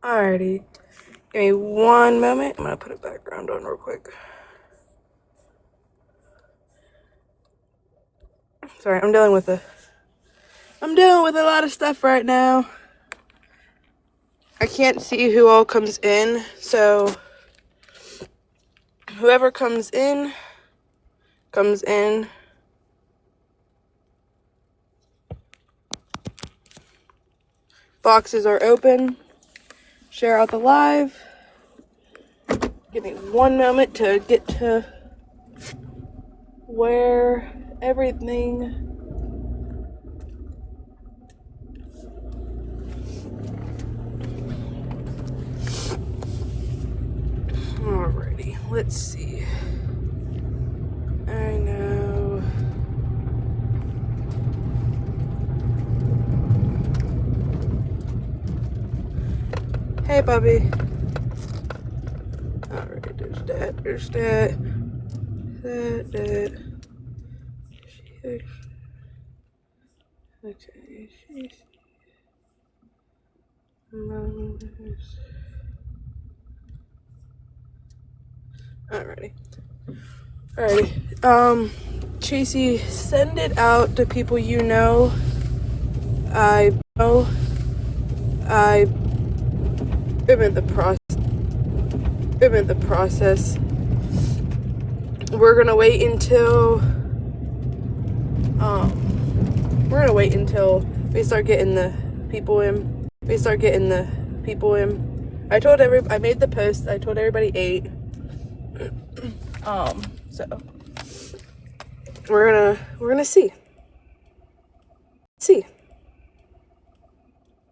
Alrighty. Give me one moment. I'm gonna put a background on real quick. Sorry, I'm dealing with a lot of stuff right now. I can't see who all comes in, so whoever comes in. Boxes are open. Share out the live. Give me one moment to get to where everything. Alrighty, let's see. I know. Hey, puppy. Alright, there's that. Okay, Alrighty. Chasey, send it out to people you know. I am in the process. We're gonna wait until we start getting the people in. I made the post. I told everybody 8. So we're gonna see.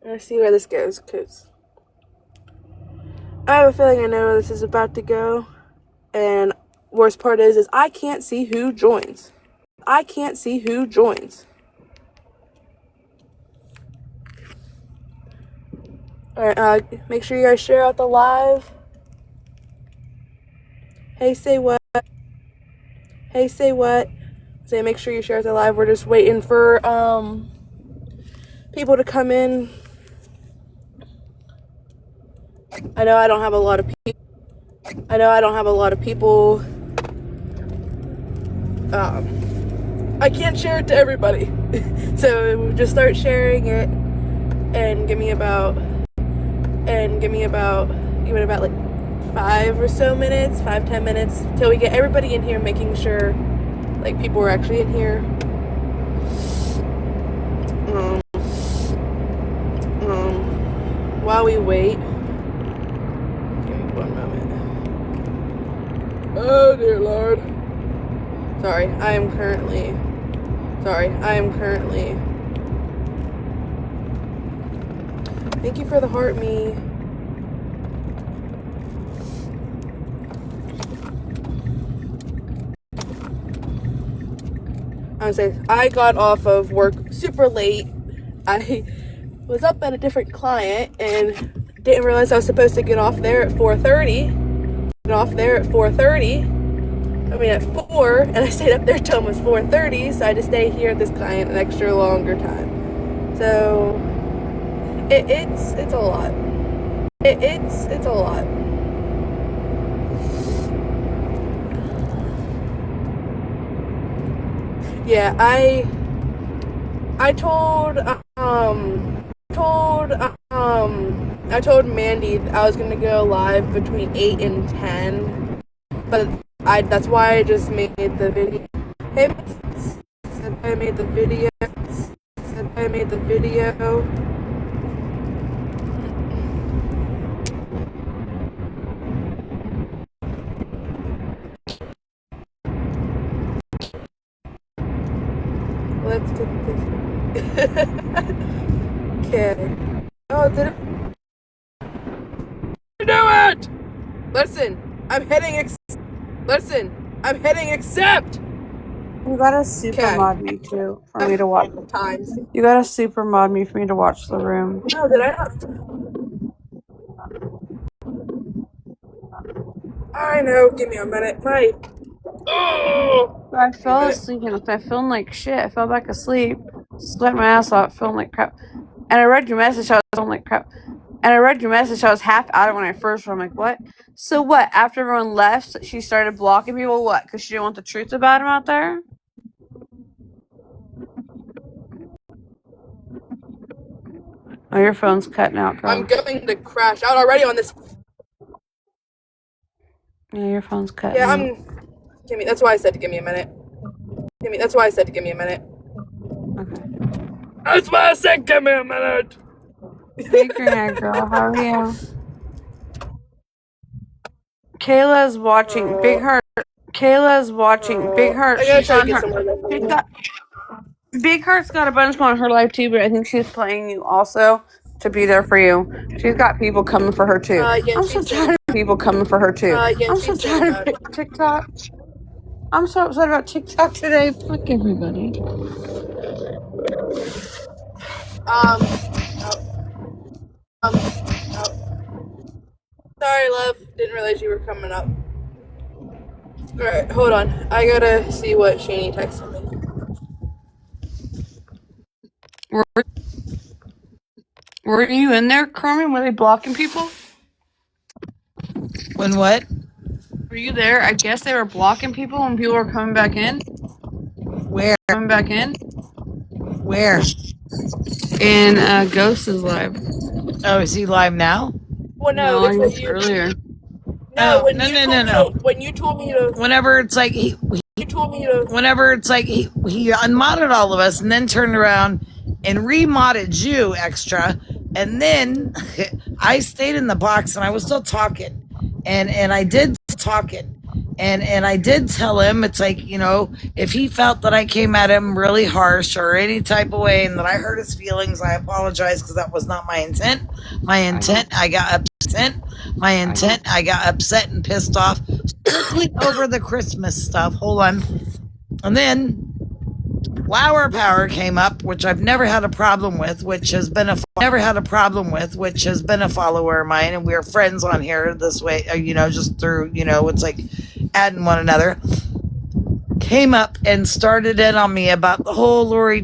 We're gonna see where this goes, cause I have a feeling I know where this is about to go. And worst part is I can't see who joins. Alright, make sure you guys share out the live. Hey, say what? Say, make sure you share out the live. We're just waiting for people to come in. I know I don't have a lot of people. I can't share it to everybody. So just start sharing it and give me about even about like 5-10 minutes till we get everybody in here, making sure like people are actually in here. While we wait, give me one moment. Oh dear Lord. Sorry, I am currently. Thank you for the heart, me. I got off of work super late. I was up at a different client and didn't realize I was supposed to get off there at 4:30. I mean at 4, and I stayed up there till almost 4:30, so I had to stay here at this client an extra longer time. So it's a lot. It's a lot. Yeah, I told Mandy I was gonna go live between 8 and 10, but that's why I just made the video. Hey, I made the video. Let's get this. Okay. Oh, did it? Do it! Listen, I'm hitting accept. You gotta super mod me too for me to watch the times. You gotta super mod me for me to watch the room. Oh, did I not? I know. Give me a minute. I fell asleep and I feeling like shit. I fell back asleep, slept my ass off, feeling like crap. And I read your message. I was feeling like crap. And I read your message. I was half out of it when I first read. I'm like, what? So what? After everyone left, she started blocking people. What? Because she didn't want the truth about him out there. Oh, your phone's cutting out, girl. I'm going to crash out already on this. Yeah, your phone's cutting out. That's why I said to give me a minute. That's why I said to give me a minute. Okay. That's why I said give me a minute. Hey, Green Girl, how are you? Kayla's watching Big Heart. Kayla's watching Big Heart. She's on her. Big Heart's got a bunch going on her life too, but I think she's playing you also to be there for you. She's got people coming for her too. Yeah, I'm so tired of people coming for her too. Yeah, I'm so tired of TikTok. I'm so upset about TikTok today. Fuck everybody. Sorry, love. Didn't realize you were coming up. Alright, hold on. I gotta see what Shani texted me. Were you in there, Carmen? Were they blocking people? When what? Were you there? I guess they were blocking people when people were coming back in. Where? Coming back in? Where? In Ghost is live. Oh, is he live now? Well, no, I guess earlier. No, No. When you told me to. Whenever it's like whenever it's like he unmodded all of us and then turned around and remodded you extra, and then I stayed in the box and I was still talking, and I did talking. And I did tell him, it's like, you know, if he felt that I came at him really harsh or any type of way and that I hurt his feelings, I apologize because that was not my intent. I got upset and pissed off strictly over the Christmas stuff. Hold on. And then Flower Power came up, which I've never had a problem with, which has been a follower of mine, and we're friends on here this way, you know, just through, you know, it's like adding one another. Came up and started in on me about the whole Lori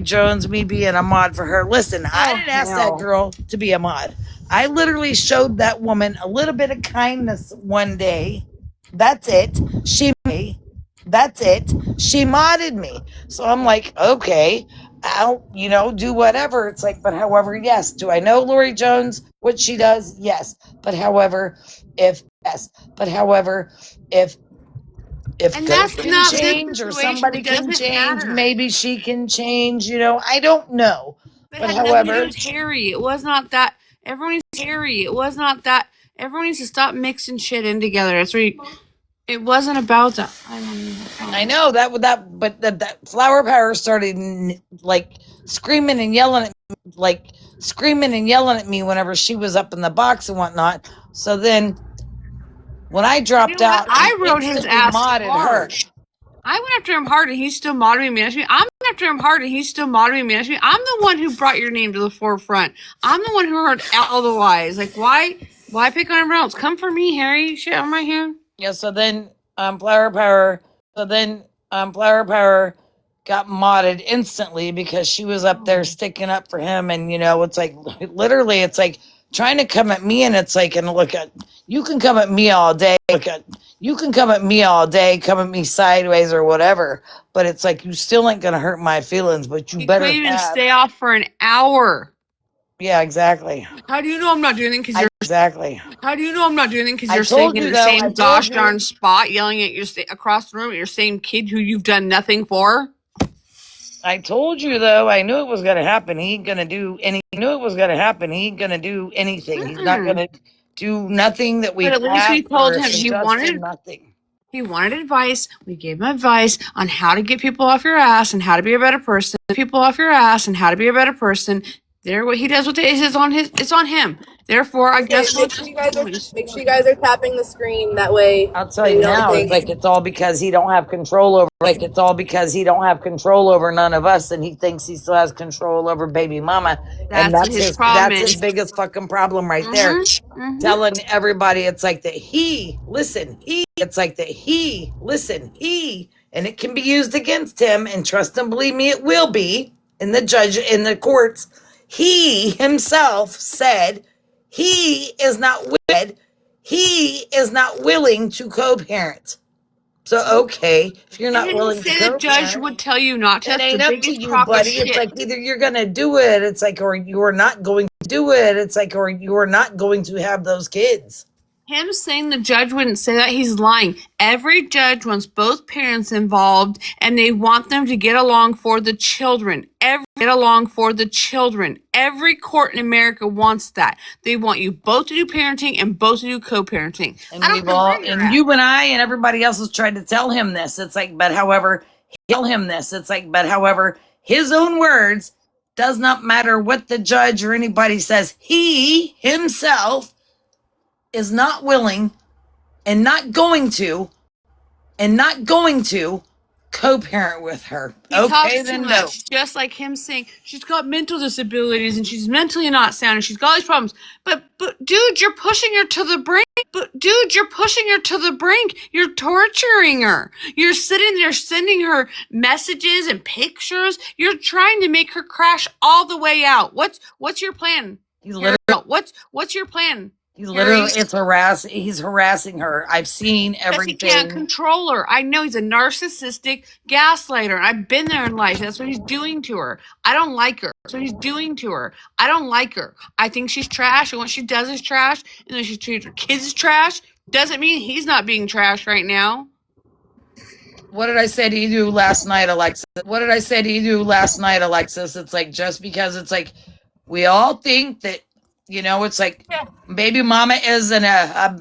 Jones, me being a mod for her. Listen, I didn't ask that girl to be a mod. I literally showed that woman a little bit of kindness one day. That's it. She modded me. So I'm like, okay, I'll, you know, do whatever. It's like, but however, yes. Do I know Lori Jones, what she does? Yes. But however, if Ghost can change or somebody can change, maybe she can change, you know, I don't know. But however, it was Harry. It was not that. Everyone needs to stop mixing shit in together. It's where it wasn't about that. I know but that Flower Power started like screaming and yelling at me whenever she was up in the box and whatnot. So then when I dropped out, I wrote his ass modded hard. her. I went after him hard and he's still modding me. I'm the one who brought your name to the forefront. I'm the one who heard otherwise. Like, why pick on everyone else? Come for me, Harry. Shit on my hand. Yeah, so then Flower Power got modded instantly because she was up there sticking up for him, and you know, it's like literally it's like trying to come at me, and it's like, and look at, you can come at me all day, come at me sideways or whatever, but it's like you still ain't gonna hurt my feelings, but you better even stay off for an hour. Yeah, exactly. How do you know I'm not doing it? Because you're exactly. How do you know I'm not doing it? Because you're staying in the same gosh darn spot, yelling at your across the room at your same kid who you've done nothing for. I told you though. I knew it was gonna happen. He ain't gonna do anything. He's not gonna do nothing that we. But at least we told him he wanted nothing. He wanted advice. We gave him advice on how to get people off your ass and how to be a better person. There, what he does with it is on his. It's on him. Therefore, I guess make sure you guys are tapping the screen. That way, I'll tell you now. It's like it's all because he don't have control over. None of us, and he thinks he still has control over baby mama. And that's his problem. That's his biggest fucking problem right there. Mm-hmm. Telling everybody it's like that he, and it can be used against him. And trust and believe me, it will be in the courts. he himself said he is not willing to co-parent. So okay, if you're not willing to co-parent, the judge would tell you not to. It ain't up to you, buddy. It's like either you're gonna do it, it's like, or you are not going to do it. It's like, or you are not going to have those kids. Him saying the judge wouldn't say that, he's lying. Every judge wants both parents involved, and they want them to get along for the children. Every court in America wants that. They want you both to do parenting and both to do co-parenting. And you and I and everybody else has tried to tell him this. It's like, but however, his own words does not matter what the judge or anybody says. He himself is not willing and not going to co-parent with her. Okay, then no. Just like him saying she's got mental disabilities and she's mentally not sound and she's got all these problems. But dude, you're pushing her to the brink. You're torturing her. You're sitting there sending her messages and pictures. You're trying to make her crash all the way out. What's your plan? What's your plan? He's harassing her. I've seen everything. Because he can't control her. I know he's a narcissistic gaslighter. I've been there in life. That's what he's doing to her. I don't like her. I think she's trash, and what she does is trash, and then she treats her kids as trash. Doesn't mean he's not being trash right now. What did I say to you last night, Alexis? It's like, just because it's like, we all think that, you know, it's like, baby mama isn't the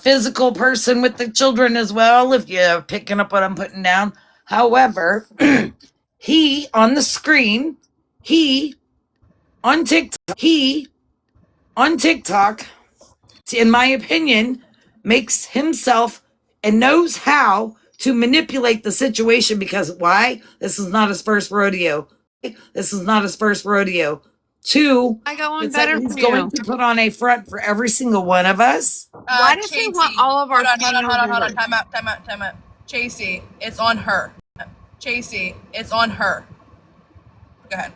physical person with the children as well, if you're picking up what I'm putting down. However, he on the screen, on TikTok, in my opinion, makes himself and knows how to manipulate the situation, because why? This is not his first rodeo. Two, I got one it's better like he's for going you. to put on a front for every single one of us. Why does he want all of our Hold on. Time out. Chasey, it's on her. Go ahead.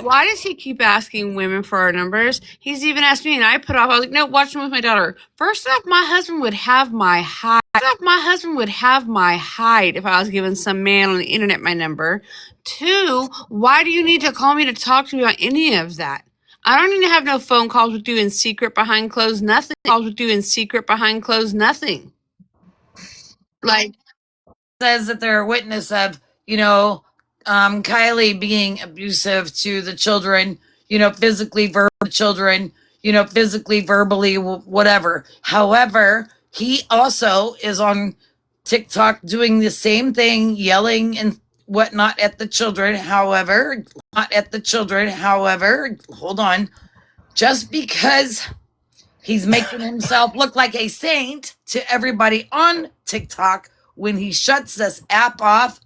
Why does he keep asking women for our numbers? He's even asked me, and I put off. I was like, no, watch him with my daughter. First off, my husband would have my hide. If I was giving some man on the internet my number. Two, why do you need to call me to talk to me about any of that? I don't need to have no phone calls with you in secret behind closed nothing. Like, Says that they're a witness of, you know, Kylie being abusive to the children, you know, physically, verbally, whatever. However, he also is on TikTok doing the same thing, yelling and whatnot at the children. However, hold on. Just because he's making himself look like a saint to everybody on TikTok, when he shuts this app off,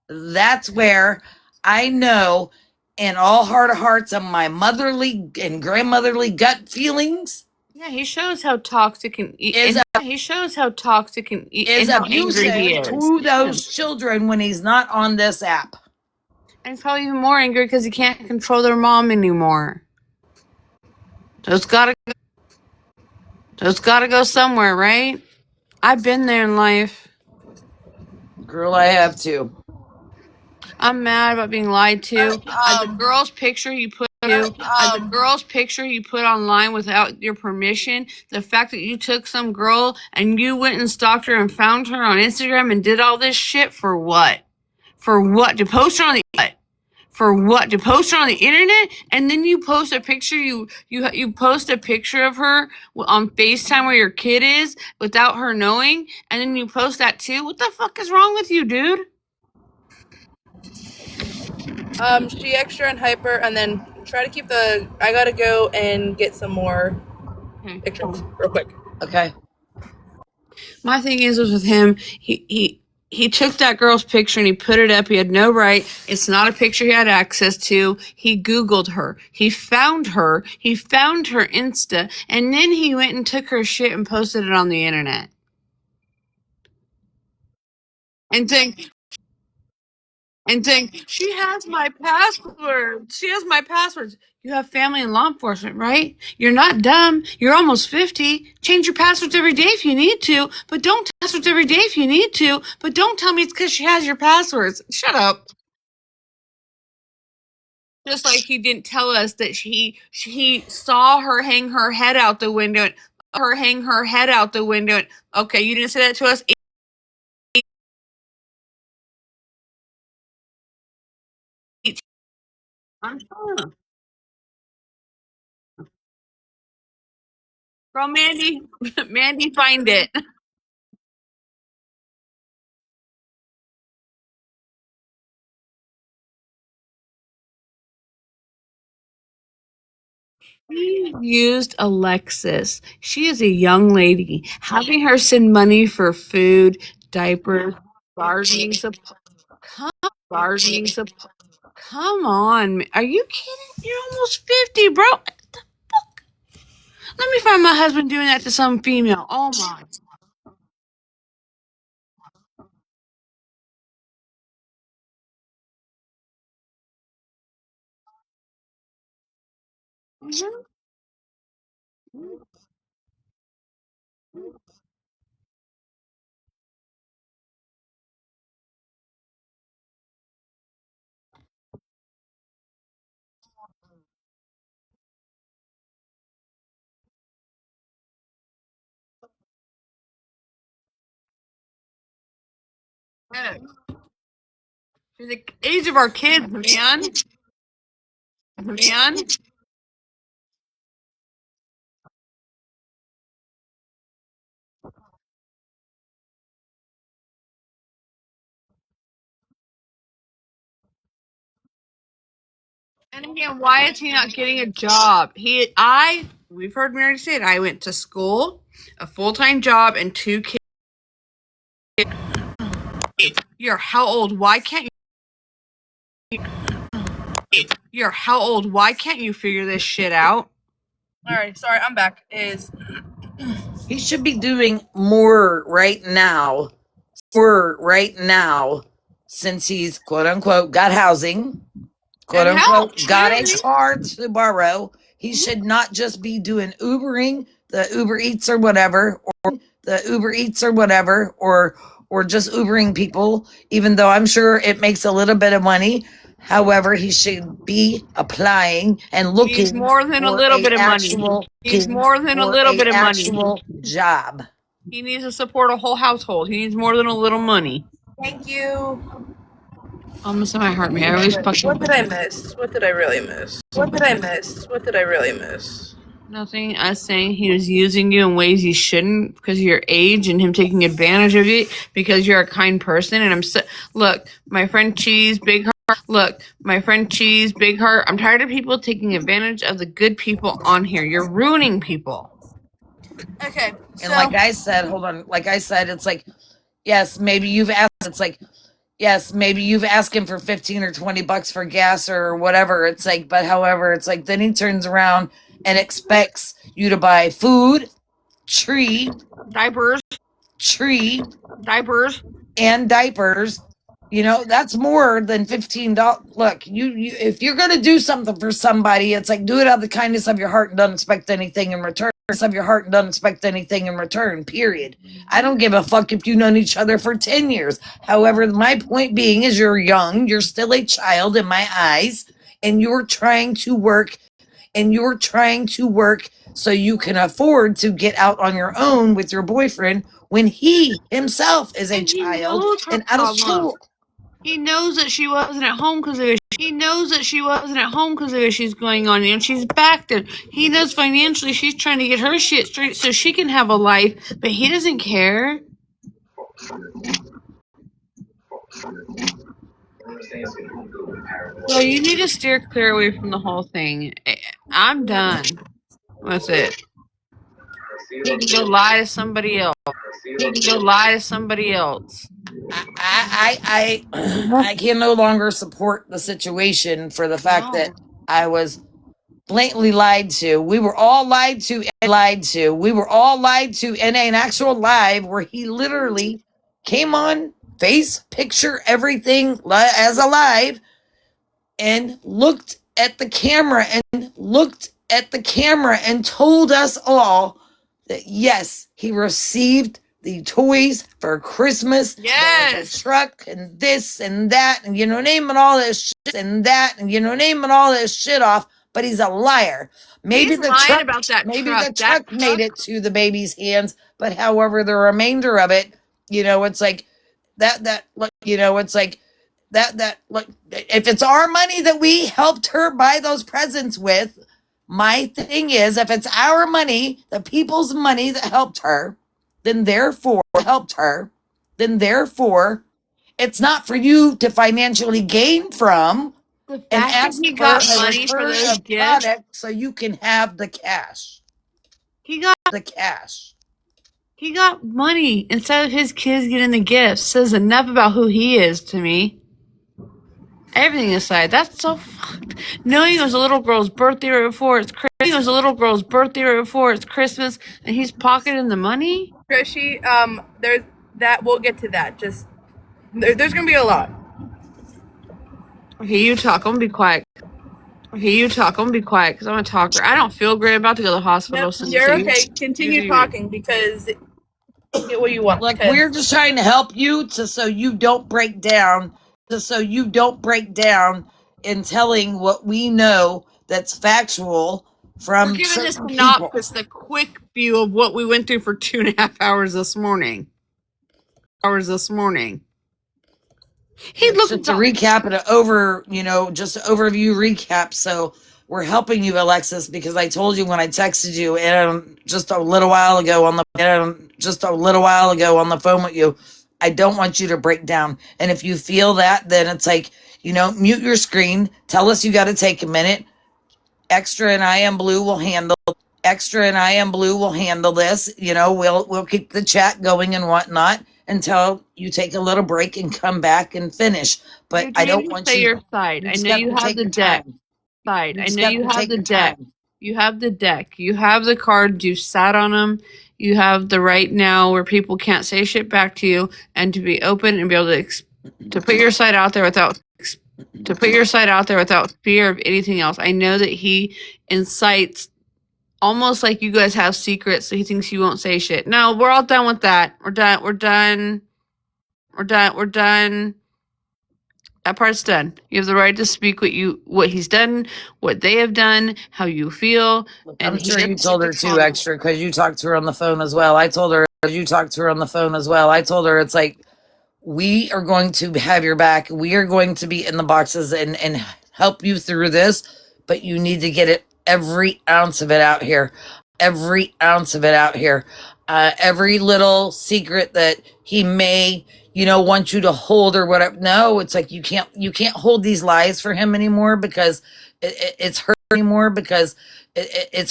that's where I know, in all heart of hearts of my motherly and grandmotherly gut feelings, yeah, he shows how toxic and is abusive to those children when he's not on this app. And he's probably even more angry because he can't control their mom anymore. So it's gotta go somewhere, right? I've been there in life. Girl, I have too. I'm mad about being lied to. The girl's picture you put online without your permission. The fact that you took some girl and you went and stalked her and found her on Instagram and did all this shit for what? To post her on the internet, and then you post a picture. You post a picture of her on FaceTime where your kid is without her knowing, and then you post that too. What the fuck is wrong with you, dude? She extra and hyper, and then try to keep I gotta go and get some more pictures real quick. Okay. My thing is with him, he took that girl's picture and he put it up. He had no right. It's not a picture he had access to. He Googled her. He found her. He found her Insta, and then he went and took her shit and posted it on the internet. and saying she has my password. She has my passwords. You have family in law enforcement, right? You're not dumb. You're almost 50. Change your passwords every day if you need to, but don't passwords every day if you need to, but don't tell me it's because she has your passwords. Shut up. Just like he didn't tell us that he saw her hang her head out the window and her hang her head out the window. And, okay, you didn't say that to us. Girl, Mandy, Mandy, find it. He used Alexis. She is a young lady. Having her send money for food, diapers, gardening supplies. Gardening supplies. Come on. Are you kidding? You're almost 50, bro. Let me find my husband doing that to some female. Oh my. She's the age of our kids, man. Man. And again, why is he not getting a job? We've heard Mary say it. I went to school, a full time job, and 2 kids. You're how old? Why can't you? You're how old? Why can't you figure this shit out? All right, sorry, I'm back. He should be doing more right now. Since he's quote unquote got housing, quote unquote got a car to borrow. He should not just be doing Ubering, the Uber Eats or whatever, or just Ubering people, even though I'm sure it makes a little bit of money. However, he should be applying and looking. He's more than a little bit of money. He's more than a little bit of money. Job. He needs to support a whole household. He needs more than a little money. Thank you. Almost in my heart, man. I always fucking. What did I miss? What did I really miss? What did I miss? What did I really miss? Nothing. Us saying he was using you in ways he shouldn't because of your age and him taking advantage of you because you're a kind person. And look, my friend Cheese, Big Heart. Look, my friend Cheese, Big Heart. I'm tired of people taking advantage of the good people on here. You're ruining people. Okay. And like I said, hold on. Like I said, it's like, yes, maybe you've asked. It's like, yes, maybe you've asked him for 15 or 20 bucks for gas or whatever. It's like, but however, it's like, then he turns around and expects you to buy food, diapers, and diapers. You know, that's more than $15. Look, you if you're gonna do something for somebody, it's like do it out of the kindness of your heart and don't expect anything in return. Period. I don't give a fuck if you've known each other for 10 years. However, my point being is you're young, you're still a child in my eyes, and you're trying to work so you can afford to get out on your own with your boyfriend when he himself is a child and out of school. He knows that she wasn't at home because of issues going on, and she's backed him. He knows financially she's trying to get her shit straight so she can have a life, but he doesn't care. So you need to steer clear away from the whole thing. I'm done with it. He can go lie to somebody else. I can no longer support the situation for the fact that I was blatantly lied to. We were all lied to. We were all lied to in an actual live where he literally came on face, picture, everything as alive, and looked at the camera and told us all that yes, he received the toys for Christmas. Yes. The truck and this and that, and naming all this shit and that, and naming all this shit off. But he's a liar. Maybe He's the lying truck, about that maybe truck. the truck made it to the baby's hands, but however, the remainder of it, it's like that. It's like that. Look, if it's our money that we helped her buy those presents with, my thing is, if it's our money, the people's money that helped her, then therefore it's not for you to financially gain from The and fact that ask he for got a money for return those of gifts. product so you can have the cash. He got money instead of his kids getting the gifts. Says enough about who he is to me. Everything aside, that's so fucked. Knowing it was a little girl's birthday right before it's Christmas, and he's pocketing the money. Krishy, there's that. We'll get to that. Just there's gonna be a lot. Okay, you talk. I'm gonna be quiet. Because I'm a talker. I don't feel great. I'm about to go to the hospital. Nope, you're okay. Continue talking because get what you want. Like, we're just trying to help you so you don't break down. In telling what we know that's factual from We're giving this certain synopsis, the quick view of what we went through for 2.5 hours this morning. He looked just to recap and just an overview recap. So we're helping you, Alexis, because I told you when I texted you just a little while ago on the phone with you, I don't want you to break down. And if you feel that, then it's like, mute your screen. Tell us you got to take a minute. Extra and I Am Blue will handle this. We'll keep the chat going and whatnot until you take a little break and come back and finish. But I don't want you your side. I know you have the deck. I know you have the deck. You have the deck. You have the cards. You sat on them. You have the right now where people can't say shit back to you, and to be open and be able to put your side out there without fear of anything else. I know that he incites almost like you guys have secrets, so he thinks you won't say shit. No, we're all done with that. We're done. That part's done. You have the right to speak what he's done, what they have done, how you feel. And I'm sure you told her too, Extra, because you talked to her on the phone as well. I told her it's like, we are going to have your back. We are going to be in the boxes and help you through this, but you need to get every ounce of it out here. Every little secret that he may, want you to hold or whatever. No, it's like you can't hold these lies for him anymore because it's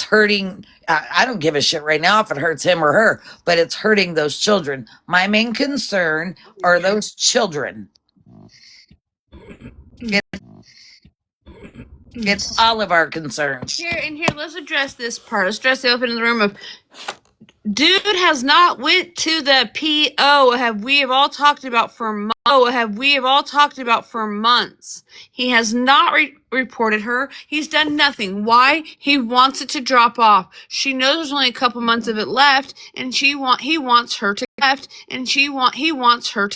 hurting. I don't give a shit right now if it hurts him or her, but it's hurting those children. My main concern are those children. It's all of our concerns. Here, let's address this part. Let's address the elephant in the room of dude has not went to the PO. We have all talked about for months. He has not reported her. He's done nothing. Why? He wants it to drop off. She knows there's only a couple months of it left, and he wants her to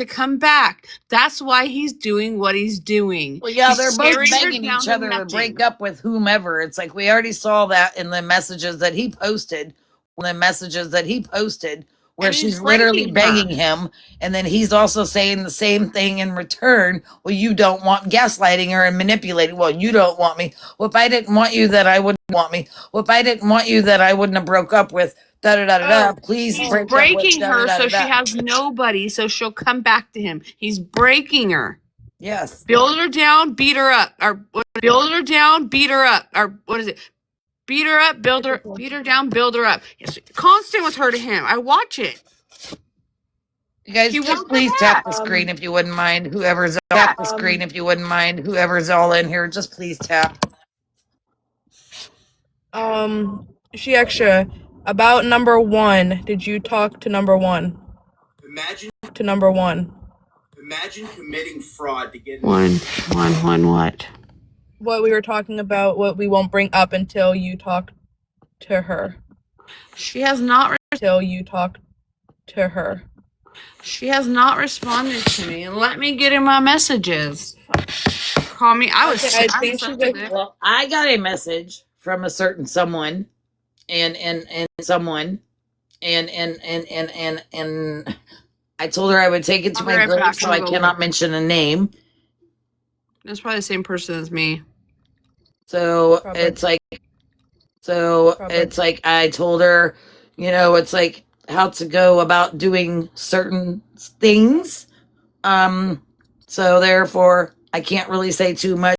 come back. That's why he's doing what he's doing. Well, yeah, they're both begging each other to break up with whomever. It's like we already saw that in the messages that he posted. Where she's literally begging him, and then he's also saying the same thing in return. Well, you don't want gaslighting her and manipulating. Well, you don't want me. Well, if I didn't want you, then I wouldn't want me. Well, if I didn't want you, then I wouldn't have broke up with Please he's breaking her so she has nobody, so she'll come back to him. He's breaking her. Yes. Build her down, beat her up. Or what is it? Beat her up, beat her down, build her up. It's constant with her to him. I watch it. You guys, just please tap the screen if you wouldn't mind. Whoever's all in here, just please tap. She Extra, about number one. Did you talk to number one? Imagine committing fraud to get what? What we were talking about, what we won't bring up until you talk to her. She has not Until you talk to her. She has not responded to me. Let me get in my messages. Call me. I was. Okay, I think she's like. Well, I got a message from a certain someone, and someone, and I told her I would take it to my grave, so I cannot mention a name. That's probably the same person as me. So it's like, I told her, it's like how to go about doing certain things. So therefore, I can't really say too much.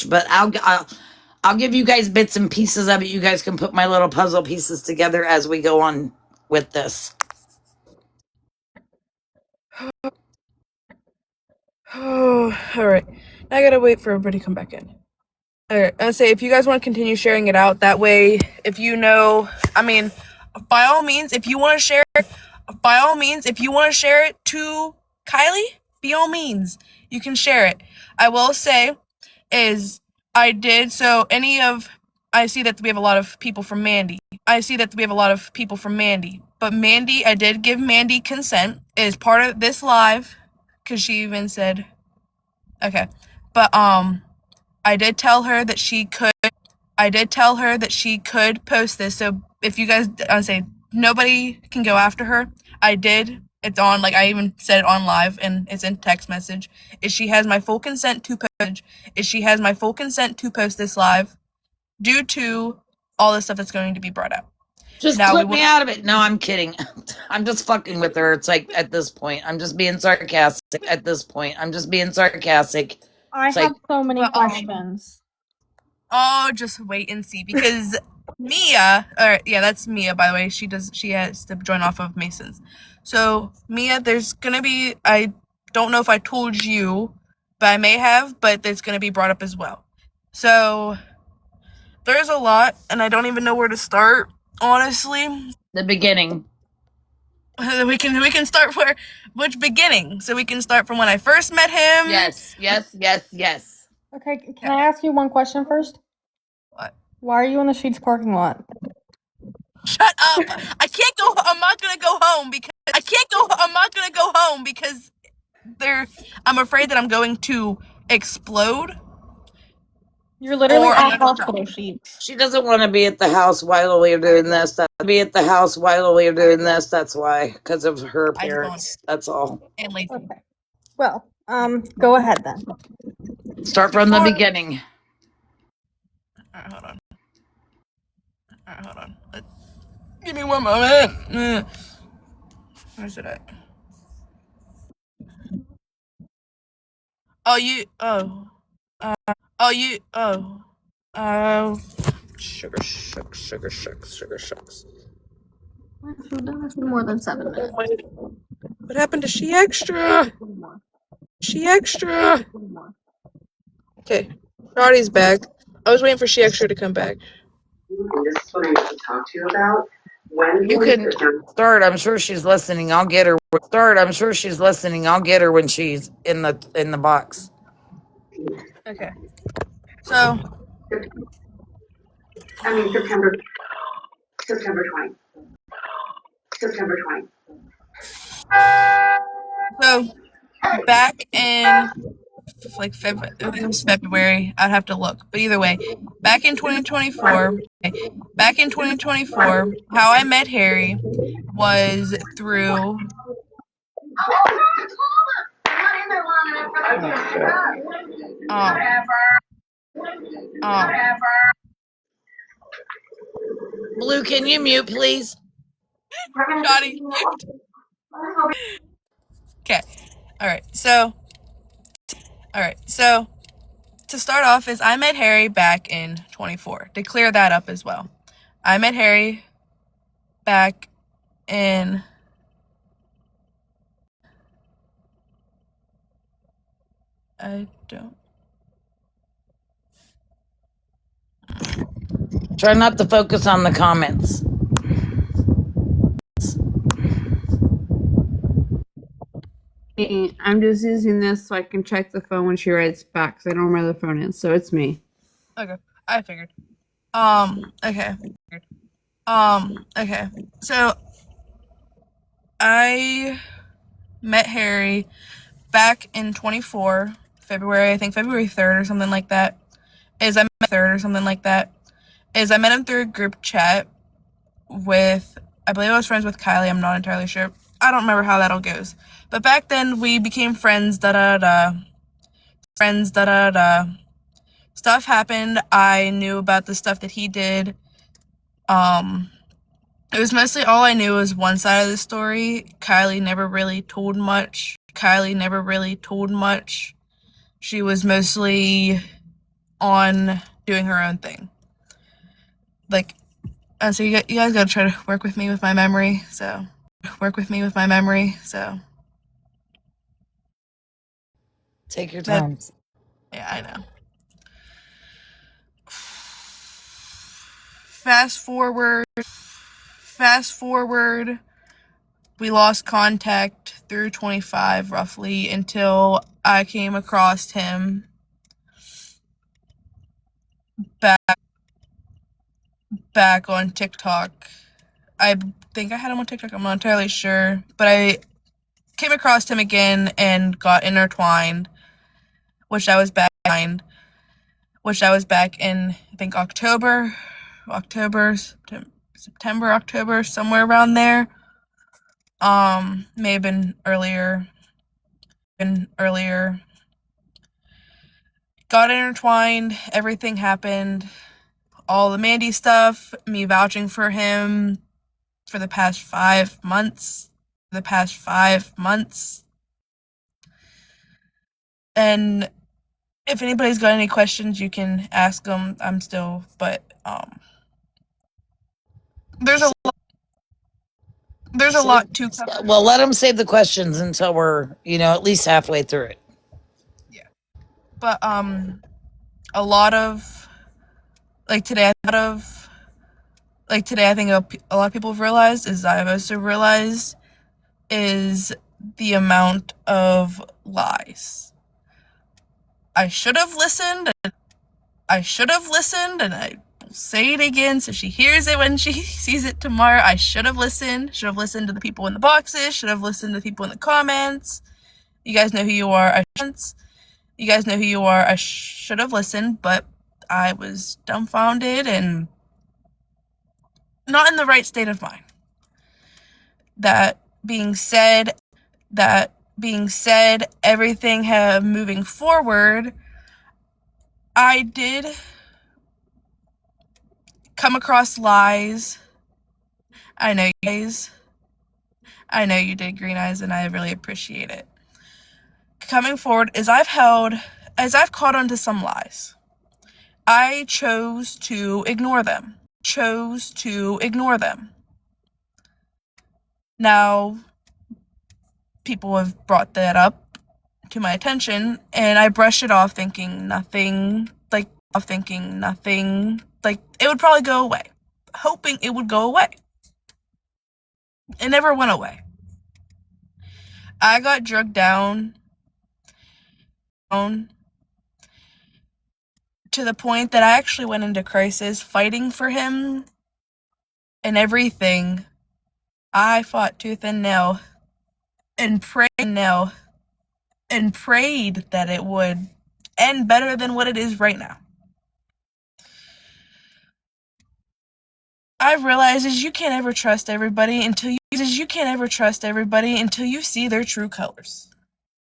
But I'll give you guys bits and pieces of it. You guys can put my little puzzle pieces together as we go on with this. Oh, all right. Now I gotta wait for everybody to come back in. All right. I say if you guys want to continue sharing it out, that way, if you know, I mean, by all means, if you want to share it, to Kylie, by all means, you can share it. I will say, I see that we have a lot of people from Mandy. But Mandy, I did give Mandy consent as part of this live, because she even said, okay. But, I did tell her that she could post this. So if you guys, I say nobody can go after her. It's on, like I even said it on live and it's in text message. She has my full consent to post this live due to all the stuff that's going to be brought up. Just clip me out of it. No, I'm kidding. I'm just fucking with her. It's like at this point, I'm just being sarcastic. I have so many questions. Oh, just wait and see, because Mia, that's Mia, by the way. She has to join off of Mason's. So Mia, there's gonna be, I don't know if I told you, but I may have, but it's gonna be brought up as well. So there's a lot, and I don't even know where to start, honestly. The beginning. We can start which beginning? So we can start from when I first met him. Yes. Okay, can I ask you one question first? What? Why are you in the Sheets parking lot? Shut up! I'm not gonna go home because I'm afraid that I'm going to explode. You're literally at hospital sheets. She doesn't want to be at the house while we're doing this. That's why, because of her appearance. That's all. And lazy. Okay. Well, go ahead then. Start from the beginning. All right, hold on. Give me one moment. Where's it at? Sugar shucks. More than 7 minutes. What happened to She Extra? Okay, Roddy's back. I was waiting for She Extra to come back. And this is what I need to talk to you about. When You can start. I'm sure she's listening. I'll get her. When she's in the box. Okay. So. September 20. So, back in like February, it was February. I'd have to look, but either way, back in 2024, how I met Harry was through. Blue, can you mute, please? Johnny. Okay. All right. So to start off is I met Harry back in 24. To clear that up as well. I met Harry back in Try not to focus on the comments. I'm just using this so I can check the phone when she writes back because I don't remember the phone is. So it's me. Okay, I figured. Okay. Okay. So I met Harry back in 24 February. I think February 3rd or something like that. I met him through a group chat with, I believe I was friends with Kylie. I'm not entirely sure. I don't remember how that all goes. But back then we became friends. Stuff happened. I knew about the stuff that he did. It was mostly all I knew was one side of the story. Kylie never really told much. She was mostly on doing her own thing. Like, so you guys gotta try to work with me with my memory. So. Take your time. Yeah, I know. Fast forward, we lost contact through 25 roughly until I came across him back on TikTok. I think I had him on TikTok, I'm not entirely sure, but I came across him again and got intertwined, which I was back in, I think October, September, October, somewhere around there. May have been earlier. Got intertwined, everything happened. All the Mandy stuff, me vouching for him for the past 5 months. And if anybody's got any questions, you can ask them. I'm still, but there's a lot to cover. Well, let them save the questions until we're, at least halfway through it. Yeah. But a lot of today, I think a lot of people have realized, as I've also realized, is the amount of lies. I should have listened, and I will say it again so she hears it when she sees it tomorrow. I should have listened to the people in the boxes, should have listened to the people in the comments. You guys know who you are. I should have listened, but I was dumbfounded and not in the right state of mind. That being said, everything moving forward, I did come across lies. I know you did, Green Eyes, and I really appreciate it. Coming forward, as I've caught on to some lies, I chose to ignore them. Now, people have brought that up to my attention, and I brushed it off thinking nothing, it would probably go away. Hoping it would go away. It never went away. I got drugged down to the point that I actually went into crisis fighting for him and everything. I fought tooth and nail and prayed that it would end better than what it is right now. I've realized is you can't ever trust everybody until you see their true colors.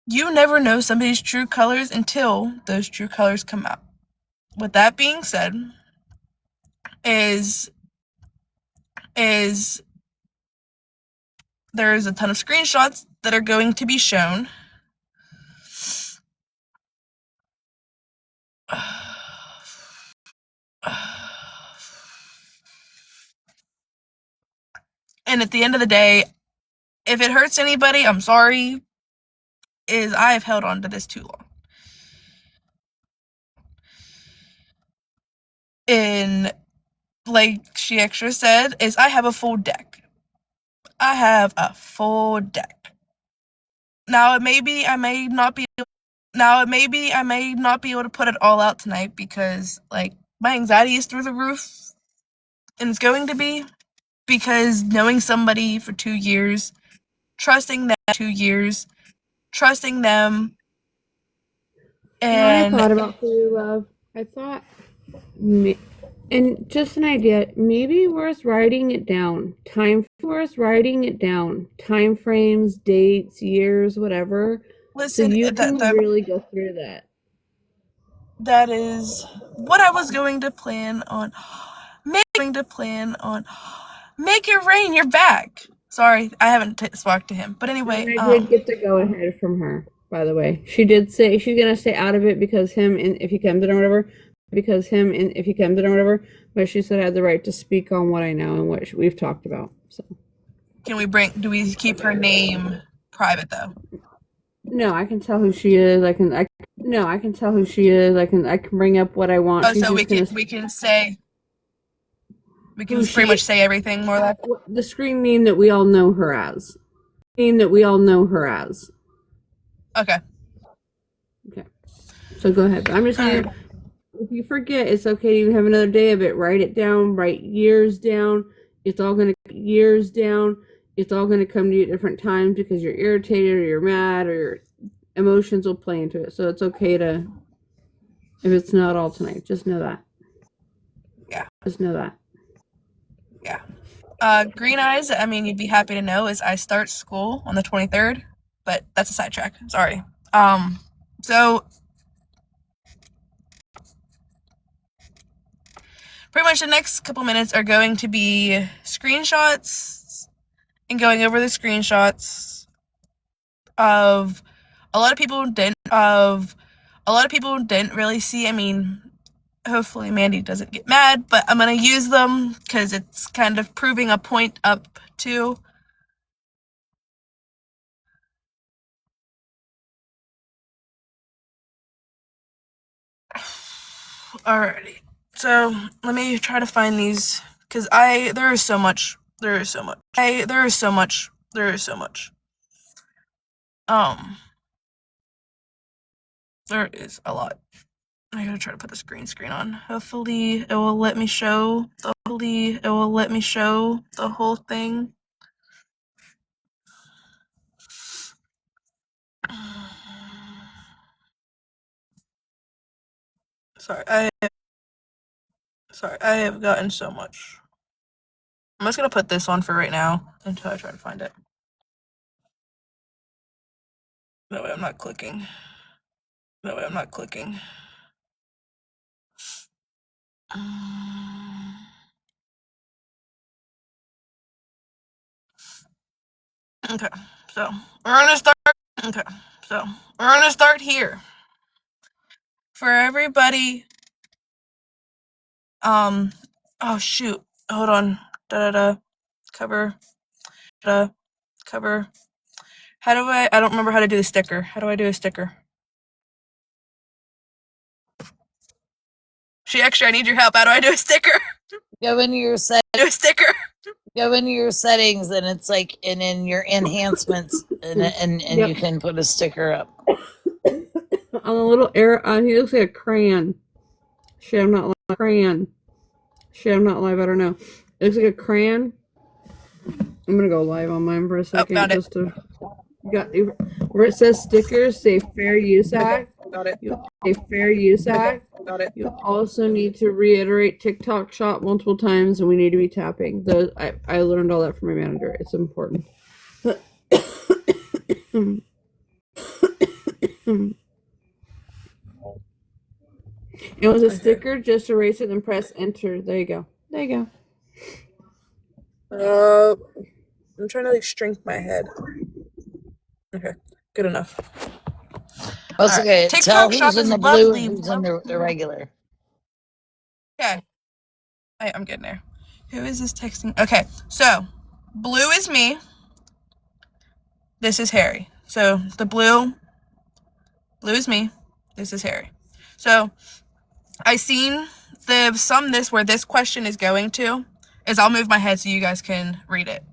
You never know somebody's true colors until those true colors come out. With that being said, is there's a ton of screenshots that are going to be shown. And at the end of the day, if it hurts anybody, I'm sorry, I have held on to this too long. And like she extra said, is I have a full deck. Now it may be I may not be able to put it all out tonight because like my anxiety is through the roof, and it's going to be because knowing somebody for 2 years, trusting them, and I thought about for you, love. I thought, and just an idea, maybe worth writing it down. Time frames, dates, years, whatever. listen, so you can really go through that. That is what I was going to plan on. Make it rain. You're back. Sorry, I haven't talked to him. But anyway, and I did get the go ahead from her. By the way, she did say she's gonna stay out of it because him and if he comes in or whatever. But she said I had the right to speak on what I know and what we've talked about. So. Do we keep her name private though? No, I can tell who she is. I can bring up what I want. Oh, so we can pretty much say everything more or less. The screen name that we all know her as. Okay. So go ahead. But I'm just saying, if you forget, it's okay. You have another day of it. Write it down. Write years down. It's all gonna come to you at different times because you're irritated or you're mad or your emotions will play into it. So it's okay to, if it's not all tonight, just know that. Yeah. Just know that. Yeah. Green Eyes, I mean, you'd be happy to know is I start school on the 23rd, but that's a sidetrack. Sorry. So pretty much the next couple minutes are going to be screenshots and going over the screenshots of a lot of people didn't really see. I mean, hopefully Mandy doesn't get mad, but I'm gonna use them because it's kind of proving a point up too. Alrighty, so let me try to find these because there is so much. There is a lot. I gotta try to put the screen on. Hopefully it will let me show the whole thing. Sorry, I have gotten so much. I'm just gonna put this on for right now until I try to find it. That way I'm not clicking. Okay, so we're gonna start here. For everybody, oh shoot, hold on, cover. How do I don't remember how to do the sticker. How do I do a sticker? I need your help. How do I do a sticker? Go into your settings, and it's like, and in your enhancements, and yep. You can put a sticker up. On a little arrow, he looks like a crayon. Shit, I'm not live. I don't know. It looks like a crayon. I'm gonna go live on mine for a second. Where it says stickers, say Fair Use Act. Got it. Got it. You also need to reiterate TikTok shop multiple times, and we need to be tapping. I learned all that from my manager. It's important. It was a sticker. Just erase it and press enter. There you go. I'm trying to strengthen my head. Okay, good enough. That's okay. Tell who's in the blue and who's in the regular. Okay. I'm getting there. Who is this texting? Okay, so blue is me. This is Harry. So the blue is me. This is Harry. So I seen where this question is going to is I'll move my head so you guys can read it.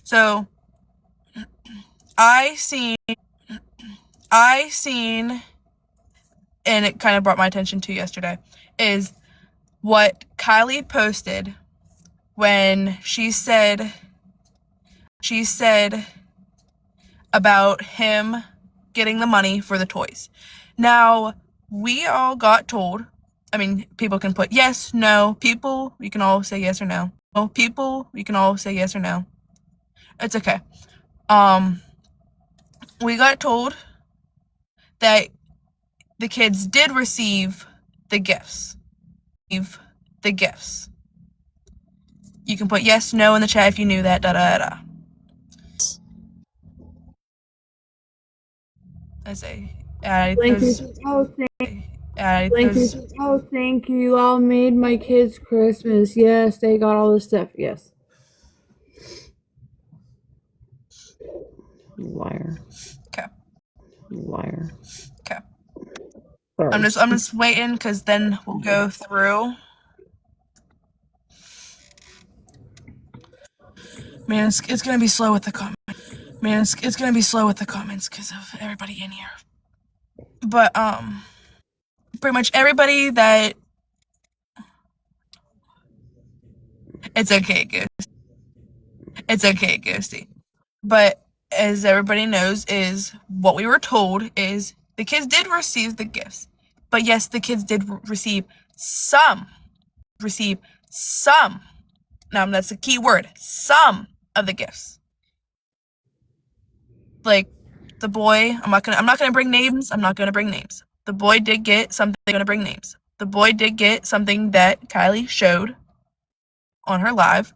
So I seen I seen, and it kind of brought my attention to yesterday, is what Kylie posted when she said about him getting the money for the toys. Now, we all got told, I mean, people can put yes, no, people, you can all say yes or no. Oh, people, you can all say yes or no. It's okay. We got told that the kids did receive the gifts. The gifts. You can put yes, no in the chat if you knew that, da da da. I say, Thank you. All made my kids Christmas. Yes, they got all this stuff. Yes. Liar. Okay. Liar. Okay. Sorry. I'm just waiting because then we'll go through. Man, it's gonna be slow with the comments. It's gonna be slow with the comments because of everybody in here. But pretty much everybody that. It's okay, Ghosty. It's okay, Ghosty. But as everybody knows, is what we were told is the kids did receive the gifts. But yes, the kids did receive some. Now that's the key word. Some of the gifts. Like the boy, I'm not gonna bring names. The boy did get something. I'm gonna bring names. The boy did get something that Kylie showed on her live.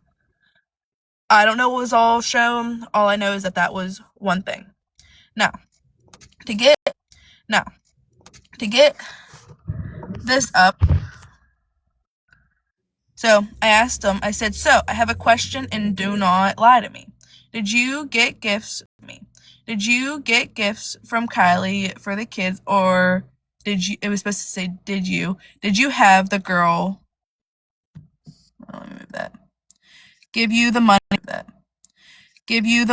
I don't know what was all shown. All I know is that was one thing. Now, to get this up, so I asked him, I said, so I have a question and do not lie to me. Did you get gifts from me? Did you get gifts from Kylie for the kids, or did you, it was supposed to say, did you have the girl, let me move that, give you the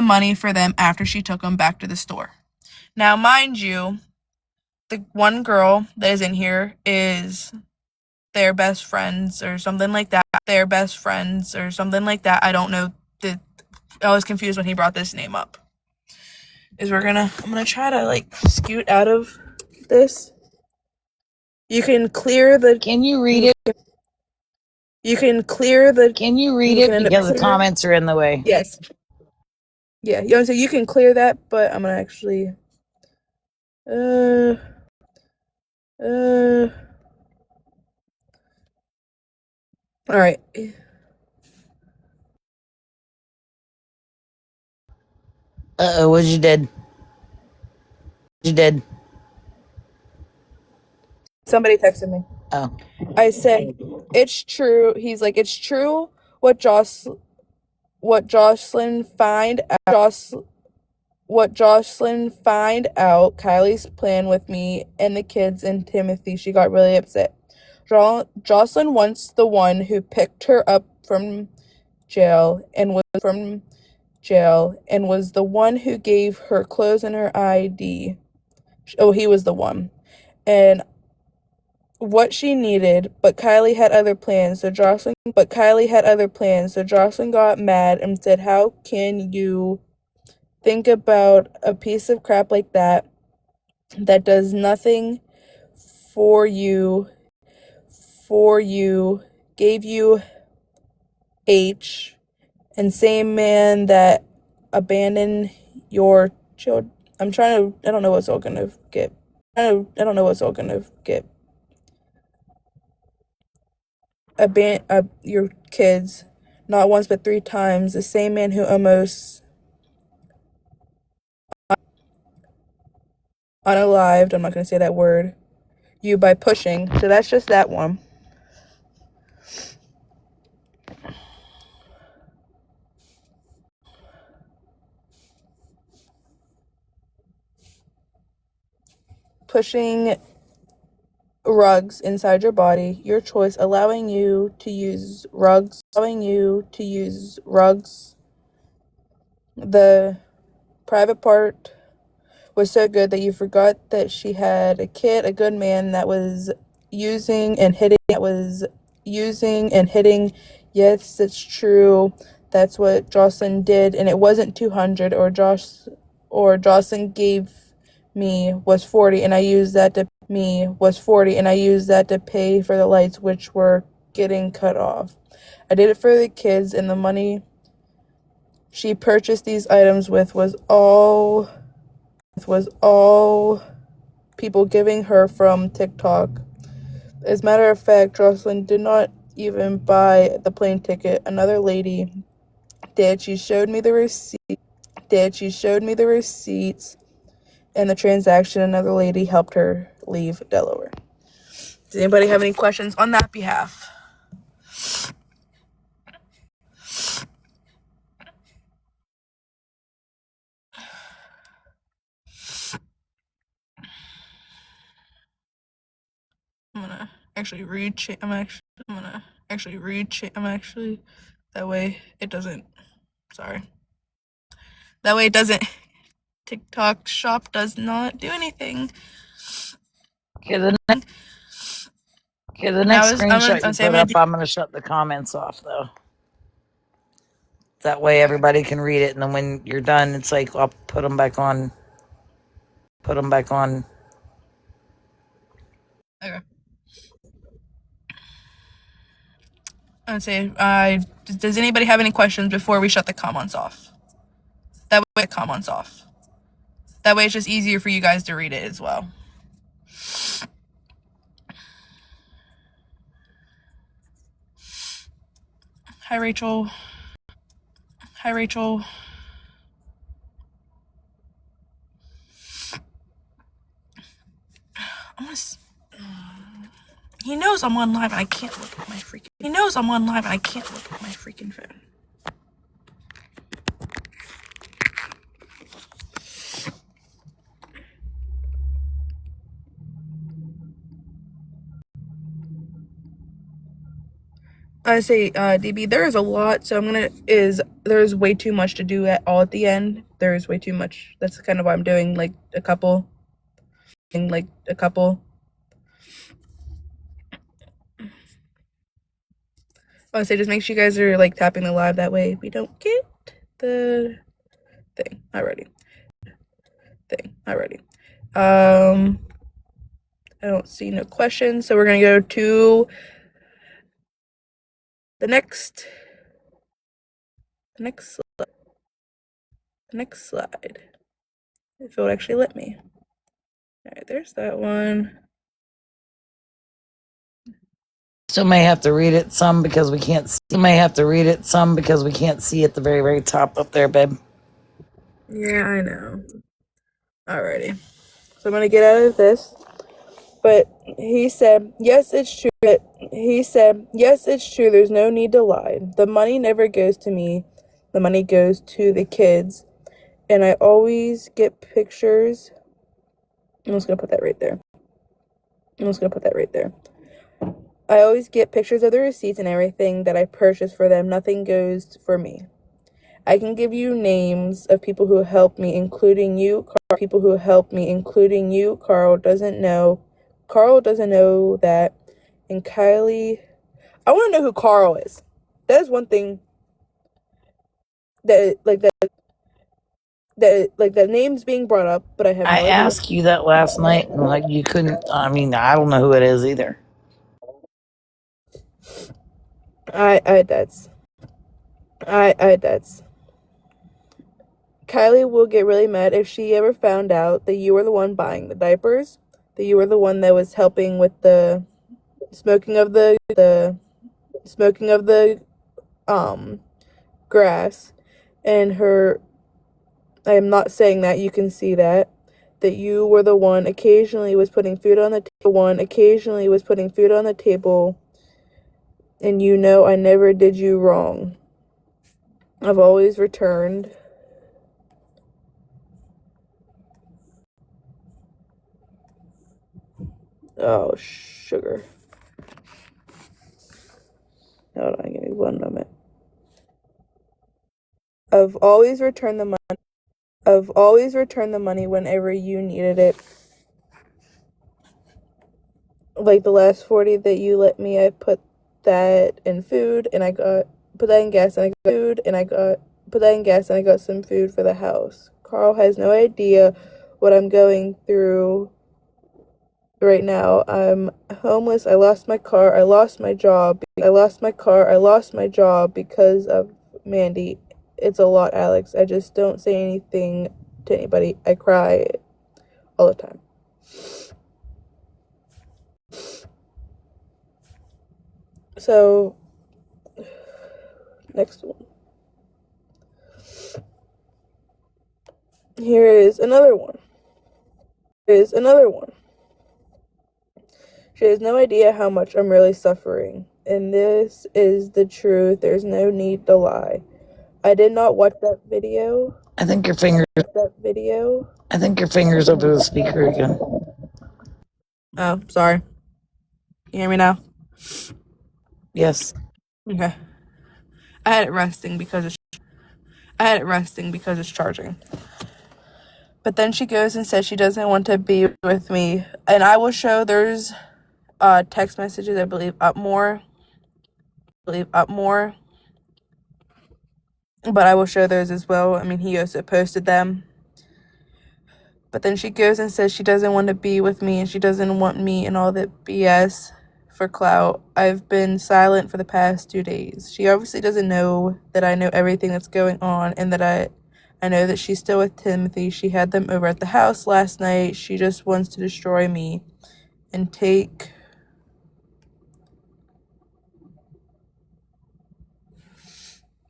money for them after she took them back to the store? Now, mind you, the one girl that is in here is their best friends or something like that. I don't know. I was confused when he brought this name up. I'm gonna try to like scoot out of this. You can clear the. Can you read it? You can clear the. Can you read it? Because the comments are in the way. Yes. Yeah, you know what I'm saying? You can clear that, but I'm gonna actually. All right. What you did? Somebody texted me. Oh. I said, it's true. He's like, it's true what Jocelyn find out Kylie's plan with me and the kids and Timothy. She got really upset. Jocelyn once the one who picked her up from jail and was the one who gave her clothes and her ID. Oh, he was the one. And what she needed, but Kylie had other plans, so Jocelyn got mad and said, how can you think about a piece of crap like that does nothing for you, gave you H, and same man that abandoned your children. I don't know what's all gonna get. Your kids, not once but 3 times. The same man who almost unalived, I'm not gonna say that word, you by pushing. So that's just that one. Pushing rugs inside your body, your choice, allowing you to use rugs, the private part was so good that you forgot that she had a kid, a good man that was using and hitting. Yes, it's true. That's what Jocelyn did, and it wasn't 200 or Jocelyn gave me was 40, and I used that to pay for the lights which were getting cut off. I did it for the kids, and the money she purchased these items with was all people giving her from TikTok. As a matter of fact, Jocelyn did not even buy the plane ticket. Another lady did. She showed me the receipts and the transaction. Another lady helped her leave Delaware. Does anybody have any questions on that behalf? I'm gonna actually that way it doesn't, TikTok shop does not do anything. Okay, the next screenshot you put up, I'm gonna shut the comments off though. That way everybody can read it, and then when you're done, it's like I'll put them back on. Okay. I would say, does anybody have any questions before we shut the comments off? That way it's just easier for you guys to read it as well. Hi, Rachel. He knows I'm on live and I can't look at my freaking phone. I say, DB, there is a lot, so there's way too much to do at the end. There's way too much. That's kind of why I'm doing like a couple. I would say just make sure you guys are like tapping the live, that way we don't get the thing already. I don't see no questions, so we're gonna go to the next slide. If it would actually let me. Alright, there's that one. Still may have to read it some because we can't see. At the very, very top up there, babe. Yeah, I know. Alrighty. So I'm gonna get out of this. But he said, yes, it's true. There's no need to lie. The money never goes to me. The money goes to the kids. And I always get pictures. I'm just going to put that right there. I always get pictures of the receipts and everything that I purchase for them. Nothing goes for me. I can give you names of people who helped me, including you. Carl doesn't know that. And Kylie, I want to know who Carl is. That is one thing that name's being brought up, but I have no idea. I asked you that last night, and like you couldn't. I mean, I don't know who it is either. That's Kylie will get really mad if she ever found out that you were the one buying the diapers, that you were the one that was helping with the smoking of the grass, and her. I am not saying that, you can see that you were the one occasionally was putting food on the table, and you know I never did you wrong. I've always returned. Oh, sugar. Hold on, give me one moment. I've always returned the money. I've always returned the money whenever you needed it. Like the last 40 that you let me, I put that in food and I got put that in gas and I got food and I got put that in gas and I got some food for the house. Carl has no idea what I'm going through right now. I'm homeless. I lost my car. I lost my job. I lost my job because of Mandy. It's a lot, Alex. I just don't say anything to anybody. I cry all the time. So, next one. Here is another one. She has no idea how much I'm really suffering. And this is the truth. There's no need to lie. I did not watch that video. I think your fingers over the speaker again. Oh, sorry. You hear me now? Yes. Okay. I had it resting because it's charging. But then she goes and says she doesn't want to be with me. And I will show there's text messages, I believe, up more. But I will show those as well. I mean, he also posted them. But then she goes and says she doesn't want to be with me and she doesn't want me and all that BS for clout. I've been silent for the past 2 days. She obviously doesn't know that I know everything that's going on and that I know that she's still with Timothy. She had them over at the house last night. She just wants to destroy me and take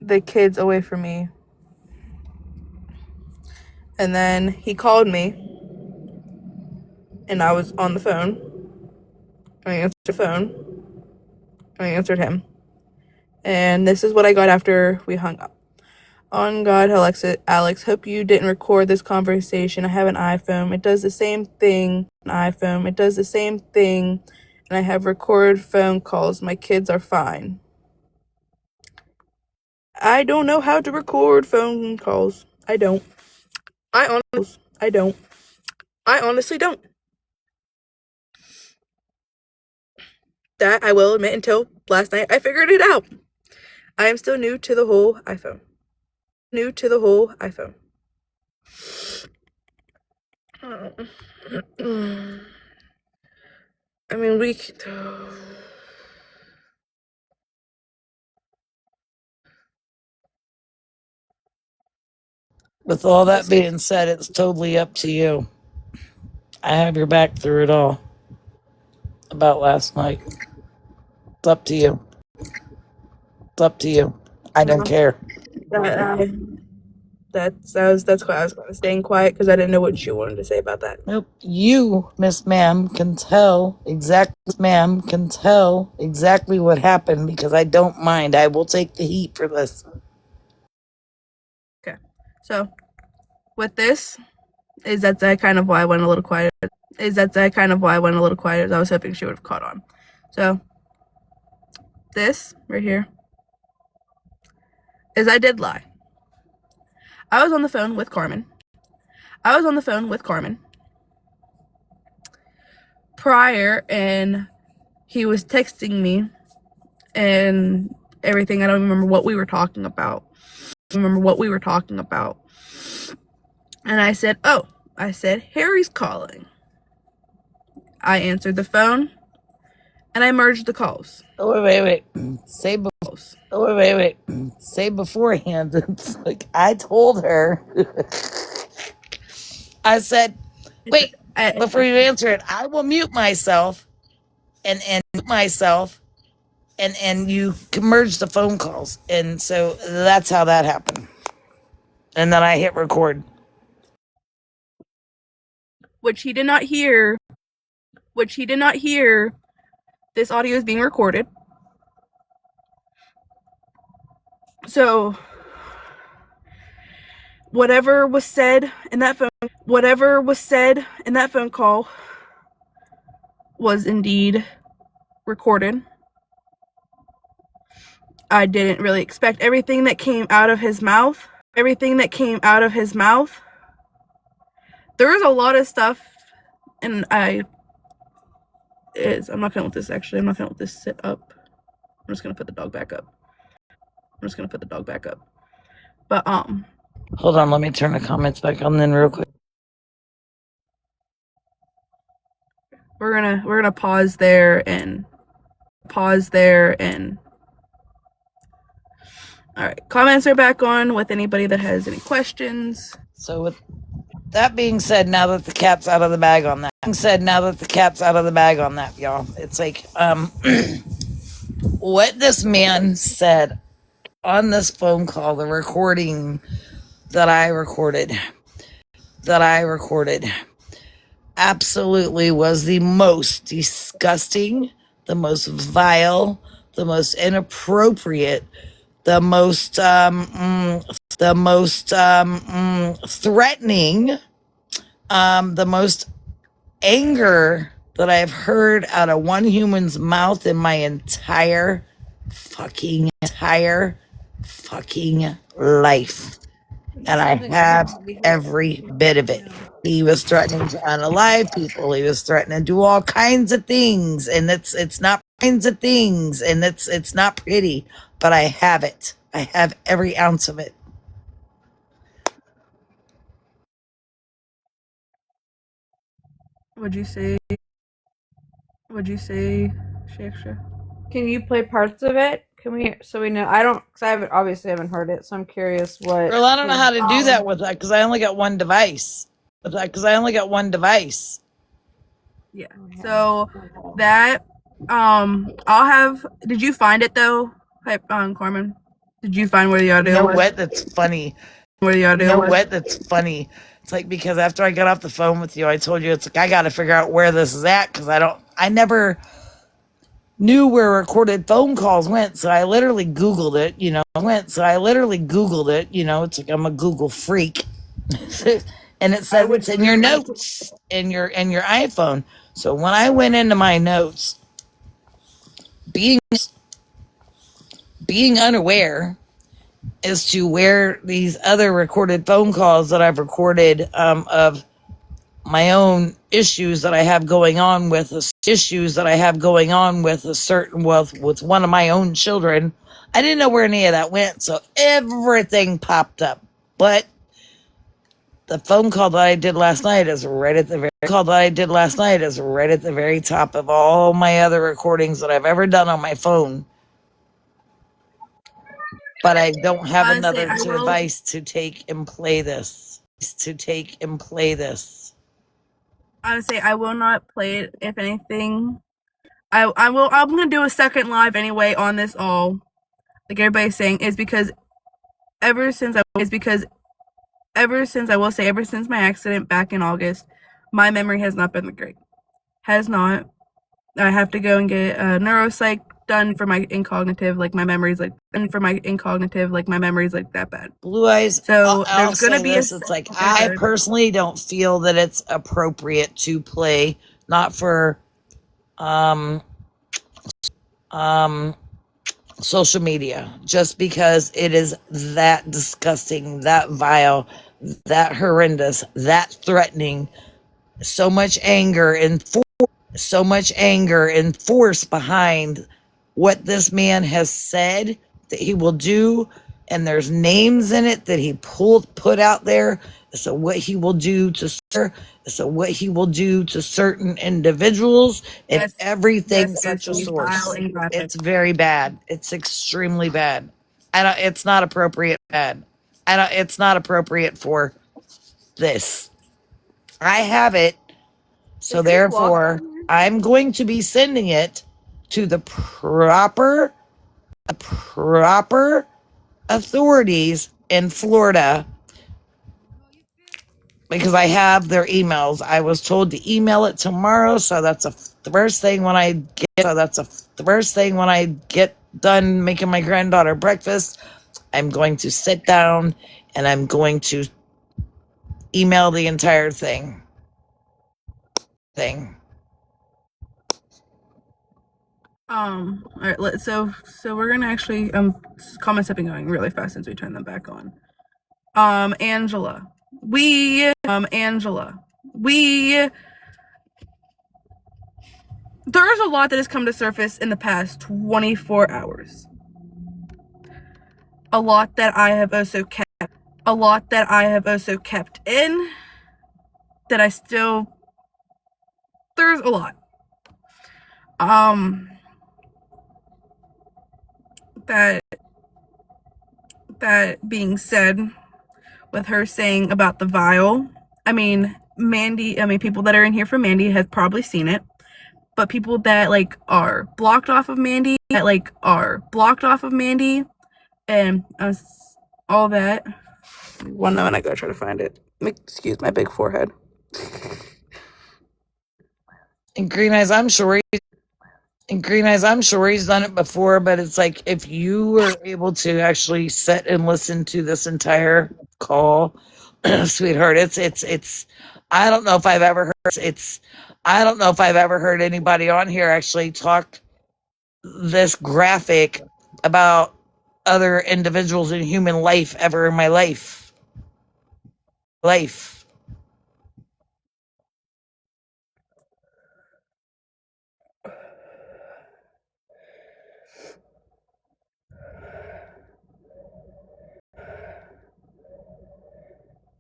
the kids away from me. And then he called me and I was on the phone. I answered him. And this is what I got after we hung up. On God, Alex, hope you didn't record this conversation. I have an iPhone. It does the same thing. And I have recorded phone calls. My kids are fine. I don't know how to record phone calls. I don't. I honestly don't. That I will admit until last night I figured it out. I am still new to the whole iPhone. I mean, With all that being said, it's totally up to you. I have your back through it all. About last night. It's up to you. I don't care. That's why I was staying quiet because I didn't know what you wanted to say about that. Nope. You, Miss Ma'am, can tell exactly what happened because I don't mind. I will take the heat for this. Okay. So, with this, that's kind of why I went a little quiet. I was hoping she would have caught on. So, this right here is I did lie. I was on the phone with Carmen. Prior, and he was texting me and everything. I don't remember what we were talking about. And I said, Harry's calling. I answered the phone and I merged the calls. Oh, wait. Say beforehand. It's like I told her. I said, wait, before you answer it, I will mute myself and you can merge the phone calls. And so that's how that happened. And then I hit record. Which he did not hear. This audio is being recorded. So whatever was said in that phone call was indeed recorded. I didn't really expect everything that came out of his mouth there is a lot of stuff, and I'm not gonna let this sit up. I'm just gonna put the dog back up. But hold on, let me turn the comments back on then real quick. We're gonna pause there and all right, comments are back on with anybody that has any questions. So with that being said, now that the cat's out of the bag on that, y'all, it's like what this man said on this phone call, the recording that I recorded, absolutely was the most disgusting, the most vile, the most inappropriate, the most threatening, the most anger that I've heard out of one human's mouth in my entire fucking life. And I have every bit of it. He was threatening to unalive people. He was threatening to do all kinds of things. And it's not pretty, but I have it. I have every ounce of it. What'd you say, Shaksha? Can you play parts of it? Can we, so we know? Because I haven't heard it, so I'm curious what. Girl, I don't know how to do that with that because I only got one device. Yeah. So that I'll have. Did you find it though, Carmen? Did you find where the audio? You know what? That's funny. That's funny. It's like because after I got off the phone with you, I told you it's like I got to figure out where this is at because I never knew where recorded phone calls went, so I literally Googled it. It's like I'm a Google freak, and it says it's in your notes in your iPhone. So when I went into my notes, being unaware as to where these other recorded phone calls that I've recorded of my own issues that I have going on with a certain with one of my own children. I didn't know where any of that went, so everything popped up. But the phone call that I did last night is right at the very top of all my other recordings that I've ever done on my phone. But I don't have another device to take and play this. I would say I will not play it. If anything, I will. I'm gonna do a second live anyway on this all. Like everybody's saying, is because ever since I will say ever since my accident back in August, my memory has not been great. Has not. I have to go and get a neuropsych done for my incognitive. Like my memory's like, and for my incognitive, like my memory's like that bad. Blue eyes. So there's gonna be this. It's like I personally don't feel that it's appropriate to play, not for social media, just because it is that disgusting, that vile, that horrendous, that threatening, so much anger and force behind what this man has said that he will do, and there's names in it that he put out there. So what he will do to certain individuals and everything such a source. It's very bad. It's extremely bad. It's not appropriate. It's not appropriate for this. I have it. So therefore, I'm going to be sending it to the proper authorities in Florida because I have their emails. I was told to email it tomorrow, so that's the first thing when I get done making my granddaughter breakfast. I'm going to sit down and I'm going to email the entire thing. All right. So we're gonna actually comments have been going really fast since we turned them back on. Angela. there's a lot that has come to surface in the past 24 hours. A lot that I have also kept in, that I still, there's a lot. That being said, with her saying about the vial, people that are in here for Mandy have probably seen it, but people that are blocked off of Mandy, and all that. One moment, I gotta try to find it. Excuse my big forehead. And Green Eyes, I'm sure he's done it before, but it's like if you were able to actually sit and listen to this entire call, sweetheart, it's I don't know if I've ever heard anybody on here actually talk this graphic about other individuals in human life ever in my life.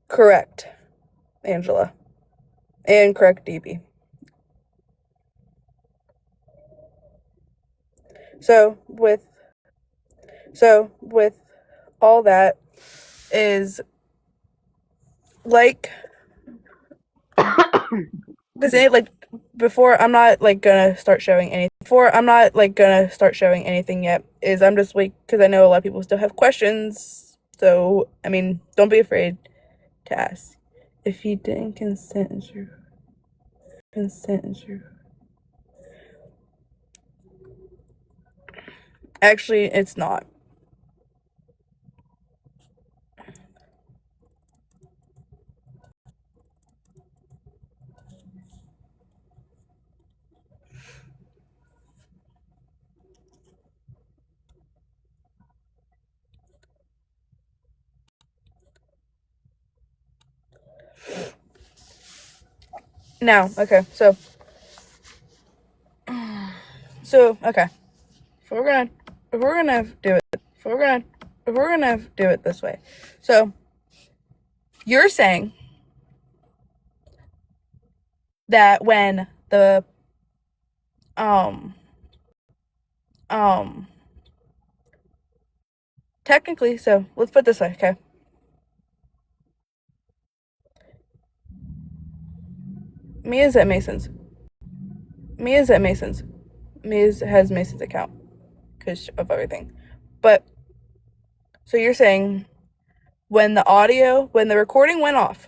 Correct, Angela. And correct, DB. So with all that is does it before I'm not gonna start showing anything yet, is I'm just because I know a lot of people still have questions, so don't be afraid to ask. If he didn't consent, actually it's not. Now, okay, so okay, if we're gonna do it this way, so you're saying that when the technically, so let's put it this way, okay? Mia's at Mason's. Mia's has Mason's account because of everything. But so you're saying when the recording went off,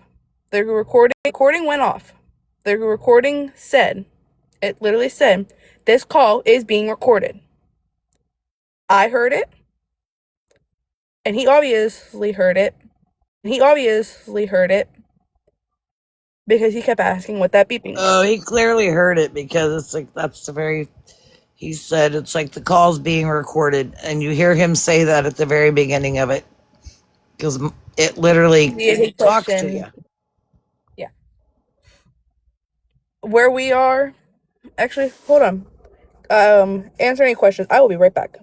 the recording said, it literally said, this call is being recorded. I heard it, and he obviously heard it. Because he kept asking what that beeping was. Oh, he clearly heard it because it's he said it's like the call's being recorded, and you hear him say that at the very beginning of it because it literally talks to you. Yeah. Where we are, actually, hold on. Answer any questions. I will be right back.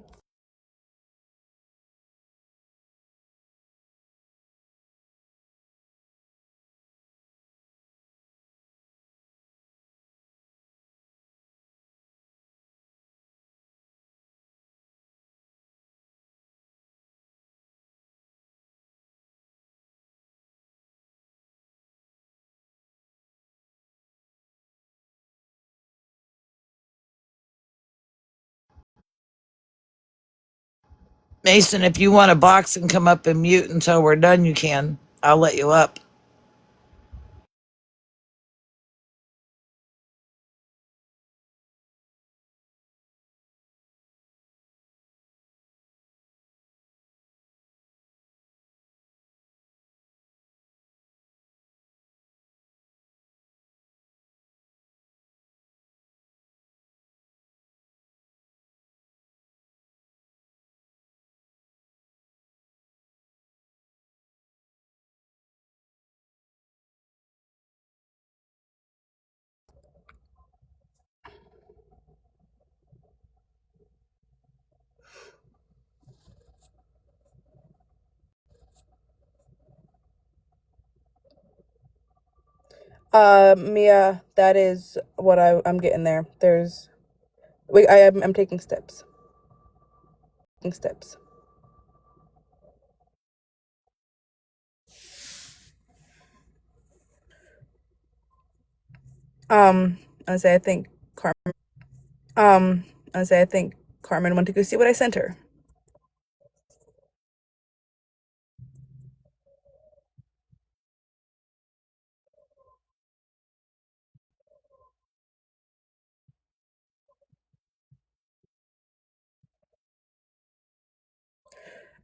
Mason, if you want to box and come up and mute until we're done, you can. I'll let you up. Mia, that is what I'm getting there. I'm taking steps. I say I think Carmen went to go see what I sent her.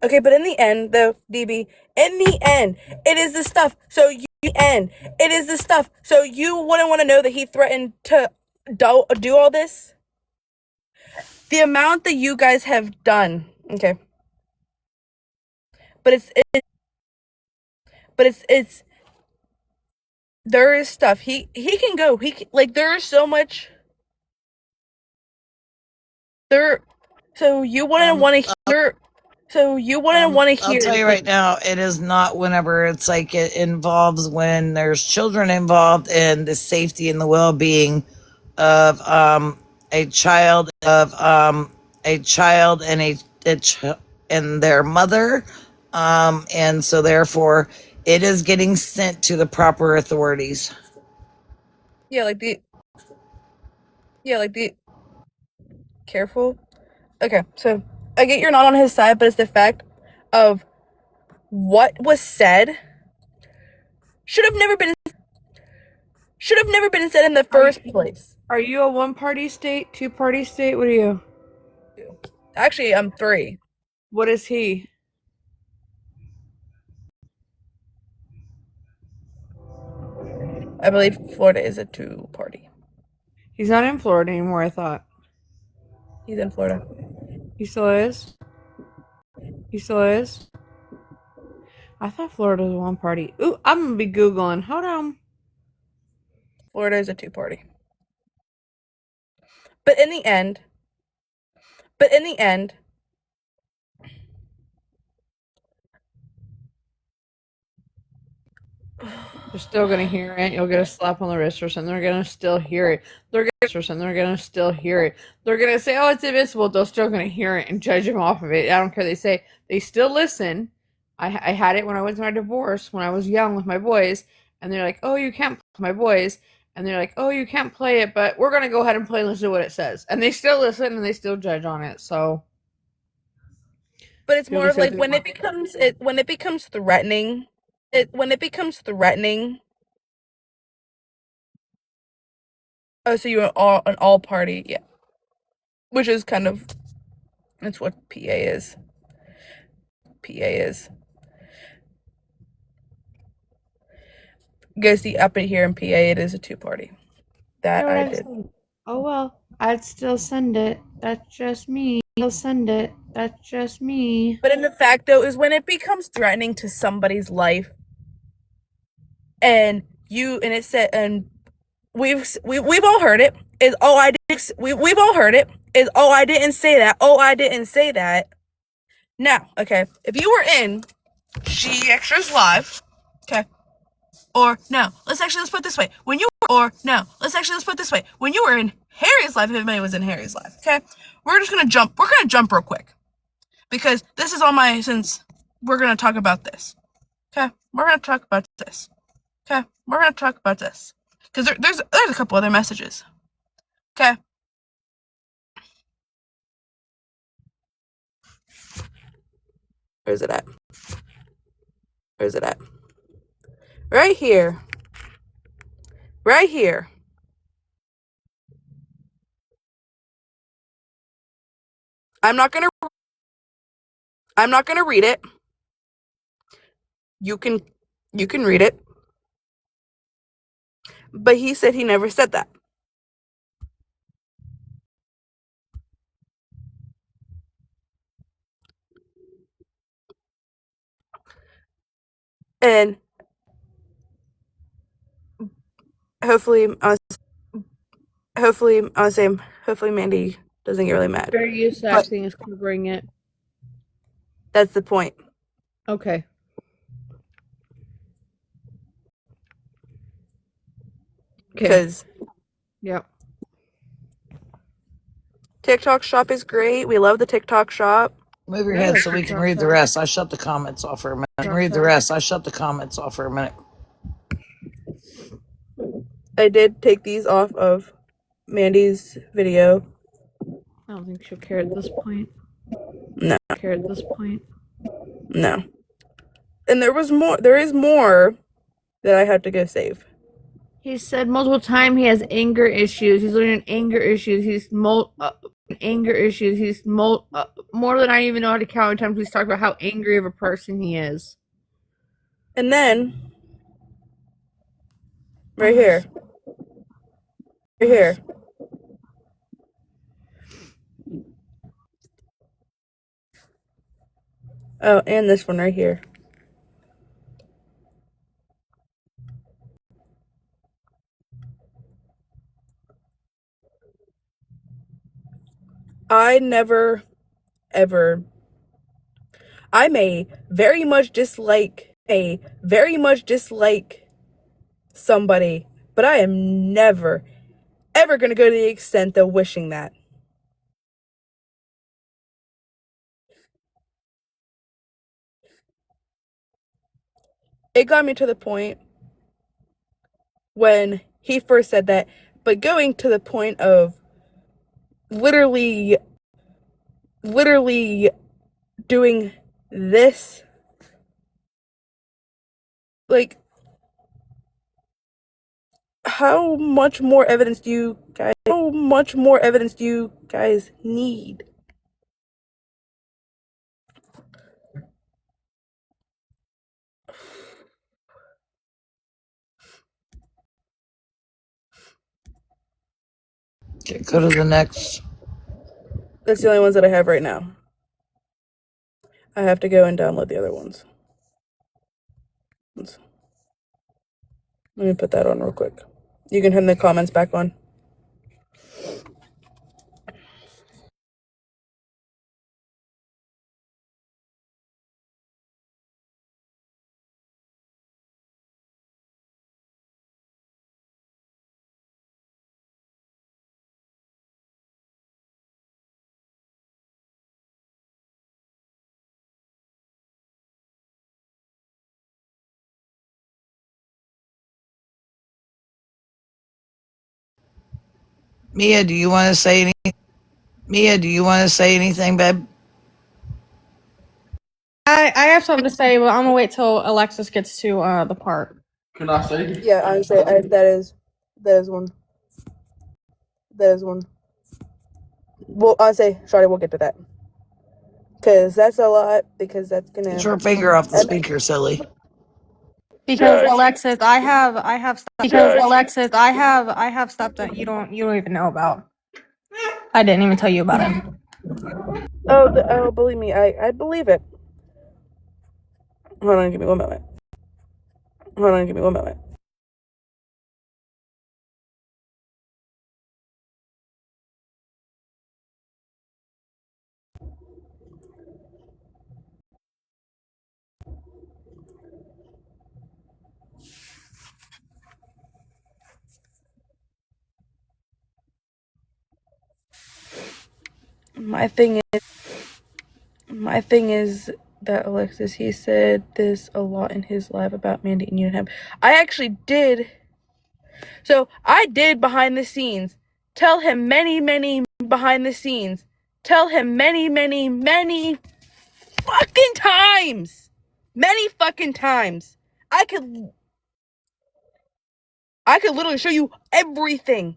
Okay, but in the end, though, DB, in the end, it is the stuff. So you wouldn't want to know that he threatened to do all this. The amount that you guys have done, okay, but it's there is stuff he can go. There is so much there. So you wouldn't want to hear. I'll tell you right now, it is not whenever it's like it involves when there's children involved and the safety and the well-being of a child and their mother, and so therefore it is getting sent to the proper authorities. Yeah, careful. Okay, so I get you're not on his side, but it's the fact of what was said should have never been said in the first place. Are you a one-party state, two-party state? What are you? Actually, I'm 3. What is he? I believe Florida is a 2-party. He's not in Florida anymore, I thought. He's in Florida. He still is? I thought Florida was a one-party. Ooh, I'm gonna be Googling. Hold on. Florida is a 2-party. But in the end, they're still gonna hear it. You'll get a slap on the wrist or something. They're gonna still hear it. They're gonna say, "Oh, it's invisible." They're still gonna hear it and judge him off of it. I don't care. They still listen. I had it when I went through my divorce when I was young with my boys, and they're like, "Oh, you can't play my boys," and they're like, "Oh, you can't play it, but we're gonna go ahead and play and listen to what it says," and they still listen and they still judge on it. So, but it's more of like when it becomes threatening. Oh, so you're an all party, yeah. Which is kind of that's what PA is. Goes the up in here in PA, it is a 2-party. That I did. Oh well, I'd still send it. That's just me. I'll send it. That's just me. But in the fact though is when it becomes threatening to somebody's life, and it said, and we've all heard it. Is we've all heard it. Is I didn't say that. I didn't say that. Now, okay, if you were in She Extras Live, okay, let's put it this way. When you were in Harry's life, if anybody was in Harry's life, okay, we're gonna jump real quick because this is since we're gonna talk about this. Okay, we're gonna talk about this. Because there's a couple other messages. Okay. Where's it at? Right here. I'm not gonna read it. You can read it. But he said he never said that. And hopefully Mandy doesn't get really mad. Very used to acting is covering it. That's the point. Okay. Because Yep. TikTok shop is great. We love the TikTok shop. Move your head so we can read the rest. I shut the comments off for a minute. Read the rest. I shut the comments off for a minute. I did take these off of Mandy's video. I don't think she'll care at this point. No. No. And there is more that I had to go save. He said multiple times he has anger issues. He's learning anger issues. Anger issues. More than I even know how to count. How many times he's talked about how angry of a person he is. And then right here. Oh, and this one right here. I never, ever. I may very much dislike somebody, but I am never, ever going to go to the extent of wishing that. It got me to the point when he first said that, but going to the point of literally doing this, like, how much more evidence do you guys need? Okay, go to the next. That's the only ones that I have right now. I have to go and download the other ones. Let me put that on real quick. You can turn the comments back on. Mia, do you want to say anything? Babe? I have something to say, but I'm gonna wait till Alexis gets to the part. Can I say? Yeah, honestly, that is one. Well, I'll say, Shawty, we'll get to that. Because that's a lot, because that's gonna... Get your finger off the speaker, silly. Because Alexis, I have stuff that you don't even know about. I didn't even tell you about it. Oh, believe me, I believe it. Hold on, give me one moment. My thing is that Alexis, he said this a lot in his live about Mandy and you and him. I actually did. So I did behind the scenes tell him many fucking times. Many fucking times. I could literally show you everything.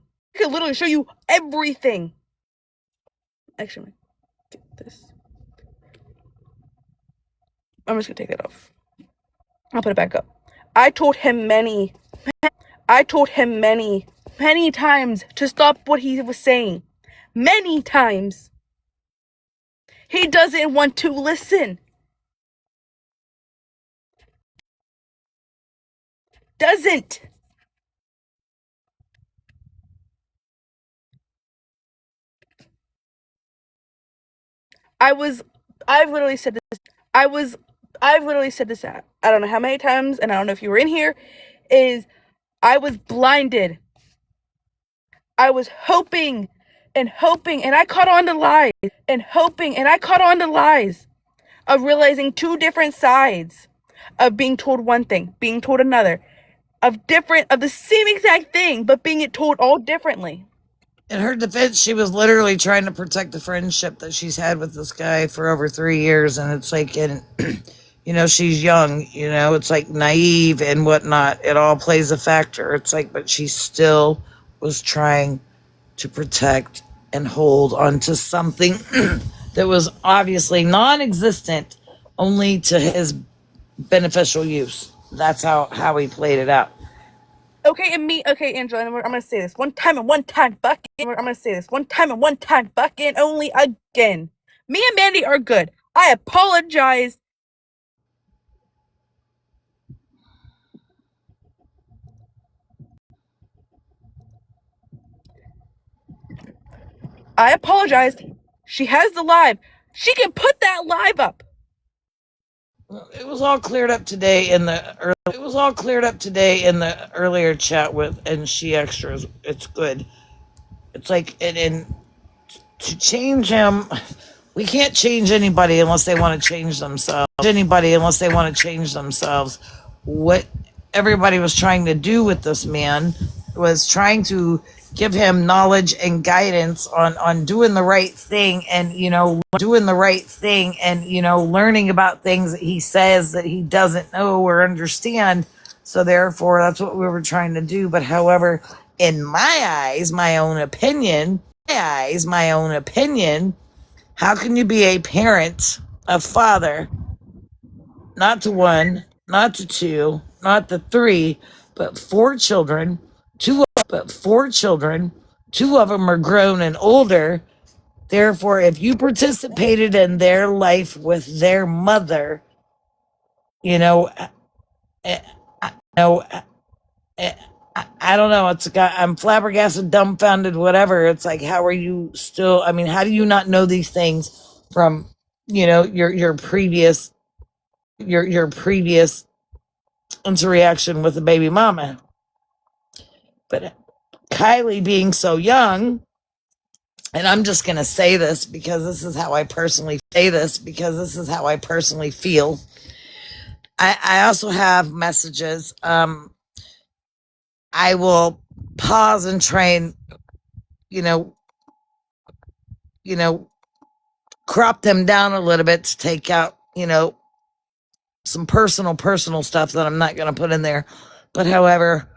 Actually, I'm gonna get this. I'm just gonna take that off. I'll put it back up. I told him many times to stop what he was saying. Many times. He doesn't want to listen. Doesn't. I've literally said this. I've literally said this. I don't know how many times, and I don't know if you were in here. I was blinded I was hoping and hoping, and I caught on to lies, and hoping, and I caught on to lies of realizing two different sides of being told one thing, being told another, of the same exact thing, but being it told all differently. In her defense, she was literally trying to protect the friendship that she's had with this guy for over 3 years. And it's like, and, she's young, it's like naive and whatnot. It all plays a factor. It's like, but she still was trying to protect and hold onto something that was obviously non existent, only to his beneficial use. That's how he played it out. Okay, Angela, I'm gonna say this one time and one time fucking only again. Me and Mandy are good. I apologize. I apologized. She has the live. She can put that live up. It was all cleared up today in the earlier chat with and she extras. It's good. It's like and to change him, we can't change anybody unless they want to change themselves. What everybody was trying to do with this man was trying to give him knowledge and guidance on doing the right thing and learning about things that he says that he doesn't know or understand. So therefore that's what we were trying to do. But however, in my eyes, my own opinion, how can you be a parent, a father, not to one, not to two, not to three, but four children, two of them are grown and older. Therefore, if you participated in their life with their mother, I don't know. I'm flabbergasted, dumbfounded, whatever. It's like, how are you still? I mean, how do you not know these things from, your previous interaction with the baby mama? But Kylie being so young, and I'm just gonna say this because this is how I personally feel. I also have messages. I will pause and try and, crop them down a little bit to take out, some personal stuff that I'm not going to put in there. But however,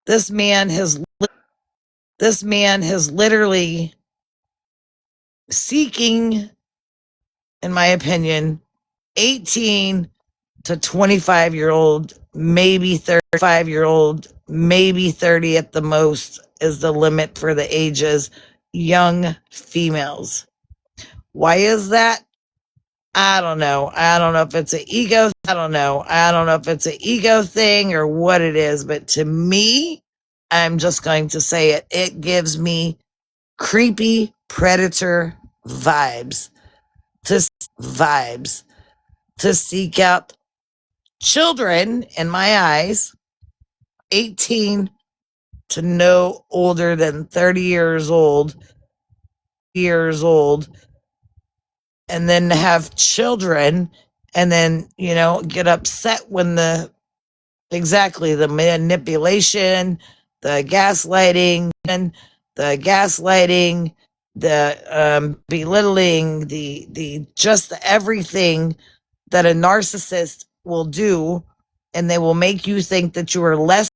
this man has literally seeking, in my opinion, 18 to 25-year-old, maybe 35-year-old, maybe 30 at the most is the limit for the ages, young females. Why is that? I don't know. I don't know if it's an ego. I don't know if it's an ego thing or what it is, but to me, I'm just going to say it. It gives me creepy predator vibes to seek out children, in my eyes, 18 to no older than 30 years old, and then to have children and then, get upset when the manipulation, the gaslighting, the belittling, the just everything that a narcissist will do, and they will make you think that you are less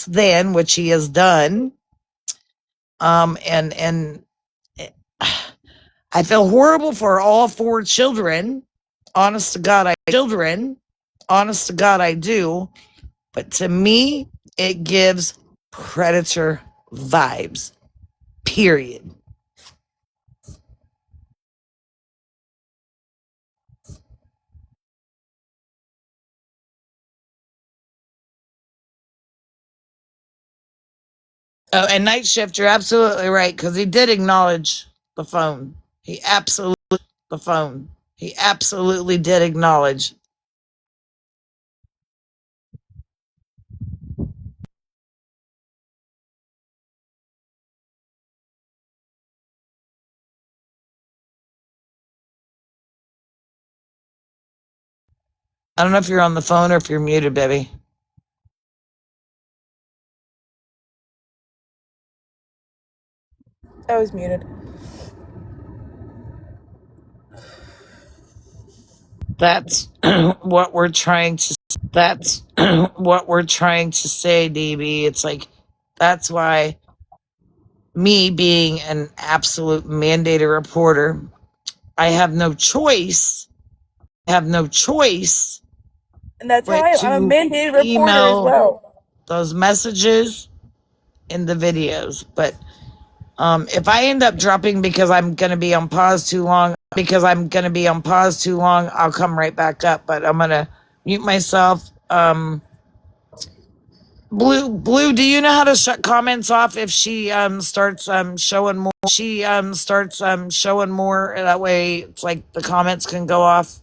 than, which he has done. And I feel horrible for all four children. Honest to God, I do. But to me, it gives predator vibes. Period. Oh, and Night Shift, you're absolutely right, because he did acknowledge the phone. He absolutely did acknowledge. I don't know if you're on the phone or if you're muted, baby. I was muted. That's what we're trying to. That's what we're trying to say, DB. It's like that's why me being an absolute mandated reporter, I have no choice. And that's how I'm a mandated reporter as well. Those messages in the videos, but if I end up dropping because I'm going to be on pause too long, I'll come right back up. But I'm going to mute myself. Blue, do you know how to shut comments off if she starts showing more? Showing more. That way, it's like the comments can go off.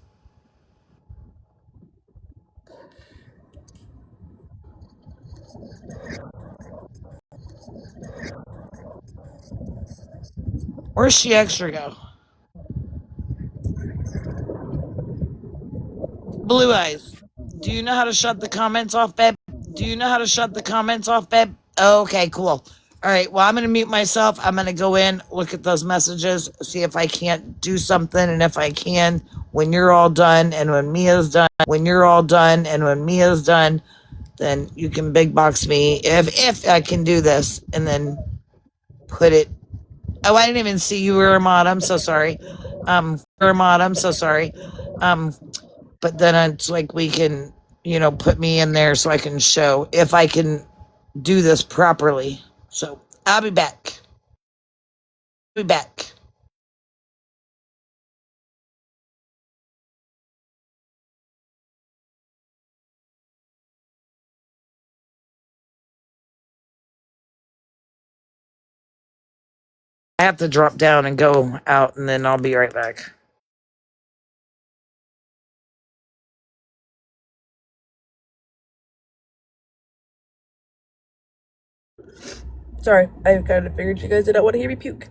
Where's she extra go? Blue Eyes, do you know how to shut the comments off, babe? Oh, okay, cool. All right, well, I'm going to mute myself. I'm going to go in, look at those messages, see if I can't do something. And if I can, when you're all done and when Mia's done, then you can big box me if I can do this and then put it. Oh, I didn't even see you were a mod. I'm so sorry. But then it's like we can, put me in there so I can show if I can do this properly. So I'll be back. I have to drop down and go out, and then I'll be right back. Sorry, I kind of figured you guys did not want to hear me puke.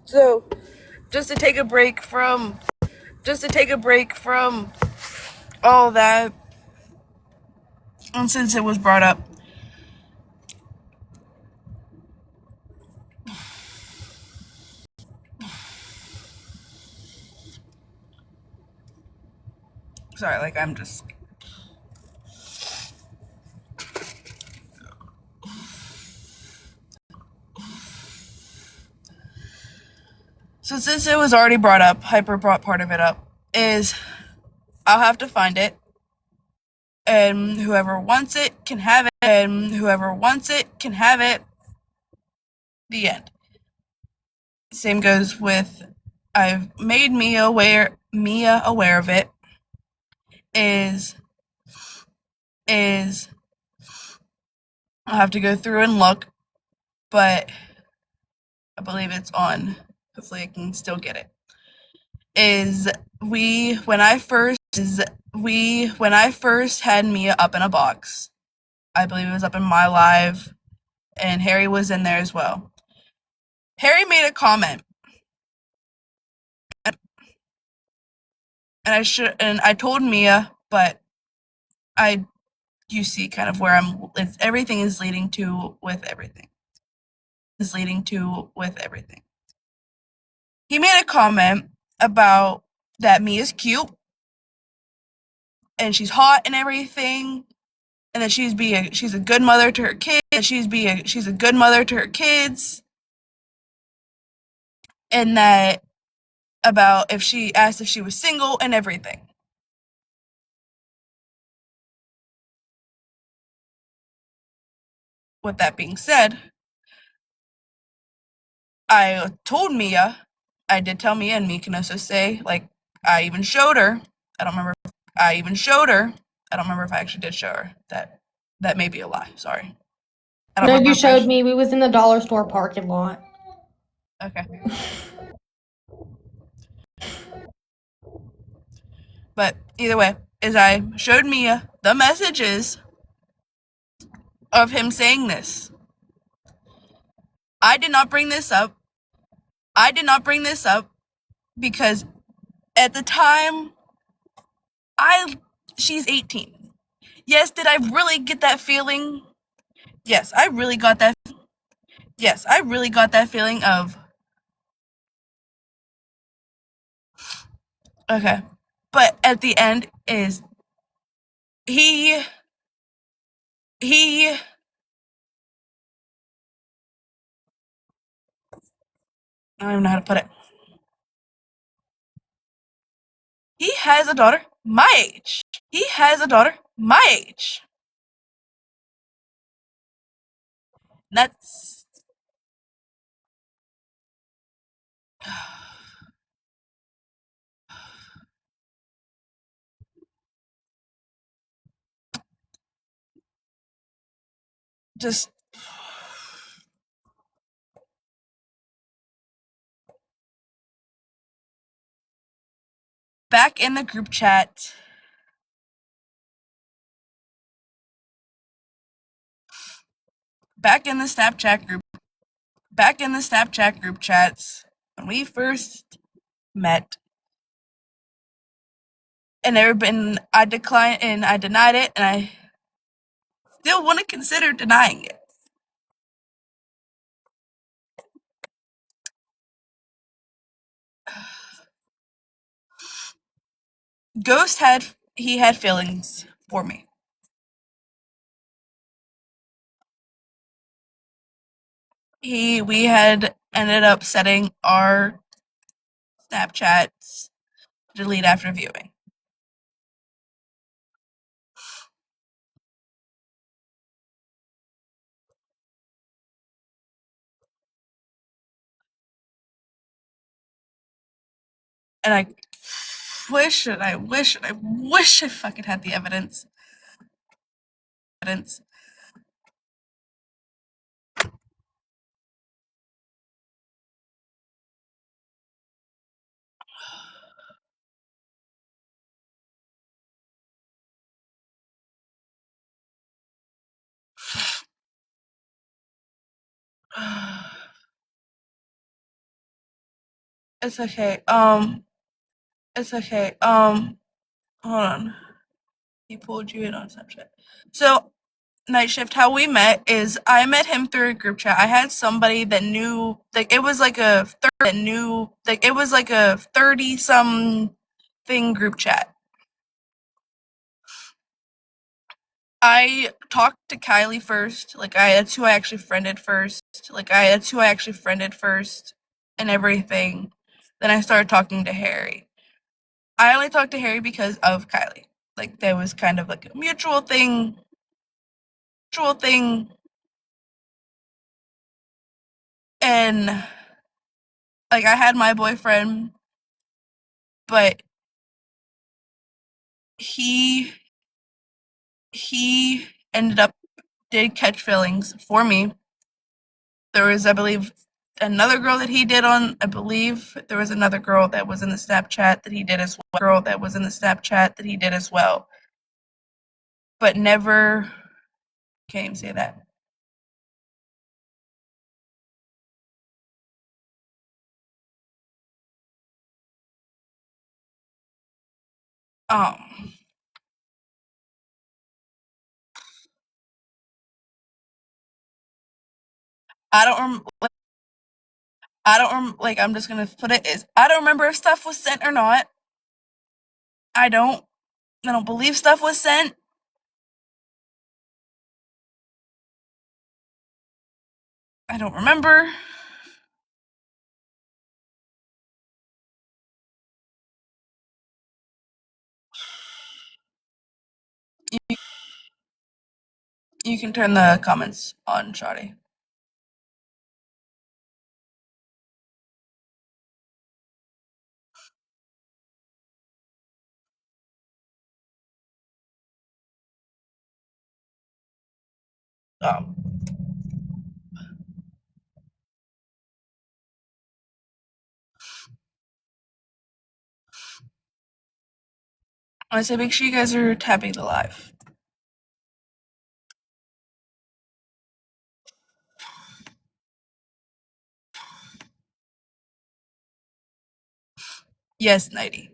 So, just to take a break from all that, and since it was brought up, sorry, like I'm just. So since it was already brought up, Hyper brought part of it up, is I'll have to find it, and whoever wants it can have it, The end. Same goes with, I've made Mia aware of it, is I'll have to go through and look, but I believe it's on, hopefully I can still get it, when I first had Mia up in a box, I believe it was up in my live, and Harry was in there as well. Harry made a comment, and I told Mia, but you see kind of where everything is leading to with everything. He made a comment about that Mia's cute, and she's hot and everything, and that she's a good mother to her kids, and that about if she asked if she was single and everything. With that being said, I told Mia, I did tell Mia, and Mia can also say, like, I even showed her. I don't remember if I actually did show her. That may be a lie. Sorry. No, you showed me. We was in the dollar store parking lot. Okay. But either way, is I showed Mia the messages of him saying this. I did not bring this up. I did not bring this up because at the time, she's 18. Yes, did I really get that feeling? Yes, I really got that. Yes, I really got that feeling of. Okay. But at the end is he I don't even know how to put it. He has a daughter my age. He has a daughter my age. That's just back in the group chat. Back in the Snapchat group chats when we first met. And I declined and I denied it, and I still want to consider denying it. Ghost had feelings for me. We had ended up setting our Snapchats to delete after viewing. And I wish I fucking had the evidence. It's okay. It's okay. Hold on. He pulled you in on Snapchat. So, Night Shift, how we met is I met him through a group chat. I had somebody that knew, like, it was like a 30 some thing group chat. I talked to Kylie first. That's who I actually friended first. And everything. Then I started talking to Harry. I only talked to Harry because of Kylie. Like, there was kind of like a mutual thing. And, like, I had my boyfriend, but he ended up did catch feelings for me. There was, I believe, another girl that he did on. I believe there was another girl that was in the Snapchat that he did as well. But never. Can't even say that. I don't like, I'm just gonna put it is I don't remember if stuff was sent or not. I don't believe stuff was sent. I don't remember. You can turn the comments on, Shawty. Um, I say make sure you guys are tapping the live. Yes, Nighty.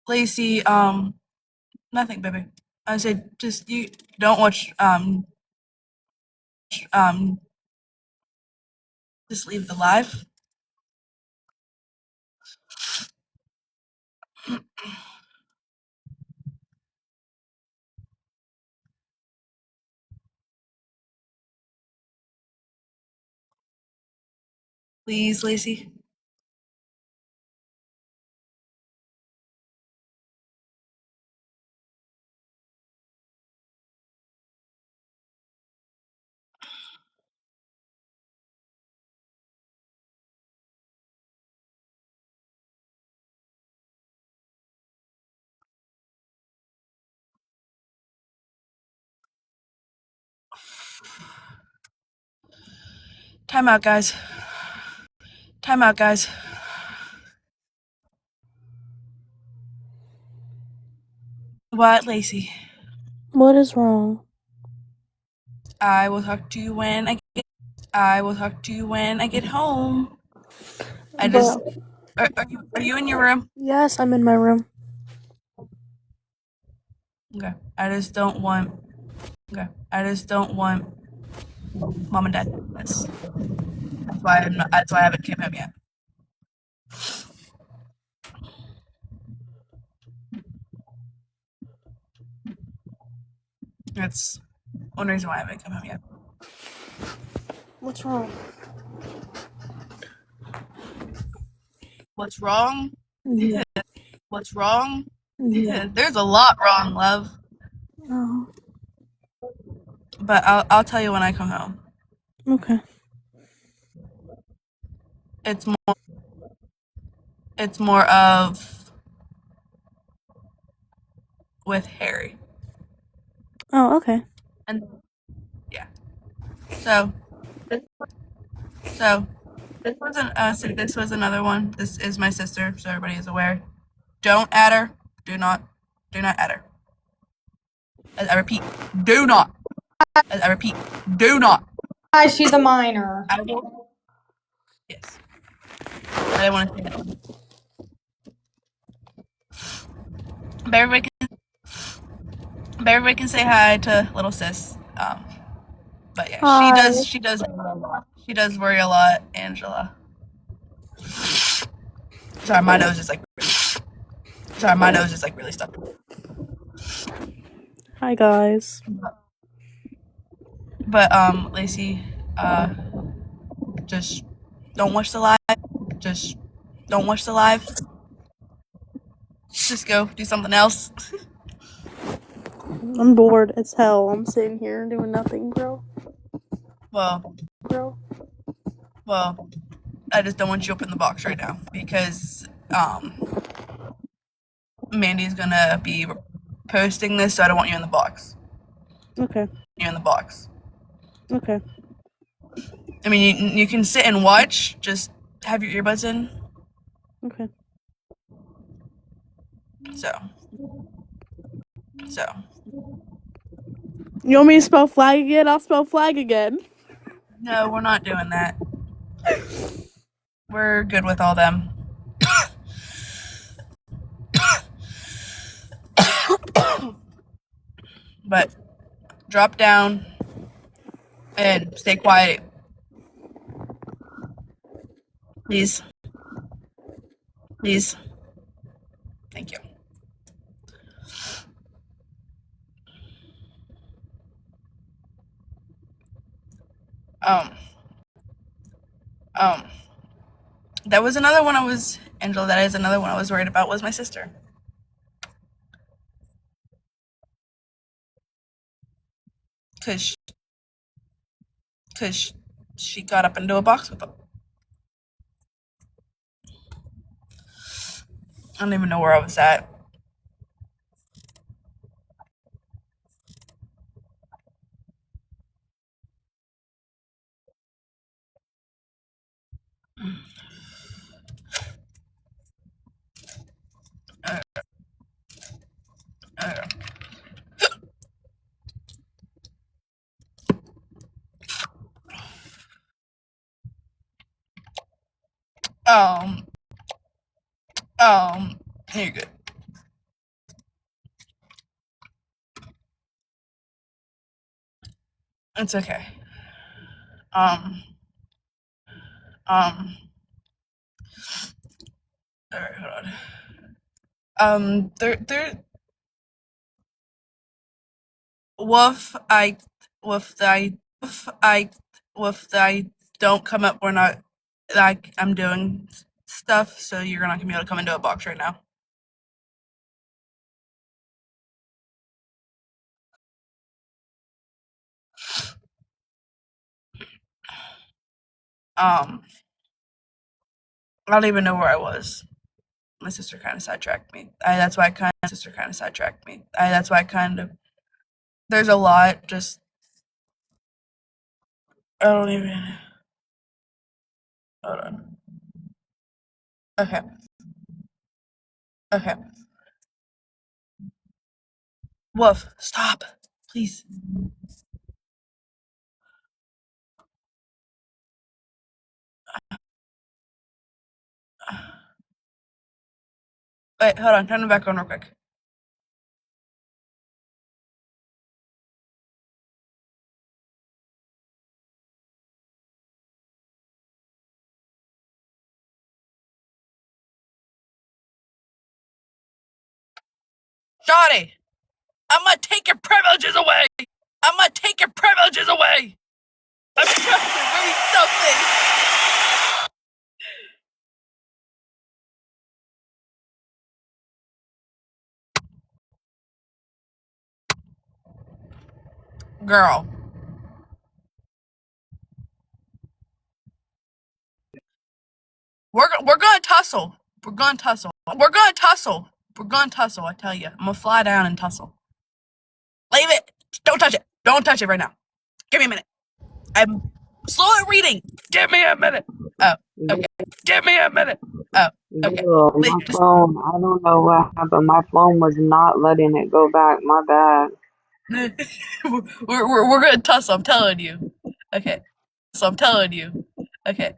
Lacey, nothing, baby. I said just you don't watch just leave the live. Please, Lacey. Time out, guys. Time out, guys. What, Lacey? What is wrong? I will talk to you when I get home. I just Bro. are you in your room? Yes, I'm in my room. Okay. I just don't want mom and dad to do this. That's why I haven't came home yet. That's one reason why I haven't come home yet. What's wrong? What's wrong? Yeah. What's wrong? Yeah. There's a lot wrong, love. Oh, But I'll tell you when I come home. okay. It's more of with Harry. Oh, okay. And yeah. So this was another one. This is my sister, so everybody is aware. Don't add her. Do not add her. As I repeat, do not. As I repeat, do not. Guys, she's a minor. I will. Yes. I didn't want to say that. But everybody can say hi to little sis. But yeah, Hi. she does worry a lot. She does worry a lot, Angela. Sorry, my nose is like really stuck. Hi, guys. But Lacey, just don't watch the live. Just don't watch the live. Just go do something else. I'm bored as hell. I'm sitting here doing nothing, bro. Well, I just don't want you up in the box right now because Mandy's gonna be posting this, so I don't want you in the box. Okay. You're in the box. Okay. I mean, you can sit and watch. Just have your earbuds in. Okay. So. You want me to spell flag again? I'll spell flag again. No, we're not doing that. We're good with all them. But drop down and stay quiet. Please. Please. Thank you. That was another one Angela, that is another one I was worried about was my sister. Cause she got up into a box with them. I don't even know where I was at. Um, you're good. It's okay. Um, all right, hold on. Woof, woof, I don't come up. We're not, like, I'm doing stuff, so you're not gonna be able to come into a box right now. I don't even know where I was. My sister kind of sidetracked me. That's why I kind of, there's a lot, just, I don't even, hold on. Okay, okay. Woof, stop, please. Wait, hold on, turn it back on real quick. Johnny, I'm gonna take your privileges away! I'm gonna take your privileges away! I'm trying to read something! Girl. We're gonna tussle. We're gonna tussle. We're gonna tussle. We're gonna tussle, I tell you. I'm gonna fly down and tussle. Leave it! Don't touch it! Don't touch it right now. Give me a minute. I'm slow at reading. Give me a minute. Oh, okay. Give me a minute. Oh, okay. Girl, my phone, I don't know what happened. My phone was not letting it go back. My bad. we're gonna tussle, I'm telling you. Okay. So I'm telling you. Okay.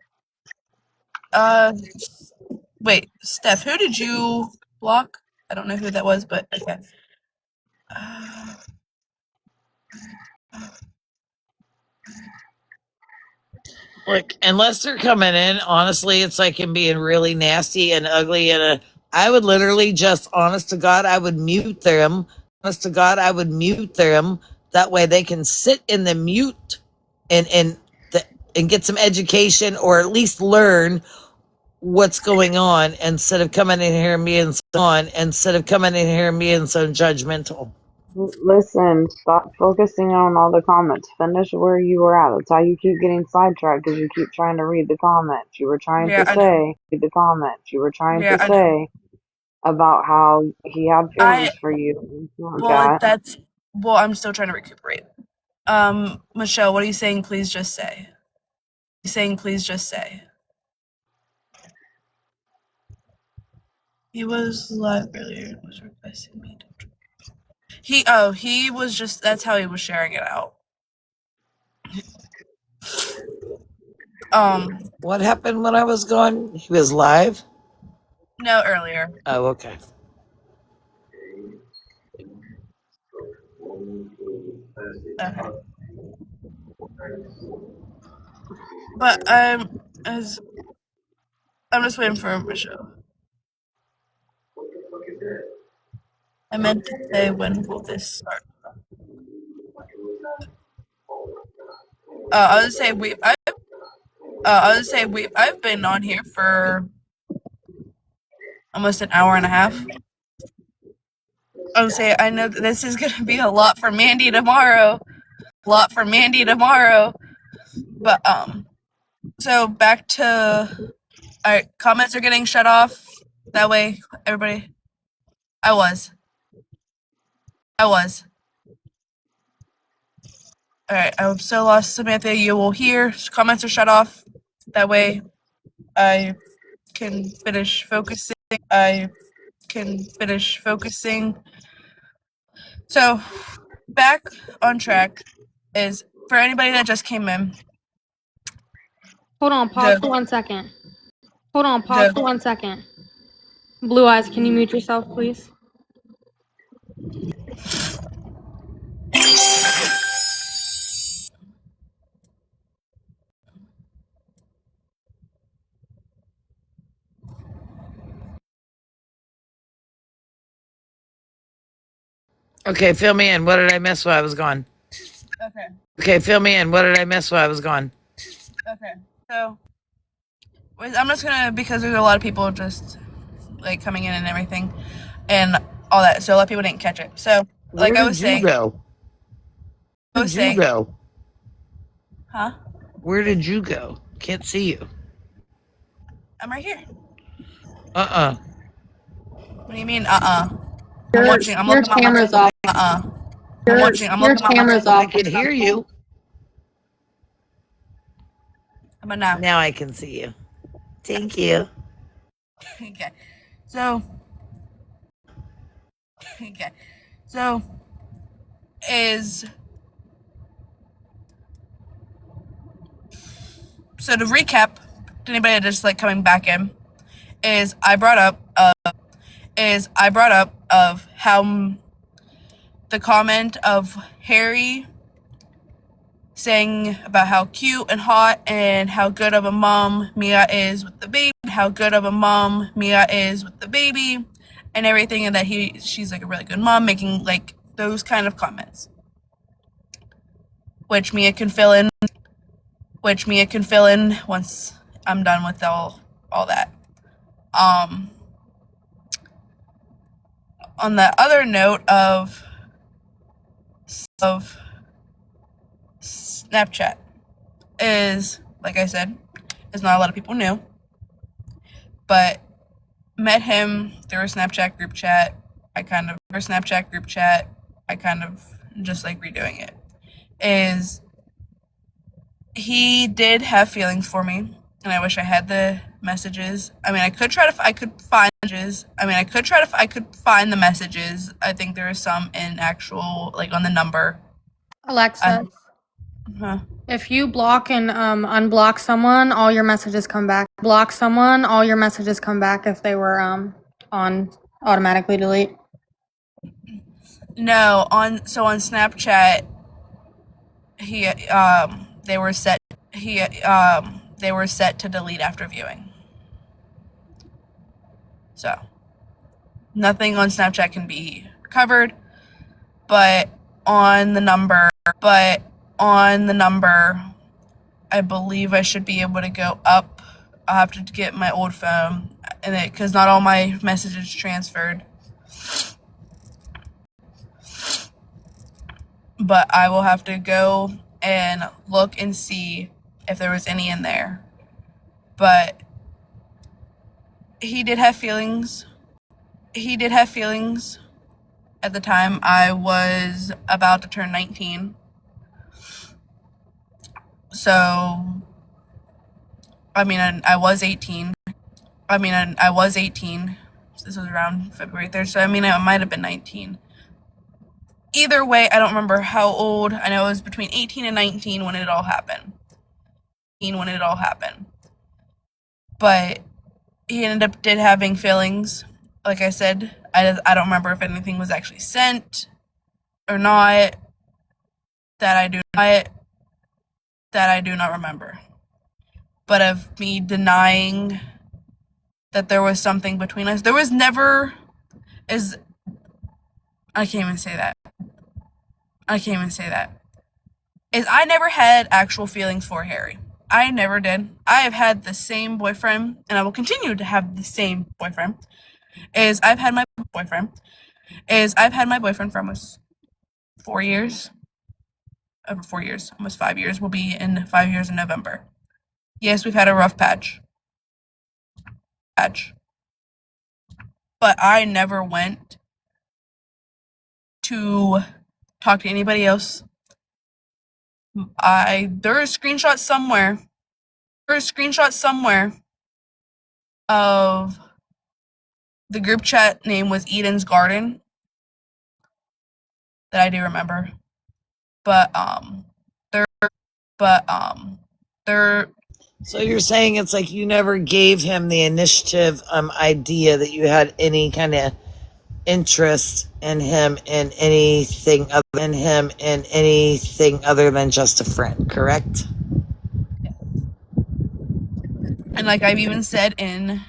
Wait, Steph, who did you block? I don't know who that was, but okay. Look, unless they're coming in, honestly, it's like him being really nasty and ugly. And I would literally just, honest to God, I would mute them. Honest to God, I would mute them. That way they can sit in the mute and and get some education or at least learn what's going on instead of coming in here and being so judgmental. Listen, stop focusing on all the comments. Finish where you were at. That's how you keep getting sidetracked because you keep trying to read the comments. You were trying Yeah, to I know. say, read the comments. You were trying Yeah, to I know. say about how he had feelings for you. Well, I'm still trying to recuperate. Michelle, what are you saying? Please just say. You saying please just say. He was live earlier and was requesting me to. He was just, that's how he was sharing it out. What happened when I was gone? He was live? No, earlier. Oh, okay. Okay. But I'm just waiting for Michelle. I meant to say, when will this start? I was say I've been on here for almost an hour and a half. I would say I know that this is gonna be a lot for Mandy tomorrow. But so back to, alright, comments are getting shut off. That way, everybody. I was. Alright, I'm so lost, Samantha. You will hear. Comments are shut off. That way, I can finish focusing. I can finish focusing. So, back on track is for anybody that just came in. Hold on, pause for 1 second. Hold on, pause for 1 second. Blue Eyes, can you mute yourself, please? Okay, fill me in. What did I miss while I was gone? Okay, fill me in. What did I miss while I was gone? Okay, so I'm just gonna, because there's a lot of people just like coming in and everything and all that, so a lot of people didn't catch it. So, like I was saying, Go? Where did you go? huh? Where did you go? Can't see you. I'm right here. Uh-uh. What do you mean, I'm watching. I'm Your looking at my camera's off. I'm watching. I'm Your looking at my camera's I off. can hear you. But now. Now I can see you. Thank you. Okay. So. Okay. So. Is. So to recap, to anybody just like coming back in, is I brought up of how the comment of Harry saying about how cute and hot and how good of a mom Mia is with the baby, and everything, and that she's like a really good mom, making like those kind of comments, which Mia can fill in once I'm done with all that. On the other note of Snapchat, is, like I said, is not a lot of people knew, but met him through a Snapchat group chat. I kind of just like redoing it. Is he did have feelings for me, and I wish I had the messages. I mean, I could find the messages. I think there are some in actual, like, on the number. Alexa, if you block and unblock someone, all your messages come back. Block someone, all your messages come back if they were on automatically delete. No, on Snapchat, they were set to delete after viewing. So nothing on Snapchat can be recovered, but on the number, I believe I should be able to go up. I'll have to get my old phone, and because not all my messages transferred. But I will have to go and look and see if there was any in there. But he did have feelings. At the time I was about to turn 19. So, I mean, I was 18. This was around February 3rd, so I mean, I might have been 19. Either way, I don't remember how old. I know it was between 18 and 19 when it all happened. But he did having feelings. Like I said, I don't remember if anything was actually sent or not. That I do not remember. But of me denying that there was something between us, there was never. I can't even say that. Is I never had actual feelings for Harry. I never did. I have had the same boyfriend, and I will continue to have the same boyfriend. I've had my boyfriend for almost 4 years. Over 4 years, almost 5 years. We'll be in 5 years in November. Yes, we've had a rough patch. But I never went to talk to anybody else. There are screenshots somewhere of the group chat name was Eden's Garden. That I do remember. But they're So you're saying it's like you never gave him the initiative idea that you had any kind of interest in him in anything other than just a friend, correct? and like I've even said in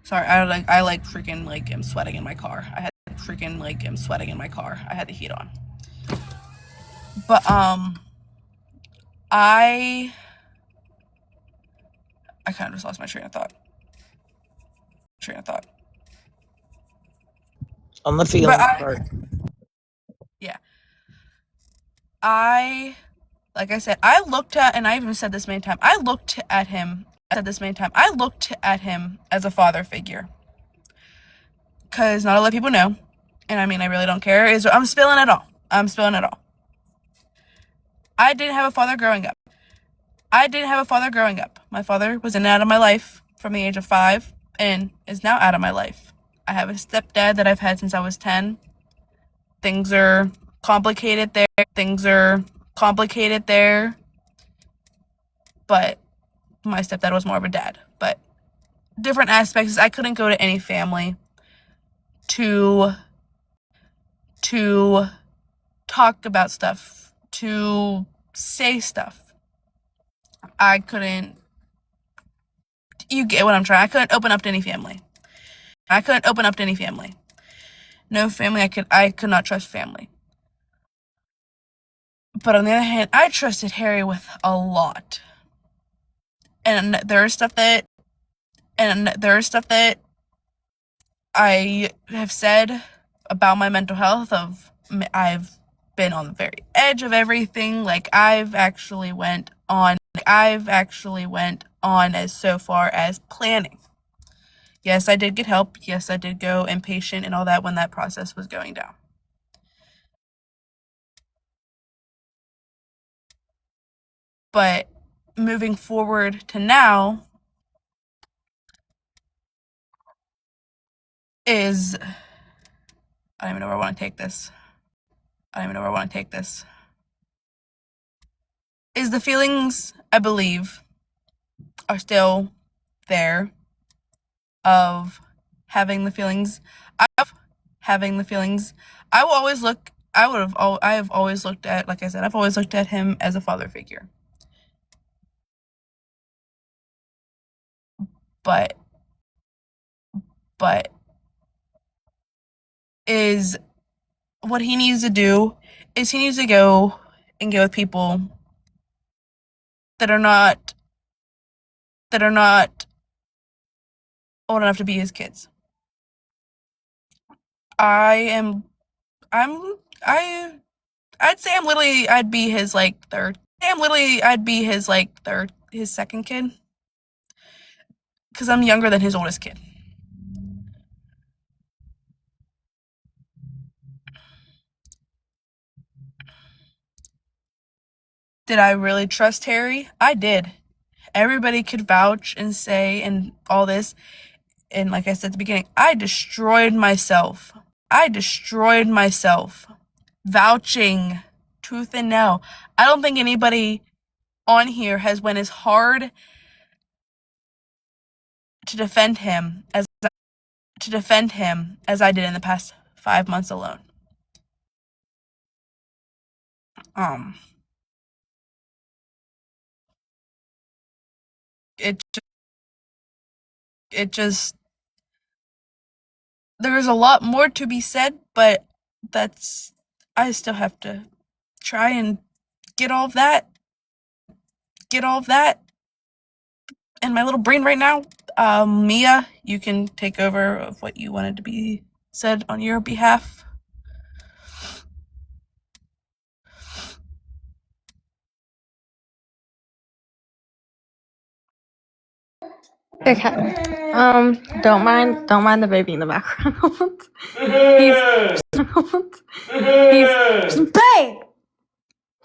sorry, I like freaking like am sweating in my car. I had the heat on. But I kind of just lost my train of thought. On the feeling part. Yeah. Like I said, I looked at, and I even said this many times, I looked at him as a father figure. Because not a lot of people know, and I mean, I really don't care, I'm spilling it all. I didn't have a father growing up. My father was in and out of my life from the age of 5 and is now out of my life. I have a stepdad that I've had since I was 10. Things are complicated there. But my stepdad was more of a dad. But different aspects. I couldn't go to any family to talk about stuff, to say stuff. I couldn't. You get what I'm trying. I couldn't open up to any family. No family. I could not trust family. But on the other hand, I trusted Harry with a lot. And there is stuff that I have said about my mental health. I've been on the very edge of everything. Like I've actually went on as so far as planning. Yes, I did get help. Yes, I did go inpatient and all that when that process was going down. But moving forward to now is, I don't even know where I want to take this. Is the feelings, I believe, are still there of having the feelings. I have always looked at, like I said, I've always looked at him as a father figure. But is what he needs to do is he needs to go and get with people that are not old enough to be his kids. I'd say I'd be his like third. His second kid. Because I'm younger than his oldest kid. Did I really trust Harry? I did. Everybody could vouch and say and all this. And like I said at the beginning, I destroyed myself. Vouching tooth and nail. I don't think anybody on here has went as hard to defend him as I did in the past 5 months alone. It just there's a lot more to be said, but I still have to try and get all of that in my little brain right now. Mia, you can take over of what you wanted to be said on your behalf. Okay. Don't mind the baby in the background. he's babe.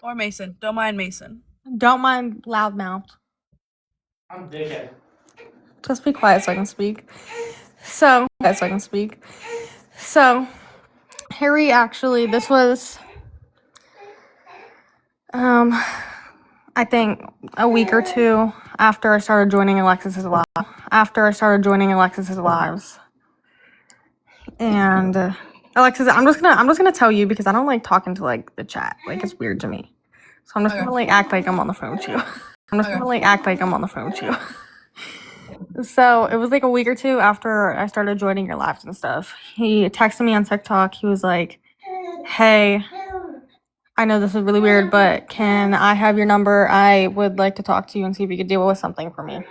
Or Mason. Don't mind Mason. Don't mind loudmouth. I'm dickhead. Just be quiet so I can speak. So, Harry actually, this was, I think a week or two after I started joining Alexis's lives. And Alexis, I'm just gonna tell you because I don't like talking to like the chat. Like it's weird to me. So I'm just gonna like act like I'm on the phone with you. So it was like a week or two after I started joining your lives and stuff. He texted me on TikTok. He was like, "Hey, I know this is really weird, but can I have your number? I would like to talk to you and see if you could deal with something for me."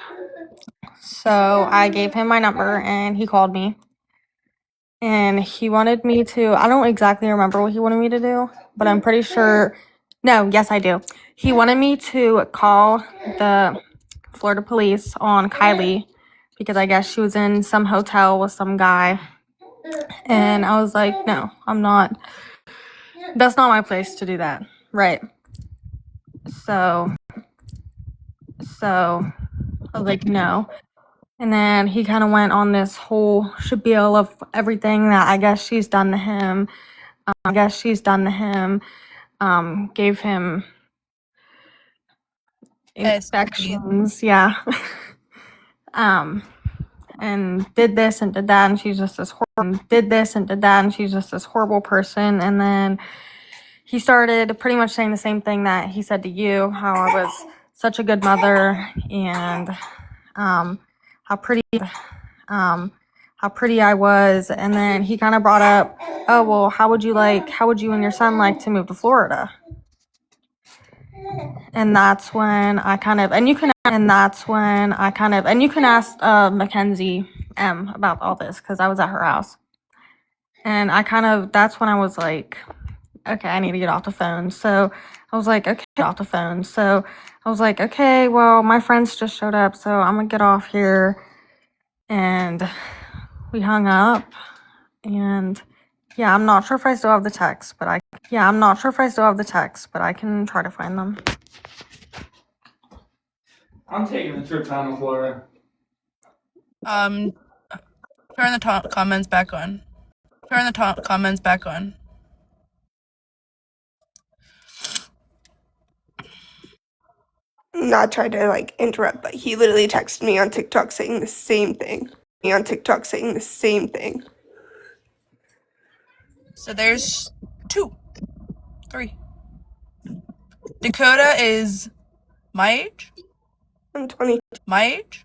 So I gave him my number and he called me. And he wanted me to, I don't exactly remember what he wanted me to do, but I'm pretty sure, no, yes, I do. He wanted me to call the Florida police on Kylie because I guess she was in some hotel with some guy. And I was like, no, I'm not. That's not my place to do that. Right. So I was like, no. And then he kind of went on this whole spiel of everything that I guess she's done to him. Gave him inspections, yeah. And did this and did that, and she's just this horrible person. And then he started pretty much saying the same thing that he said to you, how I was such a good mother, and how pretty I was. And then he kind of brought up, oh well, how would you and your son like to move to Florida? And that's when I kind of, and you can ask Mackenzie M about all this because I was at her house. And that's when I was like, okay, I need to get off the phone. So I was like, okay, well, my friends just showed up, so I'm gonna get off here. And we hung up. And yeah, I'm not sure if I still have the text, but I can try to find them. I'm taking a trip down to Florida. Turn the comments back on. Not trying to like interrupt, but he literally texted me on TikTok saying the same thing. So there's 2, 3. Dakota is my age. I'm 20. My age?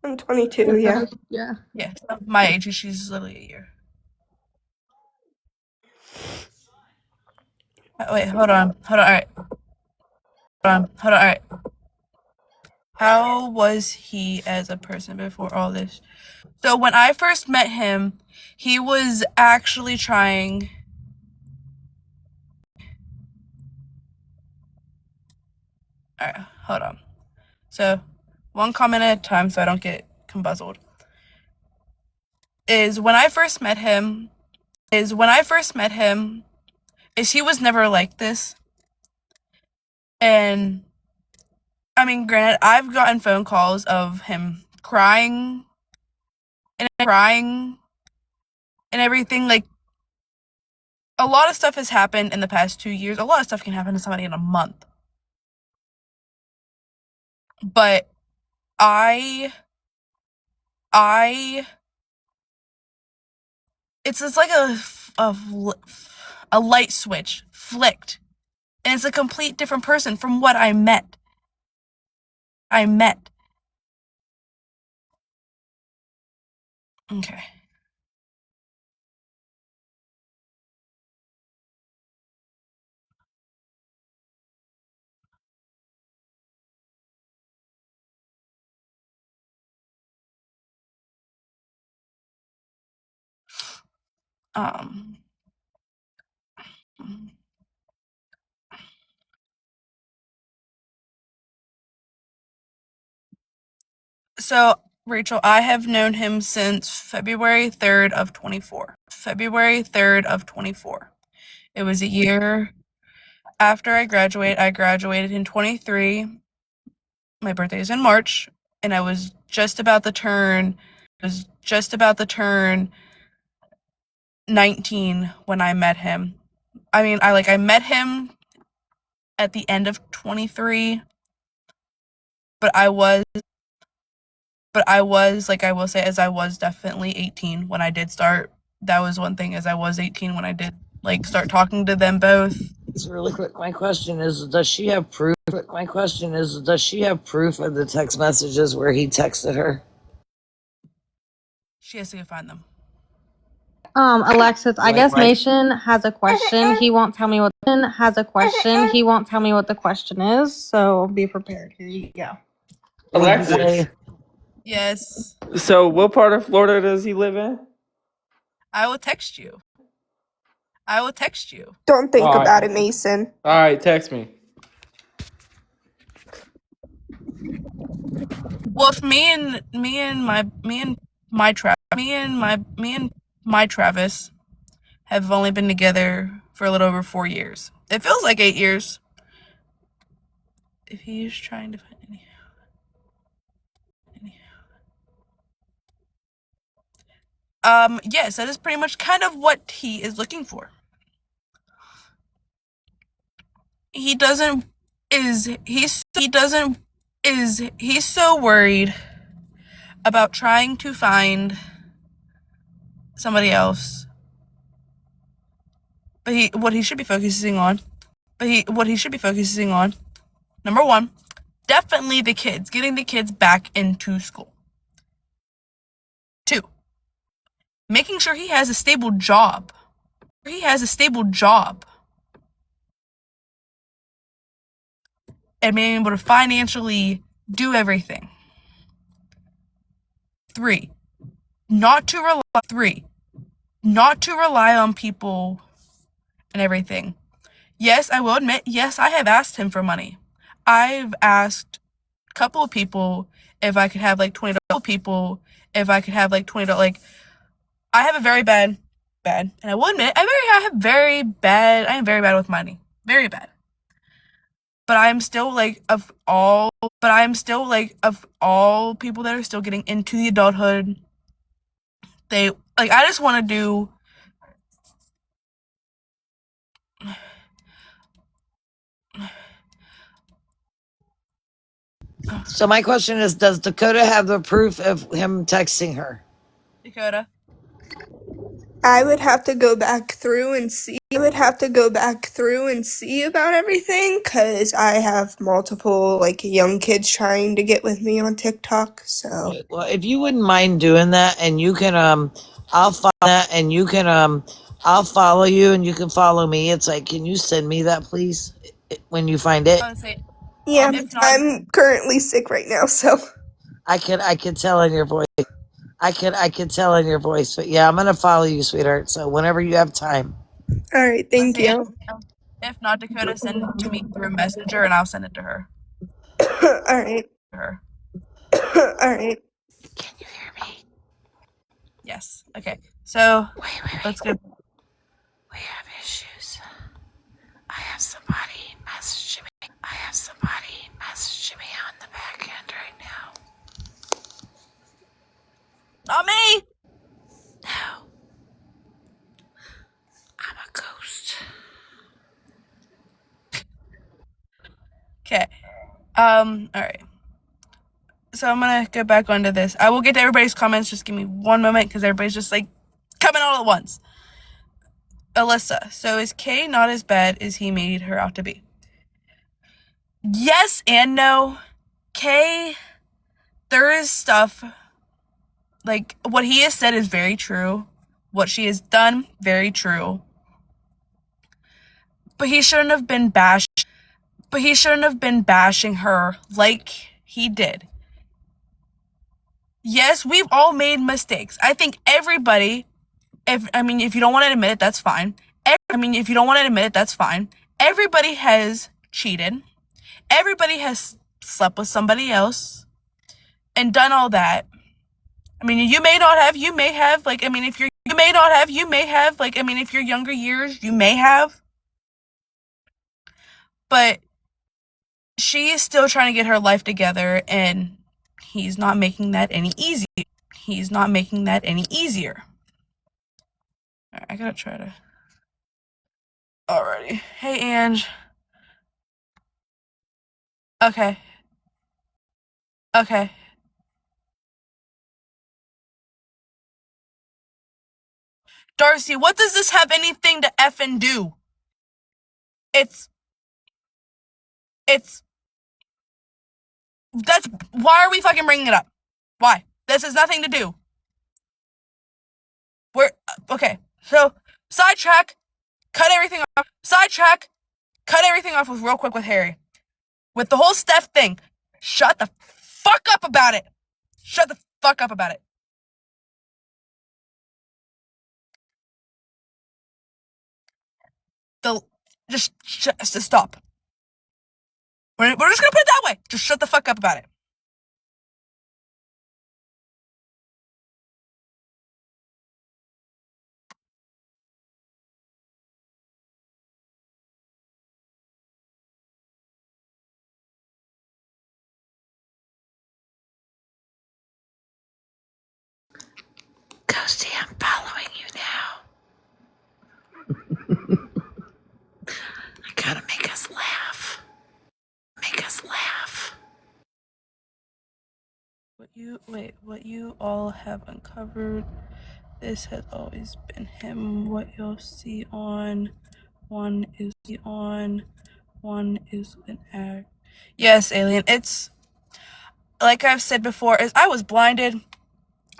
I'm 22, yeah. Yeah. Yeah, my age. She's literally a year. Wait, hold on. All right. How was he as a person before all this? So when I first met him, he was actually trying. All right, hold on. So one comment at a time so I don't get confuzzled. Is when I first met him, is he was never like this. And I mean, granted, I've gotten phone calls of him crying and everything. Like, a lot of stuff has happened in the past 2 years. A lot of stuff can happen to somebody in a month. But it's just like a light switch flicked. And it's a complete different person from what I met. Okay. So, Rachel, I have known him since February 3rd of 24. It was a year after I graduated. I graduated in 23. My birthday is in March. and I was just about to turn 19 when I met him. I mean, I met him at the end of 23, but I was like, I will say, as I was definitely 18 when I did start. That was one thing, as I was 18 when I did like start talking to them both. It's really quick. My question is, does she have proof? My question is, does she have proof of the text messages where he texted her? She has to go find them. Alexis, I guess Mason has a question. He won't tell me what the question is, so be prepared. Here you go. Alexis. Yes. So, what part of Florida does he live in? I will text you. Don't think about it, Mason. All right, text me. Well, if me and my Travis have only been together for a little over 4 years. It feels like 8 years. If he's trying to find any. Yes, that is pretty much kind of what he is looking for. He's so worried about trying to find somebody else. But what he should be focusing on, number one, definitely the kids, getting the kids back into school. 2, making sure he has a stable job. And being able to financially do everything. 3, not to rely on people and everything. Yes, I will admit, yes, I have asked him for money. I've asked a couple of people if I could have like $20. Like, I have a very bad, and I will admit, I am very bad with money. Very bad. But I am still like, of all people that are still getting into the adulthood, I just want to do. So my question is, does Dakota have the proof of him texting her? Dakota. I would have to go back through and see about everything, because I have multiple like young kids trying to get with me on TikTok. So Well, if you wouldn't mind doing that, and you can I'll follow you and you can follow me. It's like, can you send me that please when you find it? yeah, I'm currently sick right now, so I could tell in your voice. I could tell in your voice. But yeah, I'm gonna follow you, sweetheart. So whenever you have time. all right, thank you. If not, Dakota, send it to me through Messenger and I'll send it to her. All right. All right. Can you hear me? Yes. Okay. So Wait. let's go. We have issues. I have somebody messaging me on the back end right now. Not me. No. I'm a ghost. Okay. All right. So I'm gonna go back onto this. I will get to everybody's comments. Just give me one moment because everybody's just like coming all at once. Alyssa. So is Kay not as bad as he made her out to be? Yes and no. Kay, there is stuff, like, what he has said is very true. What she has done, very true. But he shouldn't have been bashing her like he did. Yes, we've all made mistakes. I think everybody, if you don't want to admit it, that's fine. Everybody has cheated. Everybody has slept with somebody else and done all that. I mean, if you're younger years, you may have. But she is still trying to get her life together, and He's not making that any easier. He's not making that any easier. All right, I gotta try to. Alrighty. Hey, Ange. Okay. Okay. Darcy, what does this have anything to effing do? It's. That's. Why are we fucking bringing it up? Why? This has nothing to do. We're. Okay. So, sidetrack. Cut everything off. Sidetrack. Cut everything off with real quick with Harry. With the whole Steph thing. Shut the fuck up about it. Shut the fuck up about it. Just stop. We're just gonna put it that way. Just shut the fuck up about it. Ghosty, I'm following you now. I gotta make us laugh. Make us laugh. What you all have uncovered, this has always been him. What you'll see on one is an act. Yes, Alien, it's like I've said before, is I was blinded.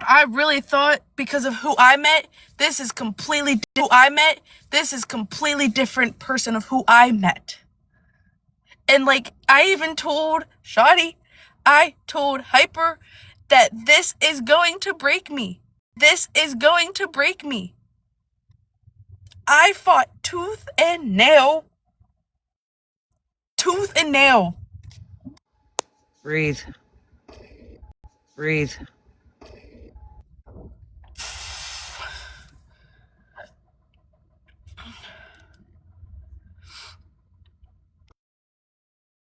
I really thought because of who I met, this is completely different person of who I met. And like I even told Shoddy, I told Hyper that this is going to break me. This is going to break me. I fought tooth and nail. Tooth and nail. Breathe. Breathe.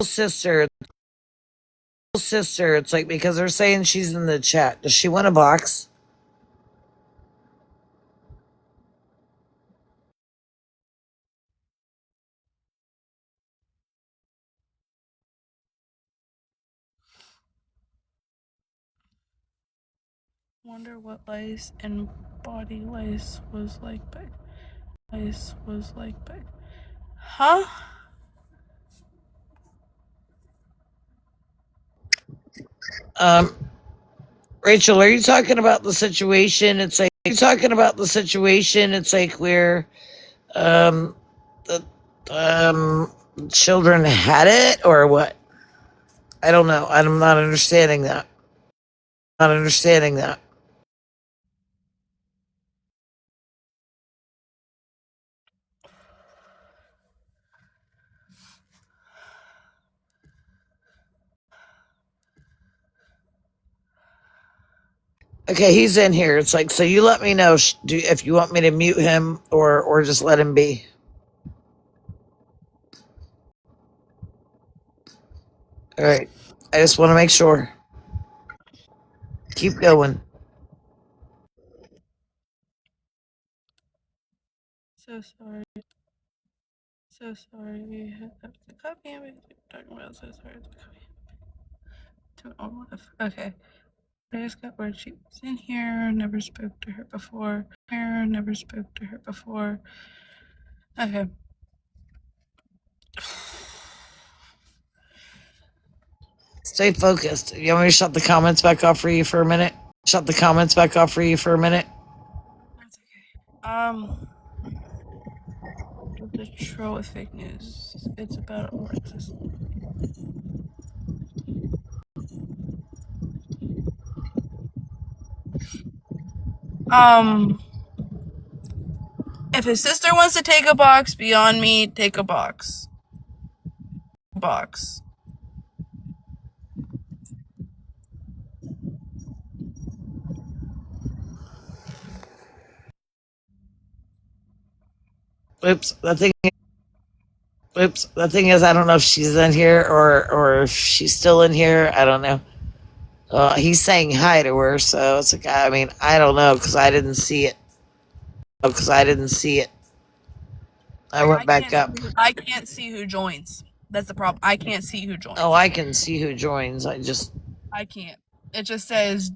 Sister, it's like because they're saying she's in the chat. Does she want a box? Wonder what lice and body lice was like back. Huh? Rachel, are you talking about the situation? It's like where the children had it or what? I don't know. I'm not understanding that. Okay, he's in here. It's like, so you let me know if you want me to mute him or just let him be. All right. I just want to make sure. Keep going. So sorry. We had the copy and we talking about so sorry. Okay. I just got word she was in here, never spoke to her before. Okay. Stay focused. You want me to shut the comments back off for you for a minute? That's okay. The troll with fake news. It's about Alexis. If his sister wants to take a box beyond me, take a box. Oops. The thing is, I don't know if she's in here or if she's still in here. I don't know. He's saying hi to her, so it's like, I mean, I don't know, because I didn't see it. I went back up. I can't see who joins. That's the problem. I can't see who joins. Oh, I can see who joins. I can't. It just says.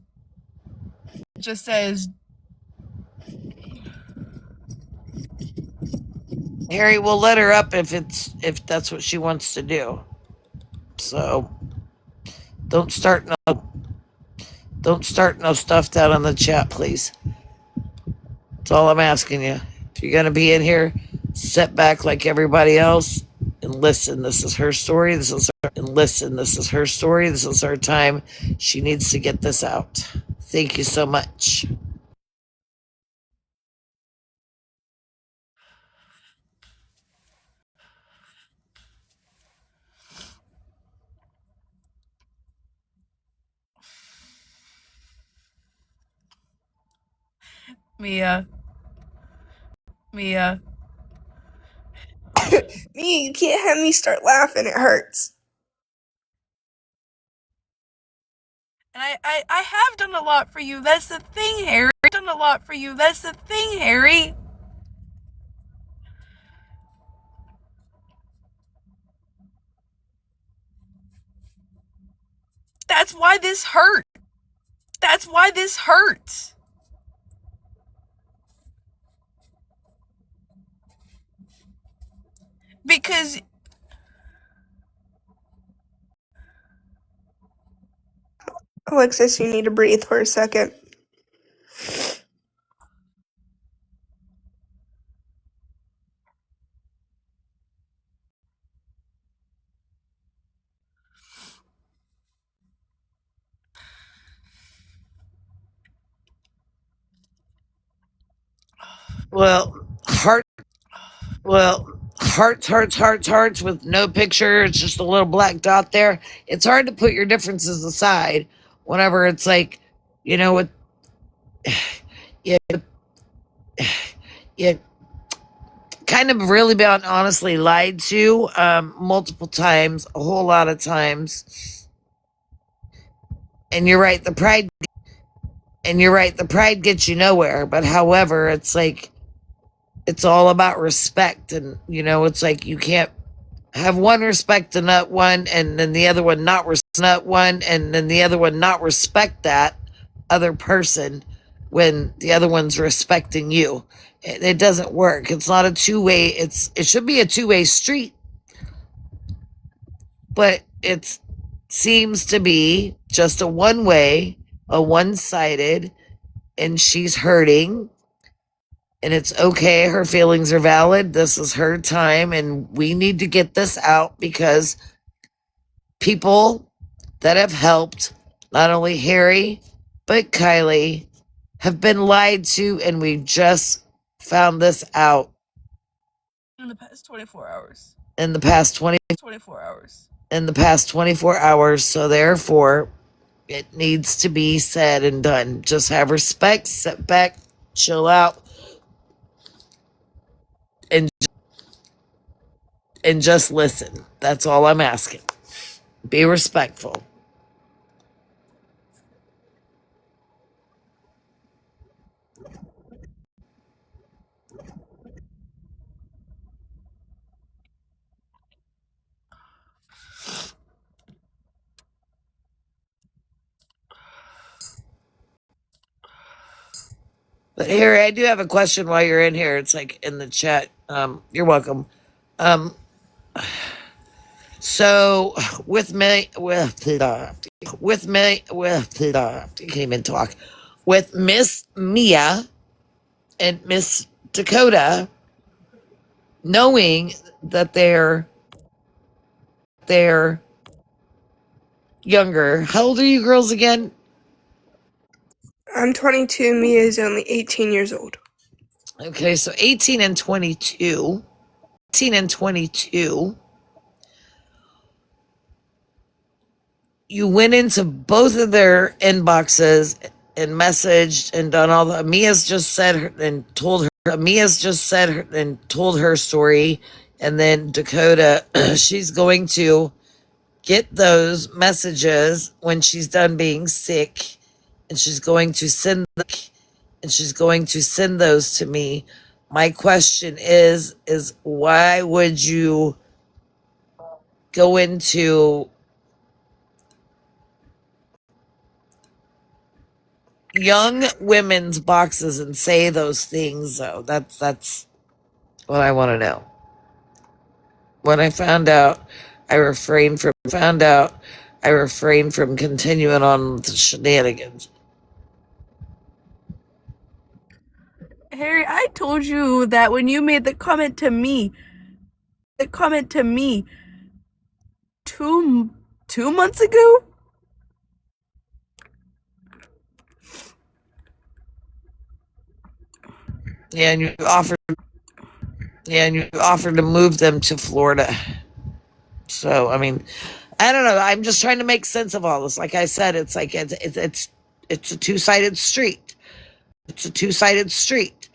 Harry will let her up if that's what she wants to do. So don't start no stuff down on the chat, please. That's all I'm asking you. If you're gonna be in here, sit back like everybody else and listen. This is her story. This is her time. She needs to get this out. Thank you so much. Mia. Mia, you can't have me start laughing. It hurts. And I have done a lot for you. That's the thing, Harry. That's why this hurt. Because Alexis, you need to breathe for a second. Hearts with no picture. It's just a little black dot there. It's hard to put your differences aside whenever it's like, you know what, you kind of really been honestly lied to multiple times, a whole lot of times. And you're right, the pride gets you nowhere. But however, it's like, it's all about respect. And, you know, it's like you can't have one respect and not one, and then the other one not respect that other person when the other one's respecting you. It doesn't work. It's not a two-way. It should be a two-way street, but it seems to be just a one-way, a one-sided, and she's hurting. And it's okay. Her feelings are valid. This is her time, and we need to get this out because people that have helped not only Harry but Kylie have been lied to, and we just found this out in the past 24 hours. In the past 24 hours. So therefore, it needs to be said and done. Just have respect, sit back, chill out, and just listen. That's all I'm asking. Be respectful. But Harry, I do have a question while you're in here. It's like in the chat. You're welcome. So with me, can't even talk. With Miss Mia and Miss Dakota, knowing that they're younger. How old are you girls again? I'm 22. Mia is only 18 years old. Okay, so 18 and 22. You went into both of their inboxes and messaged and done all the. Mia's just said her story, and then Dakota, she's going to get those messages when she's done being sick, and she's going to send those to me. My question is why would you go into young women's boxes and say those things though? That's what I want to know. When I found out, I refrained from continuing on with the shenanigans. Harry, I told you that when you made the comment to me two months ago. Yeah, and you offered to move them to Florida. So I mean, I don't know. I'm just trying to make sense of all this. Like I said, it's like it's a two-sided street. It's a two-sided street.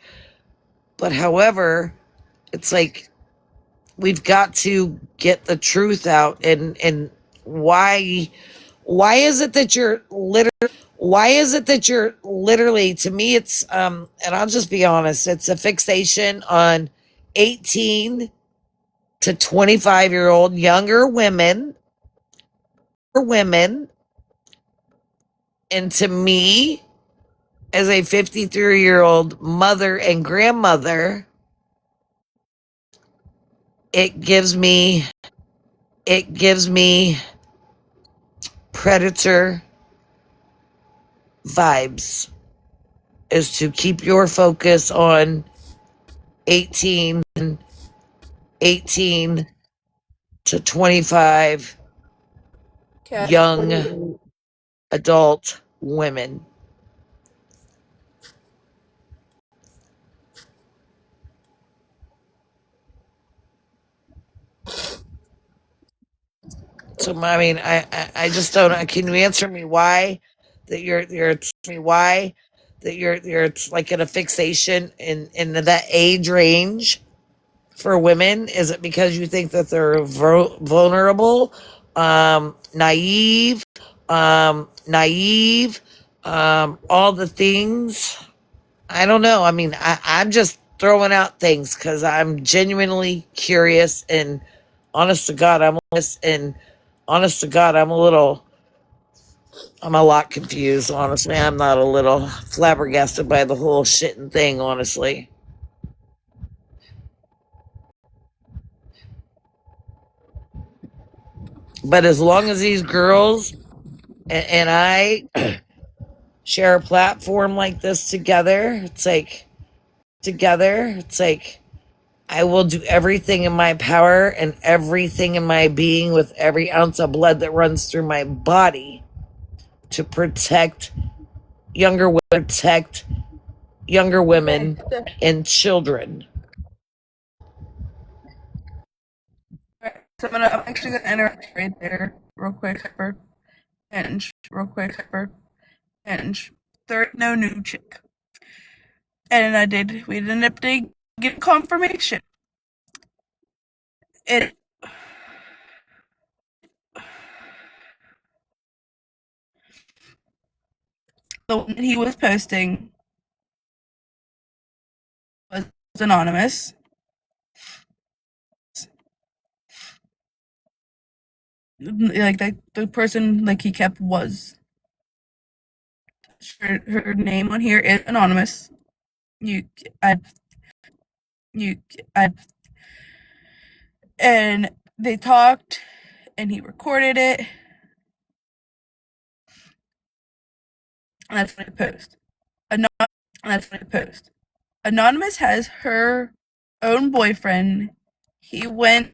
But however, it's like we've got to get the truth out. And why is it that you're literally, to me it's and I'll just be honest, it's a fixation on 18 to 25-year-old younger women, and to me, as a 53-year-old mother and grandmother, it gives me predator vibes, is to keep your focus on 18 to 25 young adult women. So I mean, I just don't know. Can you answer me why that you're like in a fixation in that age range for women? Is it because you think that they're vulnerable, naive, all the things? I don't know. I mean, I'm just throwing out things because I'm genuinely curious, and honest to God, I'm a lot confused, honestly. I'm not a little flabbergasted by the whole shit and thing, honestly. But as long as these girls and I share a platform like this together, it's like I will do everything in my power and everything in my being with every ounce of blood that runs through my body to protect younger women and children. So I'm actually gonna enter right there real quick. Hyper. Real quick. Hyper. Third, no new chick. And we ended up get confirmation. It the one he was posting was anonymous. Like the person like he kept was her name on here is anonymous. You I you I and they talked and he recorded it. And that's what I post. Anonymous has her own boyfriend. He went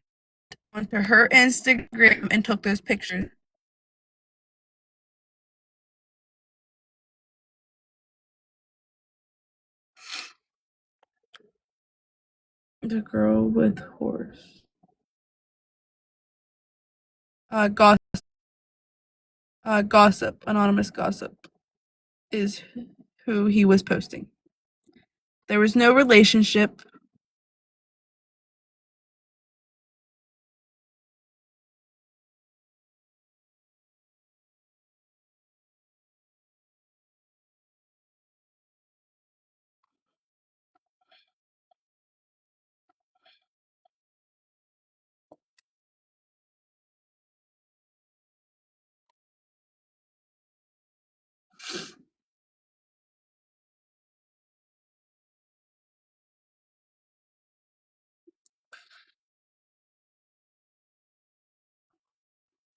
onto her Instagram and took those pictures. The girl with horse. Gossip. Gossip. Anonymous gossip is who he was posting. There was no relationship.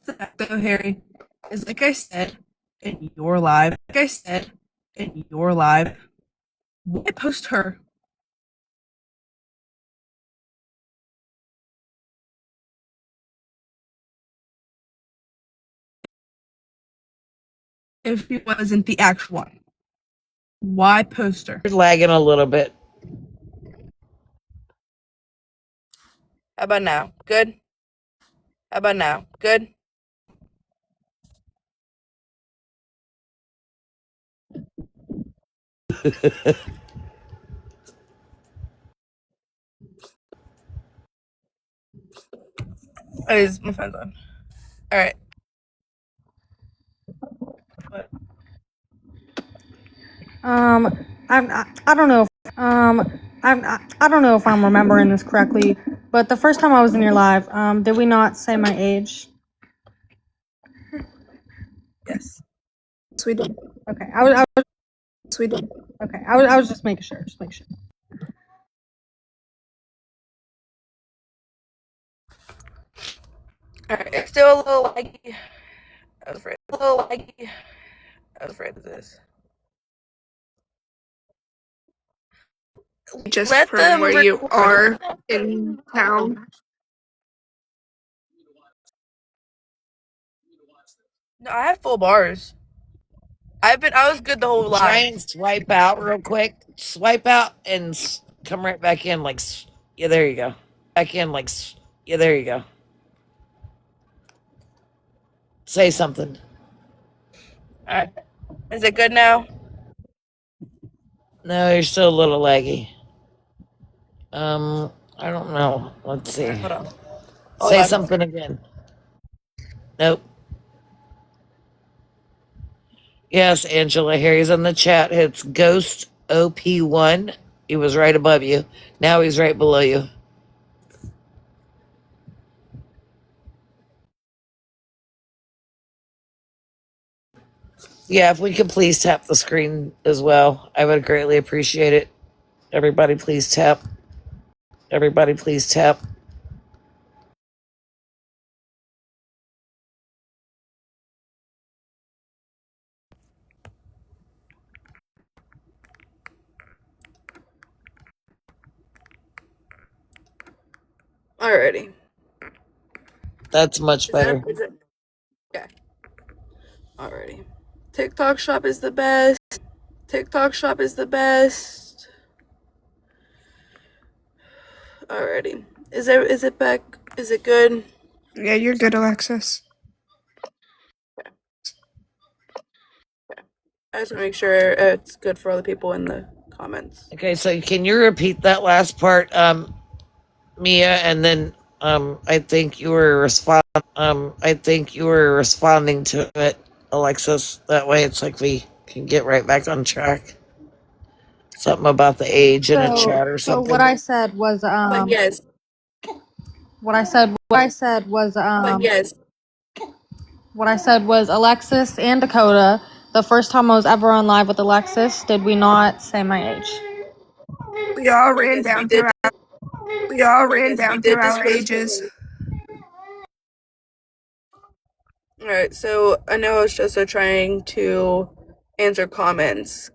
So Harry, is like I said in your live, why post her? If he wasn't the actual one, why post her? You're lagging a little bit. How about now? Good? How about now? Good? Oh, is my phone's on. All right. What? I don't know. I don't know if I'm remembering this correctly, but the first time I was in your live, did we not say my age? Yes. Yes, we did. Okay, I was Yes, we did. okay. I was just making sure. Just making sure. All right. It's still a little laggy. I was afraid. A little laggy. I was afraid of this. Just Let from them where you record. are in town. No, I have full bars. I was good the whole Try live. and swipe out real quick. Swipe out and come right back in. Like, yeah, there you go. Back in. Like, yeah, there you go. Say something. All right. Is it good now? No, you're still a little laggy. I don't know. Let's All see. right, hold on. Hold Say on. something again. Nope. Yes, Angela. Harry's in the chat. It's Ghost OP1. He was right above you. Now he's right below you. Yeah, if we could please tap the screen as well, I would greatly appreciate it. Everybody, please tap. Everybody, please tap. Alrighty. That's much better. Is it? Okay. Alrighty. TikTok shop is the best. TikTok shop is the best. Alrighty. Is it back? Is it good? Yeah, you're good, Alexis. Okay. Okay. I just want to make sure it's good for all the people in the comments. Okay, so can you repeat that last part, Mia, and then I think you were responding to it, Alexis. That way it's like we can get right back on track. Something about the age in a chat or So what something. I said was But yes. what I said was But yes. what I said was Alexis and Dakota. The first time I was ever on live with Alexis, did we not say my age? We all But ran yes, we down did. through But yes, we did our discuss. ages. Alright, so I know it's just trying to answer comments.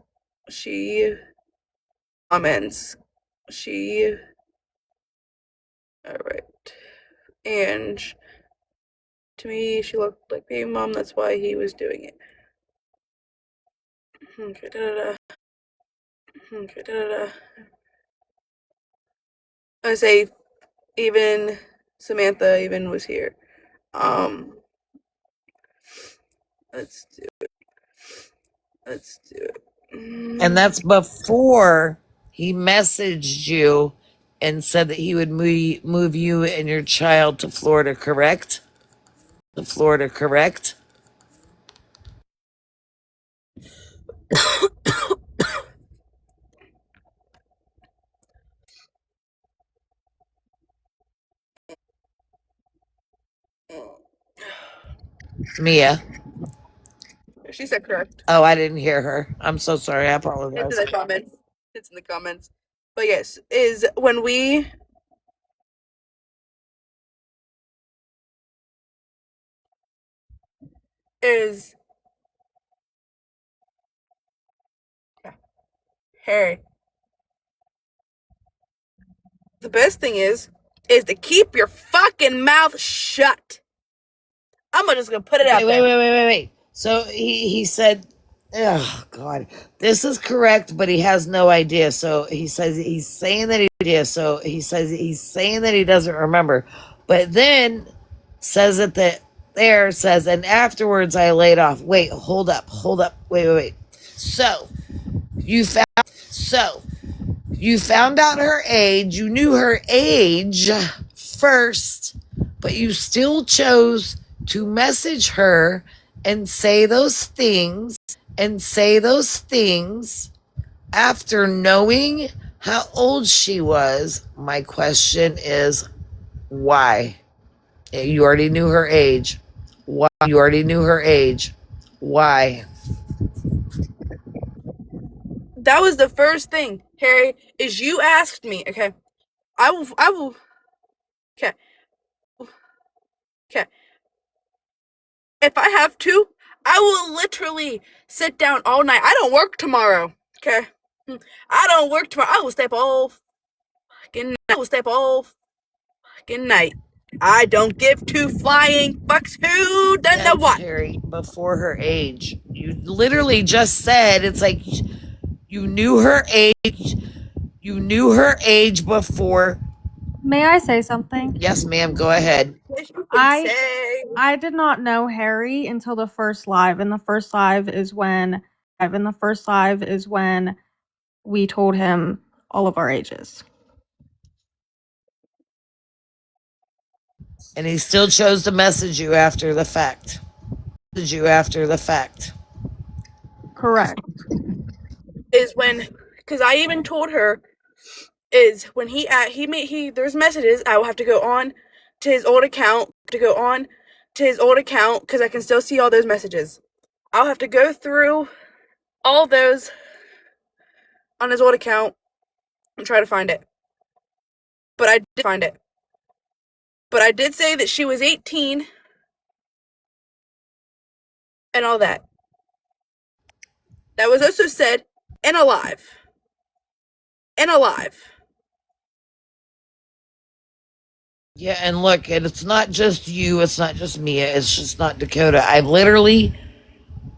She. Alright. And to me, she looked like baby mom. That's why he was doing it. Okay, da-da-da. Okay, da-da-da. I say even Samantha even was here. Let's do it. Let's do it. And that's before he messaged you and said that he would move you and your child to Florida, correct? To Florida, correct? Mia. She said correct. Oh, I didn't hear her. I'm so sorry. I It's apologize. in the comments. It's in the comments. But yes, is when we is Harry. The best thing is to keep your fucking mouth shut. I'm just gonna put it out there. Wait. So he said, oh God, this is correct, but he has no idea. So he says he's saying that he doesn't remember, but then says it that there says, and afterwards I laid off. Wait, hold up, wait. So you found out her age. You knew her age first, but you still chose to message her and say those things after knowing how old she was. My question is, why? You already knew her age. Why? Why? That was the first thing, Harry, is you asked me, okay? I will, okay. If I have to, I will literally sit down all night. I don't work tomorrow, okay? I don't work tomorrow. I will stay up all fucking night. I don't give two flying fucks who done the what. Harry, before her age. You literally just said it's like you knew her age. You knew her age before. May I say something? Yes, ma'am. Go ahead. I did not know Harry until the first live, and the first live is when we told him all of our ages. And he still chose to message you after the fact. Correct. Is when, because I even told her, is when there's messages. I will have to go on to his old account because I can still see all those messages. I'll have to go through all those on his old account and try to find it. But I did find it. But I did say that she was 18 and all that. That was also said and alive. Yeah, and look, and it's not just you, it's not just Mia, it's just not Dakota. I've literally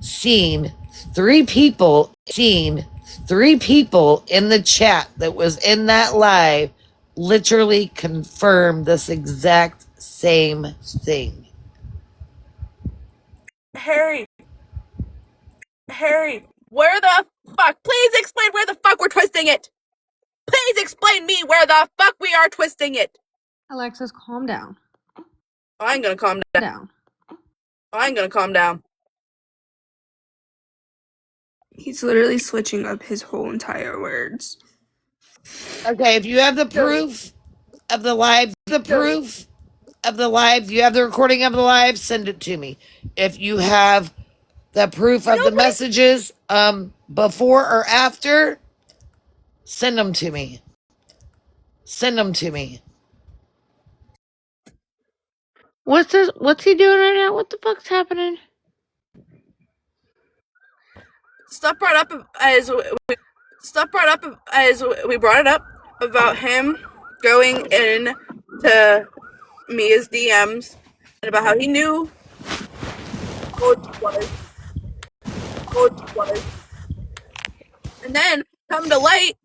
seen three people in the chat that was in that live literally confirm this exact same thing. Harry, where the fuck? Please explain where the fuck we're twisting it. Please explain me where the fuck we are twisting it. Alexis, calm down. I ain't gonna calm down. He's literally switching up his whole entire words. Okay, if you have the proof of the live, you have the recording of the live, send it to me. If you have the proof of the messages before or after, send them to me. What's he doing right now? What the fuck's happening? Stuff brought up as we brought it up about him going in to Mia's DMs and about how he knew how old she was. And then come to light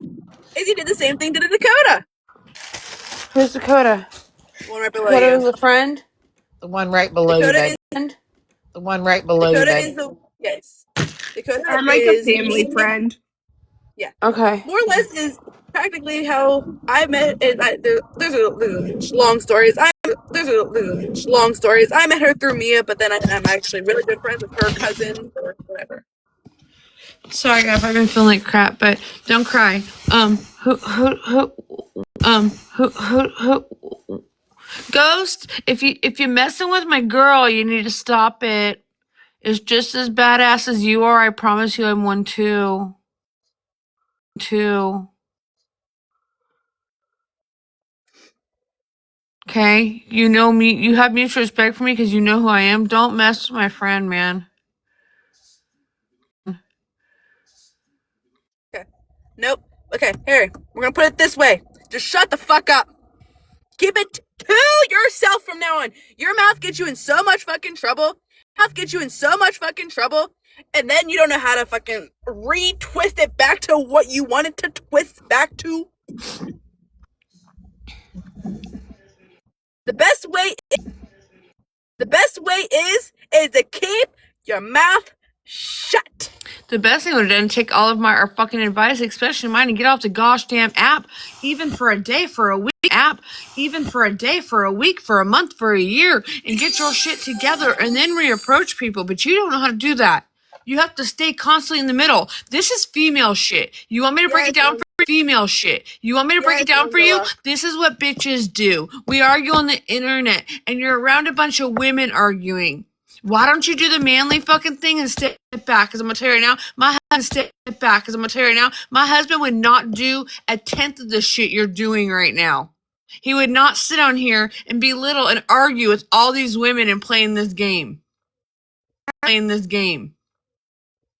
is he did the same thing to Dakota. Who's Dakota? One right below Dakota you. was a friend. The one right below you, babe. The one right below you, babe. Yes. Dakota I'm like a family friend. Yeah. Okay. More or less is practically how I met. There's long stories. I met her through Mia, but then I'm actually really good friends with her cousin or whatever. Sorry, guys, I've been feeling like crap, but don't cry. Ghost, if you're messing with my girl, you need to stop it. It's just as badass as you are. I promise you, I'm one too. Okay? You know me. You have mutual respect for me because you know who I am. Don't mess with my friend, man. Okay. Nope. Okay, Harry, we're gonna put it this way. Just shut the fuck up. Keep it to yourself from now on. Your mouth gets you in so much fucking trouble. And then you don't know how to fucking retwist it back to what you wanted to twist back to. The best way is to keep your mouth shut. The best thing would have done take all of our fucking advice, especially mine, and get off the gosh damn app, even for a day, for a week, for a month, for a year, and get your shit together and then reapproach people. But you don't know how to do that. You have to stay constantly in the middle. This is female shit. You want me to break it down for female shit? You want me to break it down for you? This is what bitches do. We argue on the internet, and you're around a bunch of women arguing. Why don't you do the manly fucking thing and step back? Because I'm gonna tell you right now, my husband would not do a tenth of the shit you're doing right now. He would not sit down here and belittle and argue with all these women and playing this game.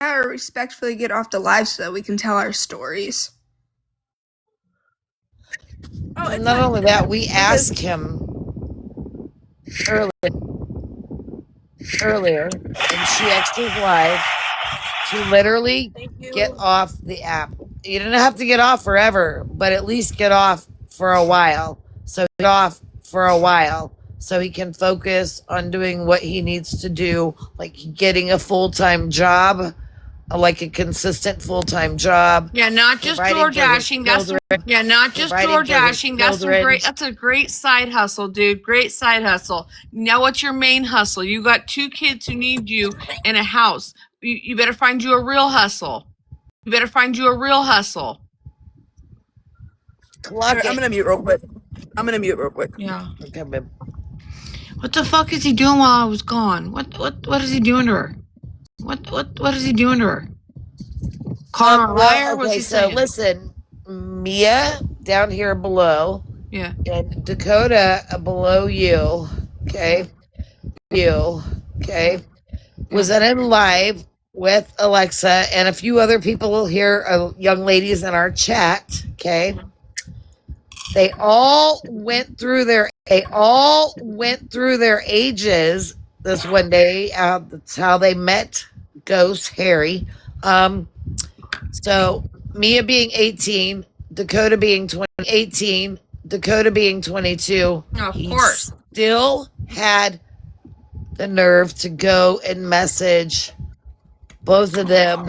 Gotta respectfully get off the live so that we can tell our stories. And not only that, we asked him earlier in CX's live to literally get off the app. You didn't have to get off forever, but at least get off for a while. So he can focus on doing what he needs to do, like getting a full-time job, like a consistent full-time job. Yeah, not just door dashing. That's a great side hustle, dude. Great side hustle. Now what's your main hustle? You got 2 kids who need you in a house. You better find you a real hustle. I'm gonna mute real quick. Yeah. Okay, babe. What the fuck is he doing while I was gone? What is he doing to her? What is he doing to her? Calling her a liar? What's he saying? Listen, Mia down here below. Yeah. And Dakota below you. Okay. Was in live with Alexa and a few other people here, young ladies in our chat. Okay. They all went through their ages this one day. That's how they met Ghost Harry. So Mia being 18, Dakota being 22. Of course. Still had the nerve to go and message both of them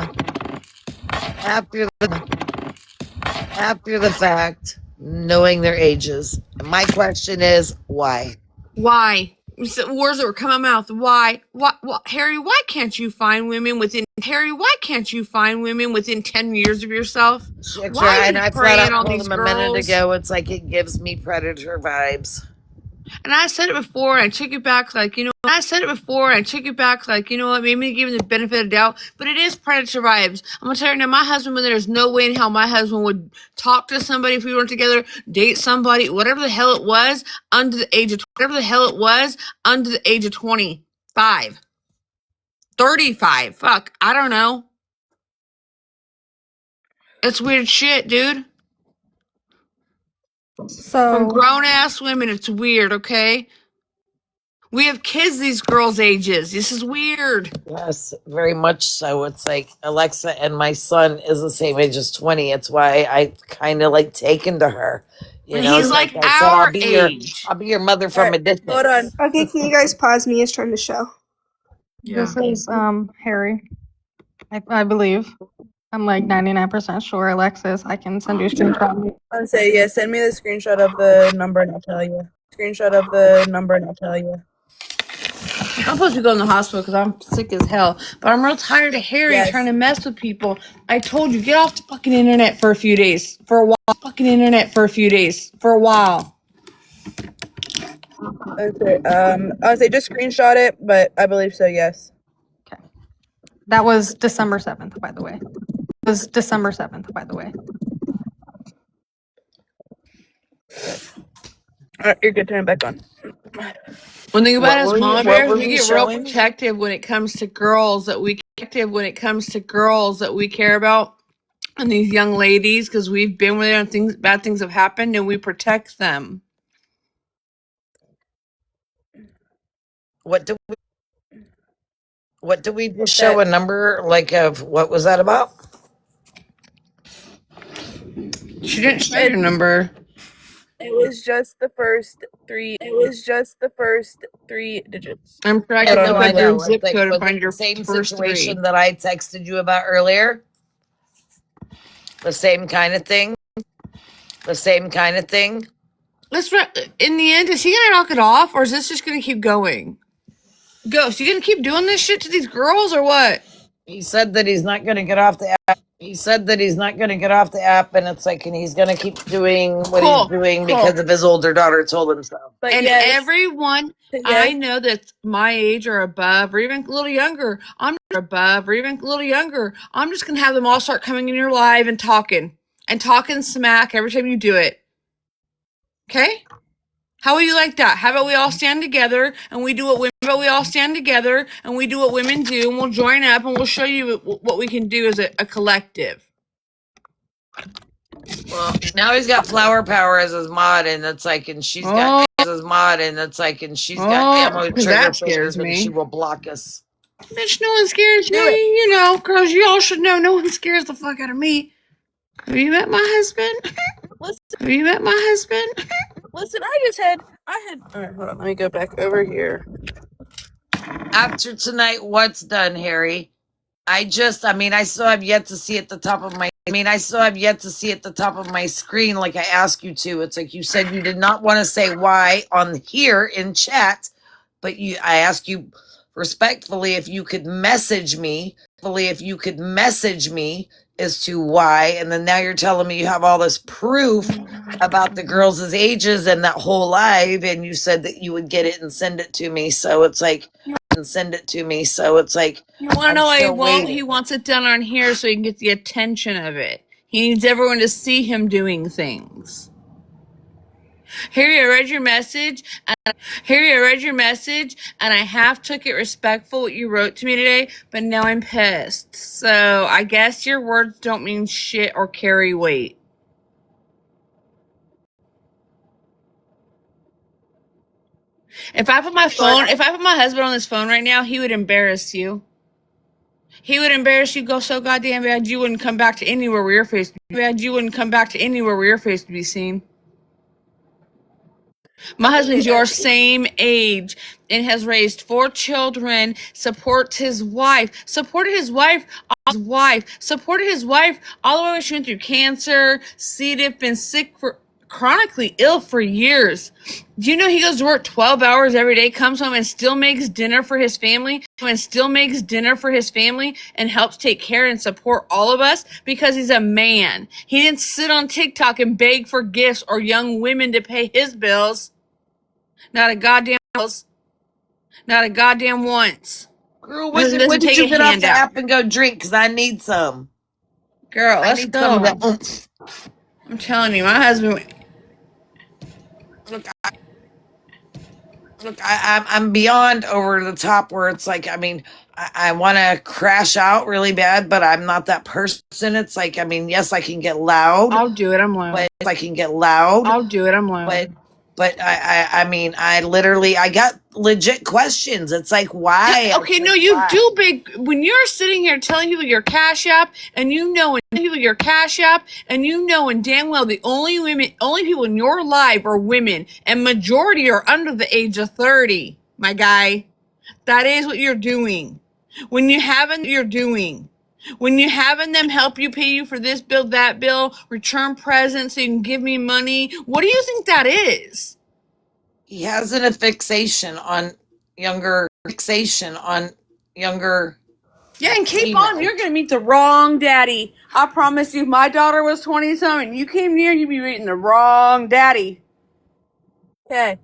after the fact, knowing their ages. And my question is, why? Why? Words that were coming out of mouth. Why? Harry, why can't you find women within 10 years of yourself? Why are you preying on these girls? A minute ago, it's like it gives me predator vibes. And I said it before, and I took it back, like, you know what, maybe give him the benefit of the doubt, but it is predator vibes. I'm gonna tell you now, my husband, there's no way in hell my husband would talk to somebody if we weren't together, date somebody, whatever the hell it was, under the age of 25. 35. Fuck, I don't know. It's weird shit, dude. From grown-ass women, it's weird, okay? We have kids these girls' ages. This is weird. Yes, very much so. It's like Alexa and my son is the same age as 20. It's why I kind of like taken to her. You know, he's like our age. I'll be your mother from a distance. Hold on. Okay, can you guys pause? Mia's trying to show. Yeah. This is Harry, I believe. I'm like 99% sure. Alexis, I can send you a screenshot. I'll say, yeah, send me the screenshot of the number and I'll tell you. I'm supposed to go in the hospital because I'm sick as hell. But I'm real tired of Harry trying to mess with people. I told you, get off the fucking internet for a few days. For a while. Okay, I'll say just screenshot it, but I believe so, yes. Okay. That was December 7th, by the way. You're good. Turn it back on. One thing about us mama bears, were we you get real showing? protective when it comes to girls that we care about and these young ladies because we've been with them and bad things have happened and we protect them. What do we just show a number like of what was that about? She didn't show your number. It was just the first three. It was just the first three digits. I'm sure I Yeah, could no, look I up your know. It's zip like code and was find it the your same first three. situation that I texted you about earlier? The same kind of thing? The same kind of thing? In the end, is he gonna knock it off or is this just gonna keep going? Ghost, you gonna keep doing this shit to these girls or what? He said that he's not going to get off the app. He said that he's not going to get off the app, and it's like, and he's going to keep doing what he's doing because of his older daughter told him so. But and yes, everyone I know that's my age or above, or even a little younger, I'm just gonna have them all start coming in your live and talking smack every time you do it. Okay? How would you like that? How about we all stand together and we do what women? How about we all stand together and we do what women do, and we'll join up and we'll show you what we can do as a collective. Well, now he's got Flower Power as his mod, and it's like, and she's got as his mod, and it's like, and she's got ammo trigger that scares finger, and me. she will block us. Bitch, no one scares me. You know, girls, you all should know no one scares the fuck out of me. Have you met my husband? Have you met my husband? Listen, I had. All right, hold on. Let me go back over here. After tonight, what's done, Harry? I still have yet to see at the top of my. I still have yet to see at the top of my screen, like I asked you to. It's like you said you did not want to say why on here in chat, but I asked you respectfully if you could message me, as to why, and then now you're telling me you have all this proof about the girls' ages and that whole live, and you said that you would get it and send it to me. So it's like, you want to know why he won't? He wants it done on here so he can get the attention of it. He needs everyone to see him doing things. Harry, I read your message. And I half took it respectful what you wrote to me today, but now I'm pissed. So I guess your words don't mean shit or carry weight. If I put my husband on this phone right now, he would embarrass you. He would embarrass you go so goddamn bad you wouldn't come back to anywhere where your face would be seen. My husband's your same age and has raised 4 children, supported his wife all the way when she went through cancer, C. diff, been chronically ill for years. Do you know he goes to work 12 hours every day, comes home and still makes dinner for his family, and helps take care and support all of us because he's a man. He didn't sit on TikTok and beg for gifts or young women to pay his bills. Not a goddamn once. Girl, when did you get off the app and go drink? Because I need some. Girl, let's go. Some of that oomph. I'm telling you, my husband. Look, I'm beyond over the top where it's like, I want to crash out really bad, but I'm not that person. It's like, yes, I can get loud. I'll do it. I'm loud. But I can get loud. I'll do it. I'm loud. But I got legit questions. It's like, why? Okay, no, you do big. When you're sitting here telling people your Cash App, and you know, and damn well the only people in your life are women, and majority are under the age of 30, my guy. That is what you're doing. When you having them help you pay you for this bill, that bill, return presents so you can give me money. What do you think that is? He has a fixation on younger. Yeah, and keep on. You're gonna meet the wrong daddy. I promise you. If my daughter was 20-something, you came near, you'd be meeting the wrong daddy. Okay.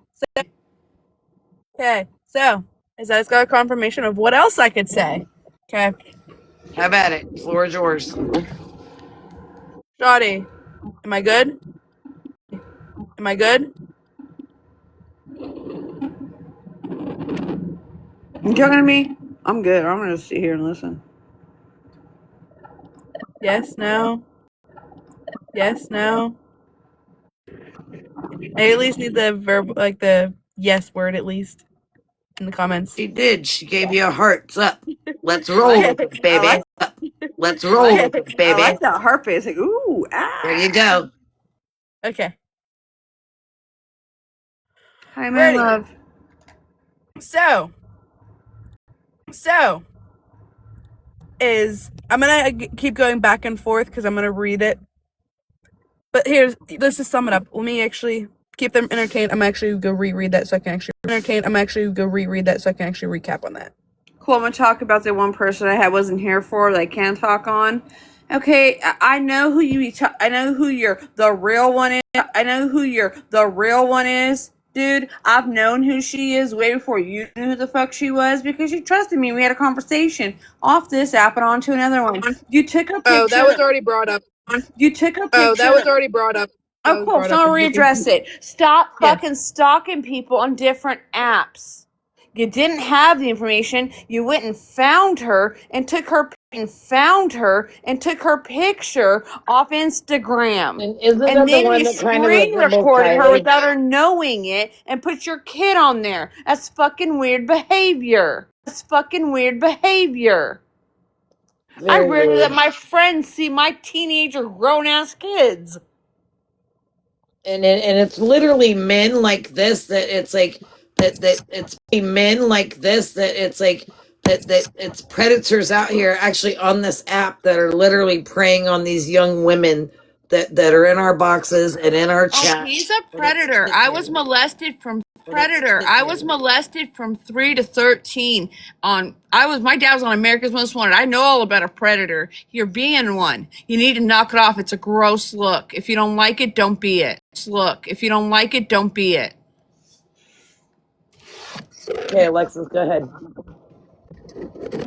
So is that got a confirmation of what else I could say? Okay. Have at it. Floor is yours. Shawty, am I good? You talking to me? I'm good. I'm gonna sit here and listen. Yes, no. Yes, no. I at least need the verb, like the yes word at least in the comments. She did. She gave you a hearts up. Let's roll, baby. I like, Let's roll, baby. I like that heart face. Like, ooh, ah. There you go. Okay. Hi, my Ready. love. So is I'm gonna keep going back and forth because I'm gonna read it. But let's just sum it up. Let me actually keep them entertained. I'm actually go reread that so I can actually recap on that. Cool. I'm gonna talk about the one person I wasn't here for that I can talk on. Okay, I know who I know who the real one is. I know who the real one is. Dude, I've known who she is way before you knew who the fuck she was because you trusted me. We had a conversation off this app and onto another one. You took a picture. Oh, that was already brought up. You took a picture. Oh, that was already brought up. Oh, cool. So I'll readdress it. Stop fucking stalking people on different apps. You didn't have the information. You went and found her and took her picture off Instagram. And isn't And that then the one you that kind of screen resembles recorded her Kylie? without her knowing it and put your kid on there. That's fucking weird behavior. I Very rarely weird. let my friends see my teenager grown ass kids. And it's literally men like this that it's like that it's men like this that it's like that it's predators out here actually on this app that are literally preying on these young women that are in our boxes and in our chat. Oh, he's a predator. I was molested from 3 to 13 my dad was on America's Most Wanted. I know all about a predator. You're being one. You need to knock it off. It's a gross look. If you don't like it, don't be it. Okay, Alexis, go ahead.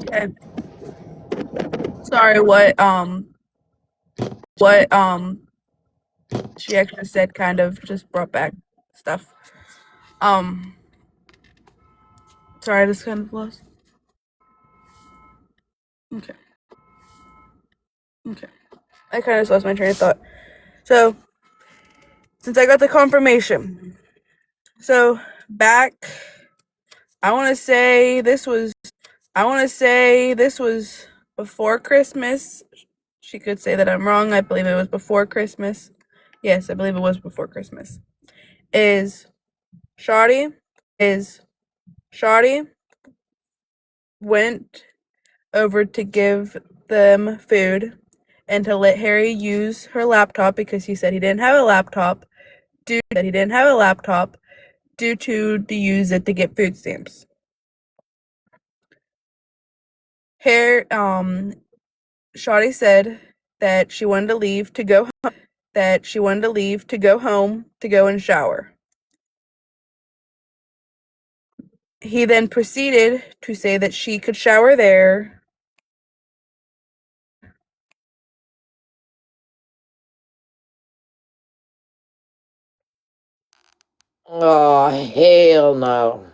Okay. Sorry, what she actually said kind of just brought back stuff. Sorry, I just kind of lost. Okay. I kind of just lost my train of thought. So, since I got the confirmation, so back, I want to say this was before Christmas. She could say that I'm wrong. I believe it was before Christmas. Yes, I believe it was before Christmas. Shawty went over to give them food and to let Harry use her laptop because he said he didn't have a laptop due to use it to get food stamps. Shawty said that she wanted to leave to go home to go and shower. He then proceeded to say that she could shower there. Oh, hell no.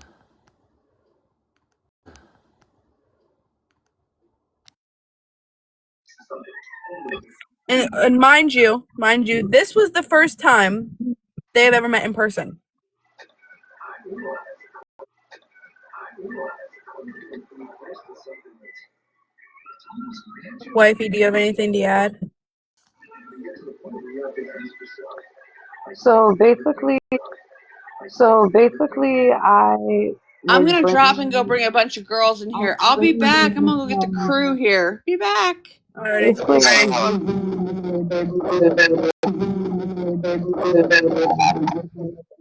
And mind you, this was the first time they have ever met in person. Wifey, do you have anything to add? So basically, I I'm was gonna drop and go bringing. bring a bunch of girls in here. I'll be back. I'm gonna go get the crew here. Be back. Alrighty. Basically,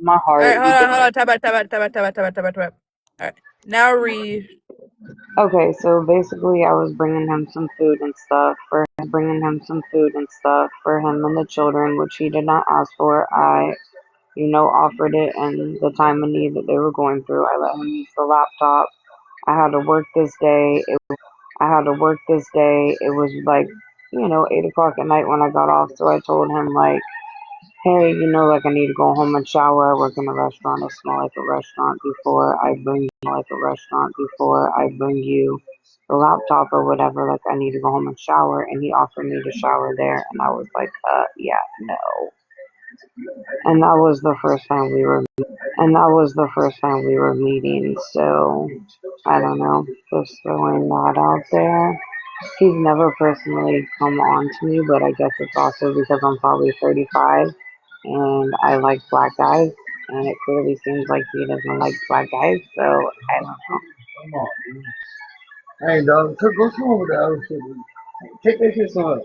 my heart. Alright, hold on. Tap out. Alright. Now read. Okay, so basically, I was bringing him some food and stuff for him and the children, which he did not ask for. I, offered it, and the time of need that they were going through, I let him use the laptop. I had to work this day. It was like, 8 o'clock at night when I got off. So I told him, like, hey, like I need to go home and shower. I work in a restaurant. I smell like a restaurant before I bring you the laptop or whatever. Like I need to go home and shower. And he offered me to shower there. And I was like, yeah, no. And that was the first time we were meeting. So I don't know, just throwing that out there. He's never personally come on to me, but I guess it's also because I'm probably 35 and I like black guys, and it clearly seems like he doesn't like black guys, so I don't know. Hey, dog, go some over there. Take that shit somewhere.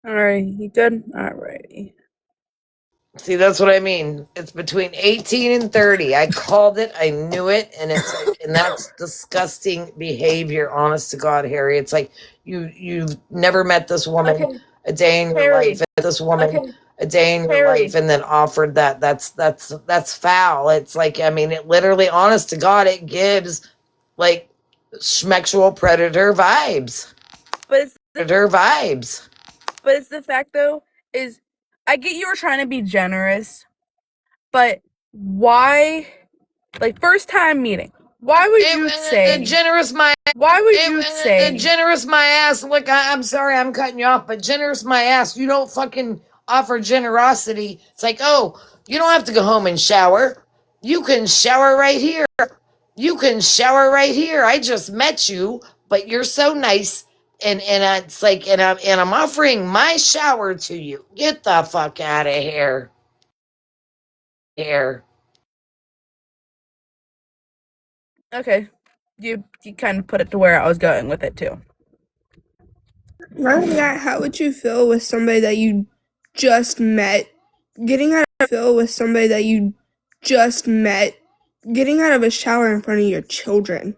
Alright, you good? Alrighty. See, that's what I mean. It's between 18 and 30. I called it. I knew it. And it's like, and that's disgusting behavior, honest to God, Harry. It's like you've never met this woman a day in your life, and then offered that. That's foul. It's like, I mean, it literally, honest to God, it gives like sexual predator vibes. But it's the fact though, is I get you were trying to be generous, but why, like, first time meeting, why would you say generous my ass? Look, I'm sorry I'm cutting you off, but generous my ass. You don't fucking offer generosity. It's like, oh, you don't have to go home and shower. You can shower right here. I just met you, but you're so nice. And it's like, and I'm offering my shower to you. Get the fuck out of here. okay, you kind of put it to where I was going with it too. Rather than that, how would you feel with somebody that you just met getting out of a shower in front of your children?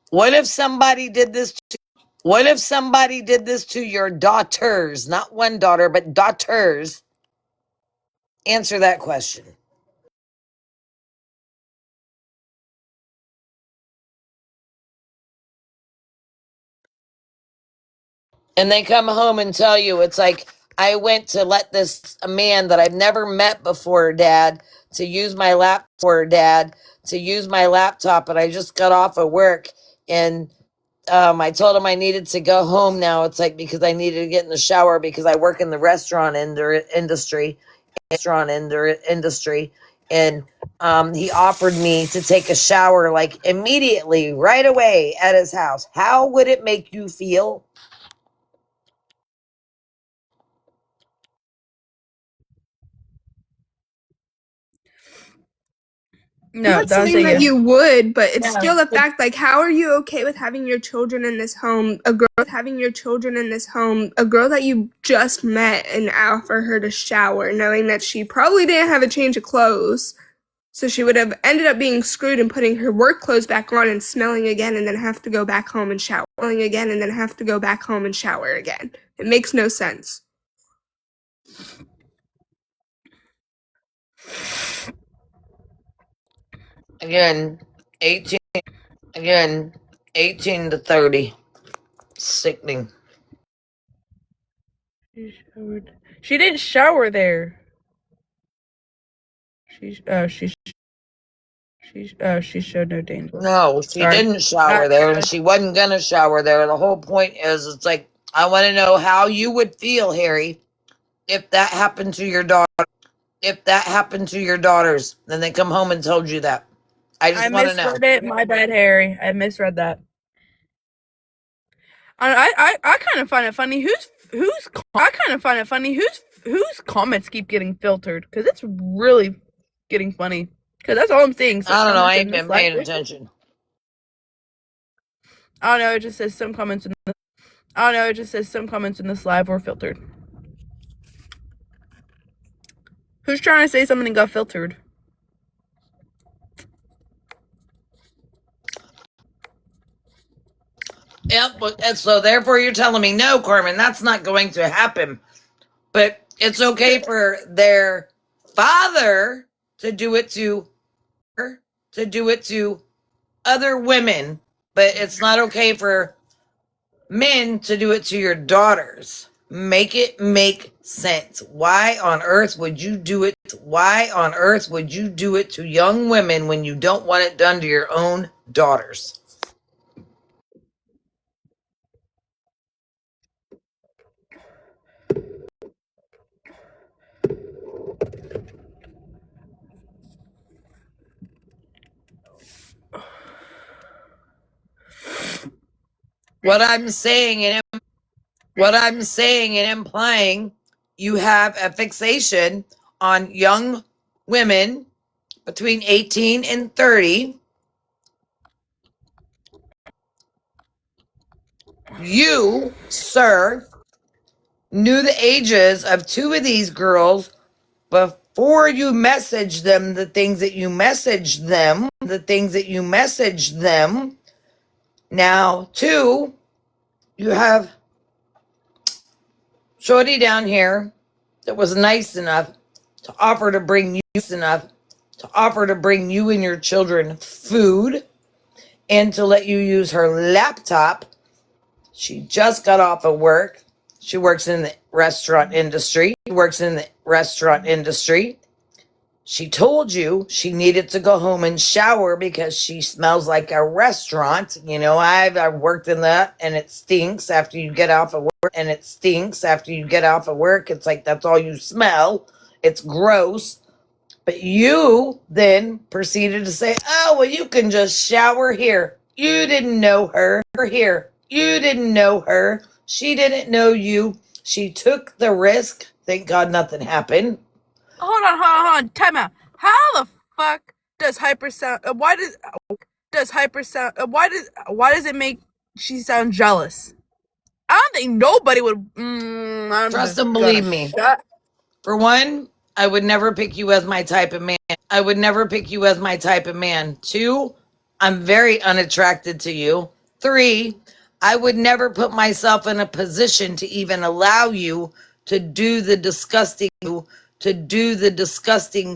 What if somebody did this to your daughters? Not one daughter, but daughters. Answer that question. And they come home and tell you, it's like, I went to let this a man that I've never met before, Dad, to use my laptop, but I just got off of work, and I told him I needed to go home now. It's like, because I needed to get in the shower because I work in the restaurant industry, and he offered me to take a shower like immediately, right away at his house. How would it make you feel? I'm No, not saying that Dante, you would, but it's still a fact. Like, how are you okay with having your children in this home, a girl that you just met, and offer her to shower, knowing that she probably didn't have a change of clothes? So she would have ended up being screwed and putting her work clothes back on and smelling again, and then have to go back home and shower again. It makes no sense. Again, 18 to 30. Sickening. she didn't shower there. She showed no danger. No, she didn't shower there, and she wasn't gonna shower there. The whole point is, it's like, I want to know how you would feel, Harry, if that happened to your daughter. Then they come home and told you that. I just want to know. Misread it. My bad, Harry. I misread that. I kind of find it funny whose comments keep getting filtered, because it's really getting funny. Because that's all I'm seeing. I don't know. I ain't been paying attention. I don't know. It just says some comments in this live were filtered. Who's trying to say something and got filtered? Yep. And so therefore, you're telling me no, Carmen, that's not going to happen. But it's okay for their father to do it to other women, but it's not okay for men to do it to your daughters. Make it make sense. Why on earth would you do it? Why on earth would you do it to young women when you don't want it done to your own daughters? What I'm saying and implying, you have a fixation on young women between 18 and 30. You, sir, knew the ages of two of these girls before you messaged them the things that you messaged them. Now, two, you have Shorty down here that was nice enough to offer to bring you and your children food and to let you use her laptop. She just got off of work. She works in the restaurant industry. She told you she needed to go home and shower because she smells like a restaurant. You know, I've worked in that, and it stinks after you get off of work. It's like that's all you smell. It's gross. But you then proceeded to say, oh, well, you can just shower here. You didn't know her. She didn't know you. She took the risk. Thank God nothing happened. Hold on. Time out. How the fuck does hypersound? Why does hypersound? Why does it make she sound jealous? I don't think nobody would. Trust and believe me. For one, I would never pick you as my type of man. Two, I'm very unattracted to you. Three, I would never put myself in a position to even allow you to do the disgusting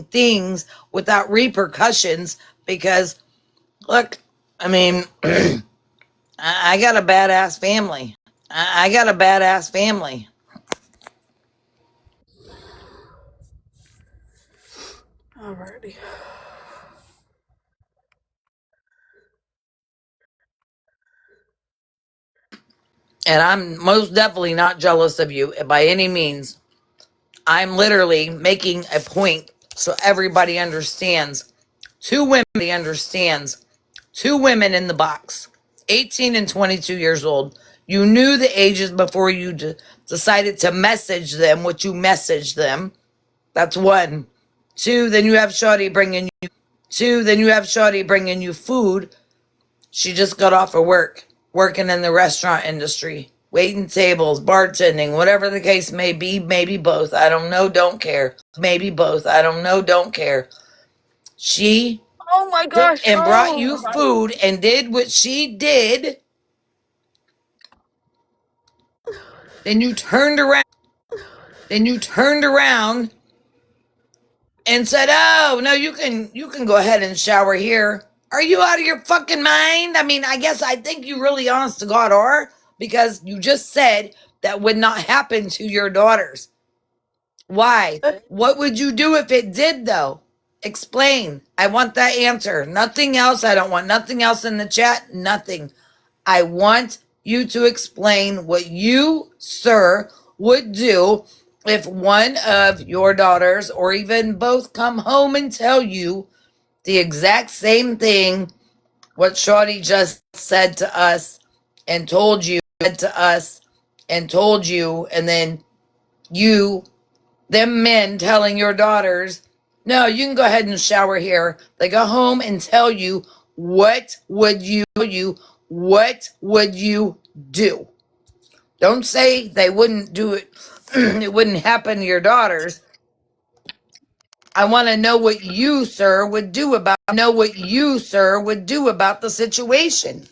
things without repercussions because look, I mean, I got a badass family. Alrighty. And I'm most definitely not jealous of you by any means. I'm literally making a point so everybody understands. Two women in the box, 18 and 22 years old. You knew the ages before you decided to message them what you messaged them. That's one. Two, then you have Shawty bringing you food. She just got off of work, working in the restaurant industry, waiting tables, bartending, whatever the case may be, maybe both. I don't know, don't care. She Oh my gosh. and brought you food and did what she did. Then you turned around and said, "Oh, no, you can go ahead and shower here." Are you out of your fucking mind? I mean, I think you really honest to God are, because you just said that would not happen to your daughters. Why? What would you do if it did though? Explain. I want that answer. Nothing else. I don't want nothing else in the chat. Nothing. I want you to explain what you, sir, would do if one of your daughters or even both come home and tell you the exact same thing what Shawty just said to us and told you, and then you, them men telling your daughters, no, you can go ahead and shower here. They go home and tell you, what would you do? Don't say they wouldn't do it. It wouldn't happen to your daughters. I want to know what you, sir, would do about the situation.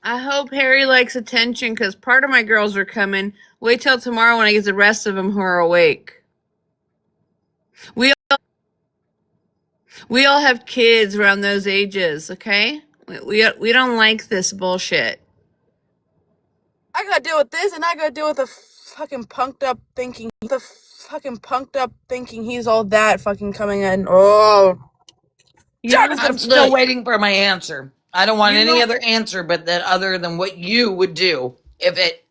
I hope Harry likes attention because part of my girls are coming. Wait till tomorrow when I get the rest of them who are awake. We all have kids around those ages, okay? We don't like this bullshit. I gotta deal with this, and I gotta deal with the fucking punked up thinking he's all that fucking coming in. Oh, I'm still waiting for my answer. I don't want any other answer but that other than what you would do if it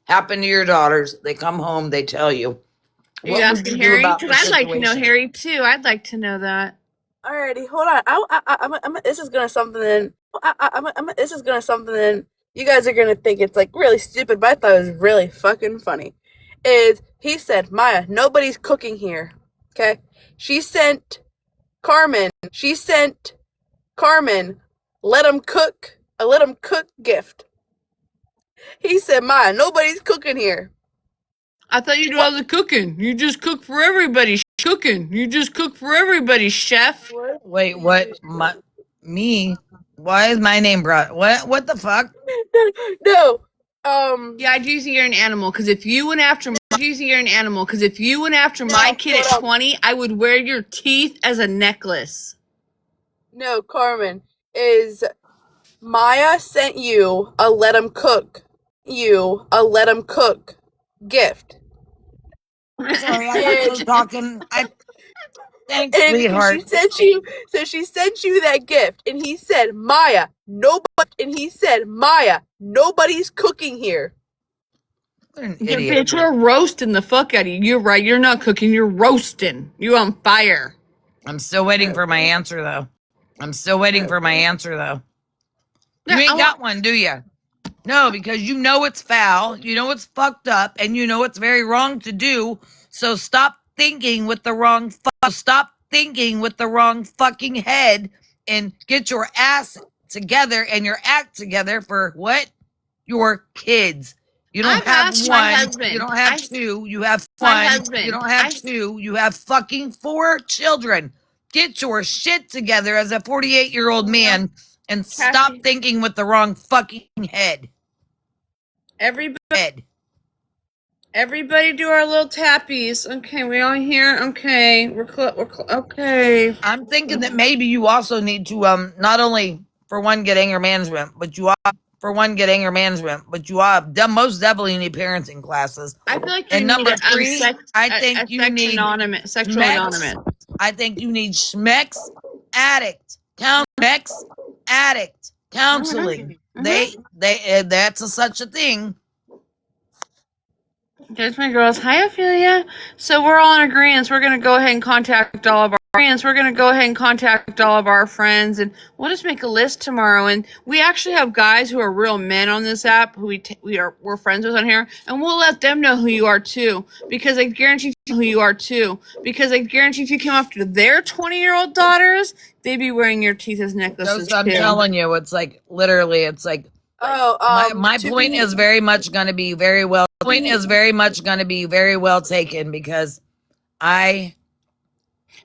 happened to your daughters. They come home, they tell you. What would you do about the situation? I'd like to know Harry too. I'd like to know that. alrighty, hold on. This is gonna something. This is gonna something. You guys are gonna think it's like really stupid, but I thought it was really fucking funny. He said, Maya, nobody's cooking here. Okay, she sent Carmen. Let him cook. A let him cook gift. He said, Maya, nobody's cooking here. I thought you do all the cooking. You just cook for everybody. Cooking. You just cook for everybody, chef. Wait, what? Me? Why is my name brought? What the fuck? No. Yeah, I'd use you're an animal because if you went after my kid at 20, I would wear your teeth as a necklace. No, Carmen, is Maya sent you a let him cook gift. Sorry, I was talking. Thanks, And sweetheart. she sent you that gift, and he said, Maya, nobody's cooking here. You're an idiot. Bitch, we're roasting the fuck out of you. You're right. You're not cooking. You're roasting. You on fire. I'm still waiting for my answer, though. You ain't got one, do you? No, because you know it's foul, you know it's fucked up, and you know it's very wrong to do. So stop thinking with the wrong fucking head and get your ass together and your act together for what? Your kids. You don't have one. You don't have two. You have one. You don't have two. You have fucking 4 children. Get your shit together as a 48-year-old man and stop thinking with the wrong fucking head. Everybody do our little tappies. Okay, we all here? Okay. We're okay. I'm thinking that maybe you also need to not only for one get anger management, but you most definitely need parenting classes. I feel like and number 3, I think you need sexual anonymous. I think you need schmex addict counseling. That's such a thing. There's my girls. Hi, Ophelia. So we're all in agreement. We're gonna go ahead and contact all of our friends, and we'll just make a list tomorrow. And we actually have guys who are real men on this app who we're friends with on here, and we'll let them know who you are too, because I guarantee if you came after their 20-year-old daughters, they'd be wearing your teeth as necklaces too. I'm telling you, it's like literally, it's like. My point is very much going to be very well. Taken because I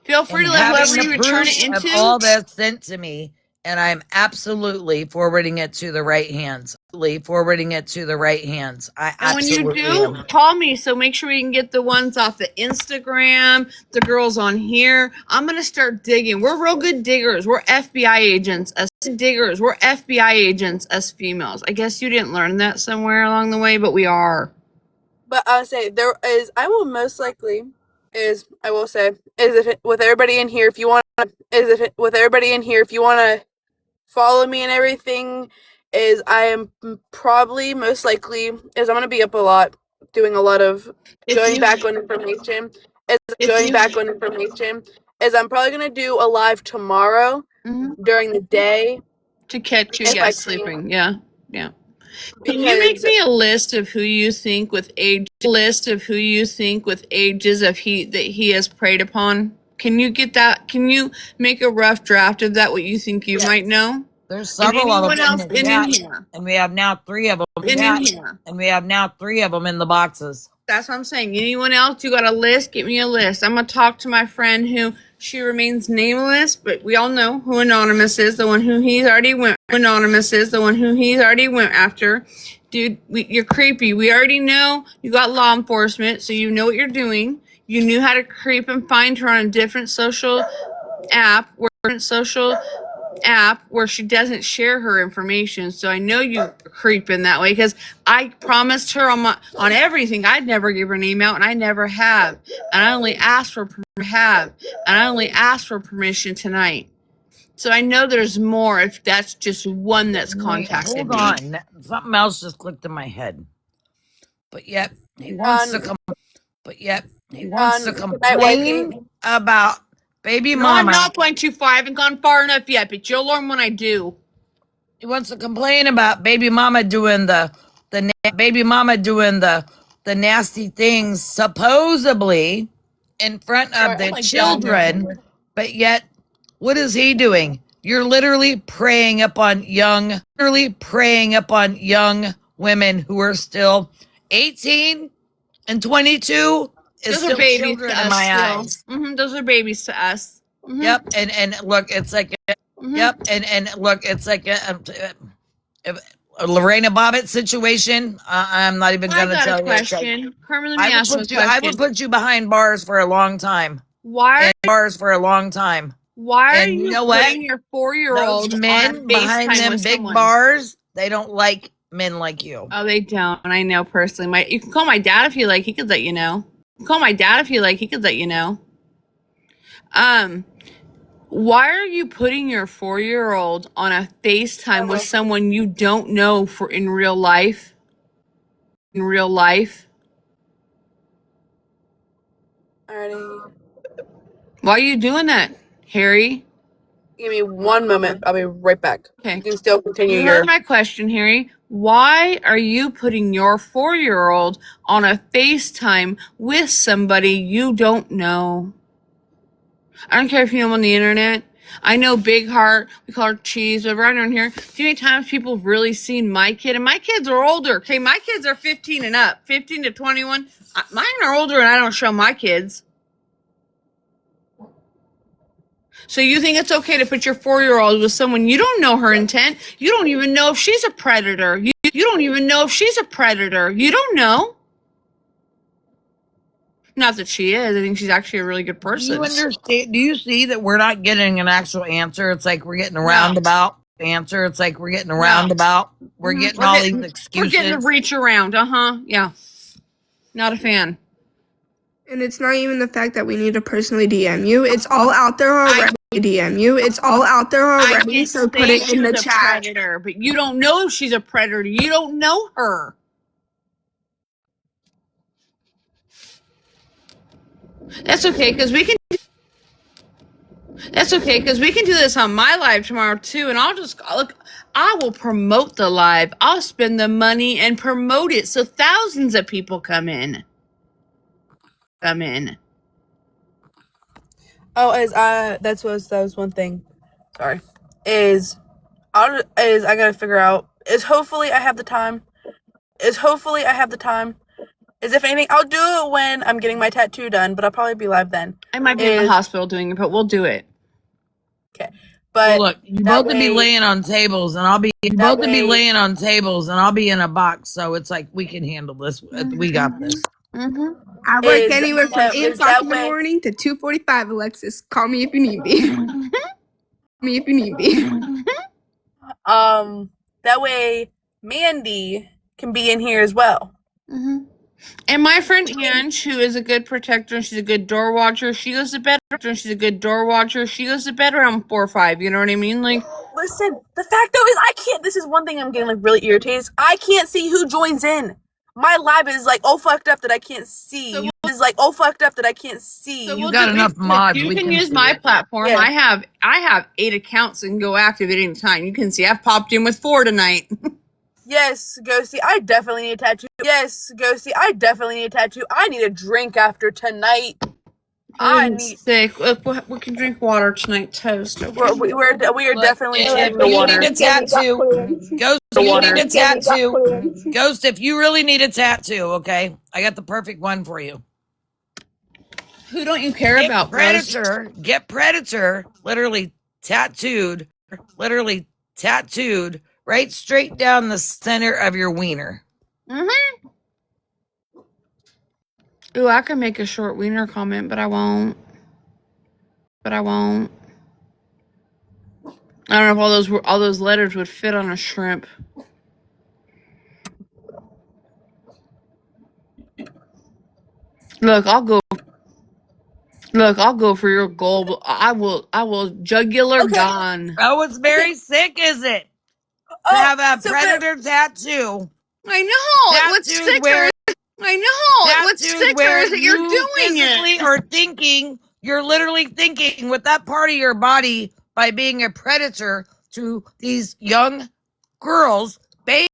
feel free to let whoever you return it into. All that sent to me, and I'm absolutely forwarding it to the right hands. I and when you do, call me. So make sure we can get the ones off the Instagram, the girls on here. I'm gonna start digging. We're real good diggers. We're FBI agents as females. I guess you didn't learn that somewhere along the way, but we are. But I'll say with everybody in here, if you want to follow me and everything, is I am probably most likely is I'm gonna be up a lot, doing a lot of going back on information. Is I'm probably gonna do a live tomorrow during the day to catch you guys sleeping. Yeah. Can you make me a list of who you think with ages that he has preyed upon? Can you get that? Can you make a rough draft of that? What you think you might know? There's several of them in here, and we have now 3 of them in the boxes. That's what I'm saying. Anyone else? You got a list? Get me a list. I'm gonna talk to my friend who she remains nameless, but we all know who Anonymous is. The one who he's already went. After. Dude, you're creepy. We already know you got law enforcement, so you know what you're doing. You knew how to creep and find her on a different social app, app where she doesn't share her information. So I know you creep in that way because I promised her on everything I'd never give her name out, and I never have. And I only asked for permission tonight. So I know there's more if that's just one that's contacted Hold me. on. Something else just clicked in my head. But yet he wants to come. But yet he wants to complain about baby mama. I'm not going too far. I haven't gone far enough yet, but you'll learn when I do. He wants to complain about baby mama doing the nasty things supposedly in front of the children, but yet what is he doing? You're literally preying upon young women who are still 18 and 22 is Those still are babies children to in us my still. eyes. Those are babies to us. Yep, and look, it's like yep, and look, it's like a Lorena Bobbitt situation. I'm not even going to tell you. I got a question. Carmen, let me ask you a question. I would put you behind bars for a long time. Why Why are you putting your 4-year-old Those men behind them big bars, they don't like men like you. Oh, they don't. I know personally. You can call my dad if you like. He could let you know. Why are you putting your 4-year-old on a FaceTime with someone you don't know for in real life? Alrighty. Why are you doing that, Harry? Give me 1 moment. I'll be right back. Okay. You can still continue You heard my question, Harry. Why are you putting your 4-year-old on a FaceTime with somebody you don't know? I don't care if you know him on the internet. I know Big Heart, we call her Cheese, but right around here, do you know how many times people have really seen my kid? And my kids are older. Okay, my kids are 15 and up, 15 to 21. Mine are older and I don't show my kids. So you think it's okay to put your 4-year-old with someone you don't know her intent? You don't even know if she's a predator. You don't even know if she's a predator. You don't know. Not that she is. I think she's actually a really good person. Do you understand? Do you see that we're not getting an actual answer? It's like we're getting a roundabout answer. It's like we're getting a roundabout. We're getting all these excuses. We're getting to reach around. Yeah. Not a fan. And it's not even the fact that we need to personally DM you. It's all out there already. So put it in the chat. Predator, but you don't know if she's a predator. You don't know her. That's okay, because we can do this on my live tomorrow too, and I will promote the live. I'll spend the money and promote it so thousands of people come in. Oh, that was one thing. Sorry. I gotta figure out hopefully I have the time. If anything, I'll do it when I'm getting my tattoo done, but I'll probably be live then. I might be in the hospital doing it, but we'll do it. Okay. But look, you both be laying on tables, and I'll be in a box, so it's like we can handle this. We got this. I work anywhere from 8 o'clock in the morning to 2:45. Alexis, call me if you need me. That way Mandy can be in here as well. And my friend Ange, who is a good protector, and she's a good door watcher, she goes to bed around 4 or 5, you know what I mean? Like, listen, the fact though is I can't, this is one thing I'm getting like really irritated. I can't see who joins in. My live is like fucked up that I can't see. So you got enough mods. You can use my platform. Yeah. I have 8 accounts and go active at any time. You can see I've popped in with 4 tonight. Yes, Ghosty, I definitely need a tattoo. I need a drink after tonight. Sick. We can drink water tonight. Toast. Okay? We are definitely if you need a tattoo, Ghost, you need a tattoo. Ghost, if you really need a tattoo, okay, I got the perfect one for you. Who don't you care about, Predator? Get Predator literally tattooed, right straight down the center of your wiener. Ooh, I can make a short wiener comment, but I won't. I don't know if all those letters would fit on a shrimp. Look, I'll go for your gold. I will jugular gone. Oh, it's very sick, is it? To have a predator tattoo. I know. What's sicker? I know. What's sicker is that you're doing it. Or thinking, you're literally thinking with that part of your body by being a predator to these young girls, babies,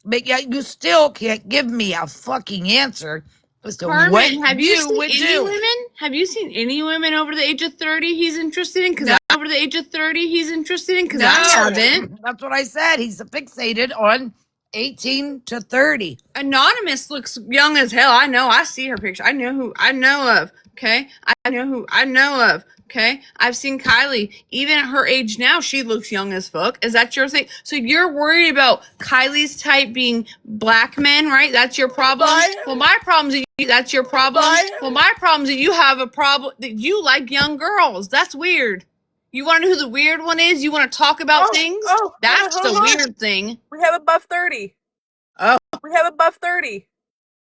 but yet you still can't give me a fucking answer as to Carmen, what have you you would seen any do. women? Have you seen any women over the age of 30 he's interested in? Because over the age of 30 he's interested in? Because I haven't. That's what I said. He's fixated on 18 to 30. Anonymous looks young as hell. I know. I see her picture. I know who I know of. Okay. I know who I know of. Okay. I've seen Kylie. Even at her age now, she looks young as fuck. Is that your thing? So you're worried about Kylie's type being black men, right? That's your problem? Well, my problem is that's your problem. Well, my problem is that you have a problem that you like young girls. That's weird. You want to know who the weird one is? You want to talk about things? That's the weird thing. We have above 30. Oh. We have above 30.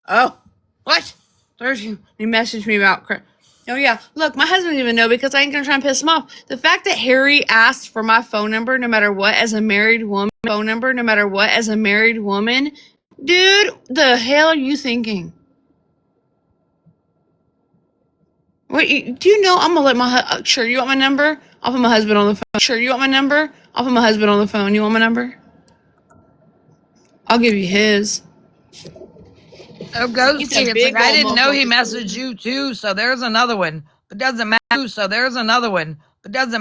Oh. What? 30. He messaged me about oh, yeah. Look, my husband doesn't even know because I ain't going to try and piss him off. The fact that Harry asked for my phone number no matter what as a married woman, dude, the hell are you thinking? Wait, do you know I'm going to let my sure, you want my number? I'll put my husband on the phone. Sure, you want my number? I'll put my husband on the phone. You want my number? I'll give you his. Oh, Ghosty, it's like, I didn't know he messaged you too, so there's another one. But doesn't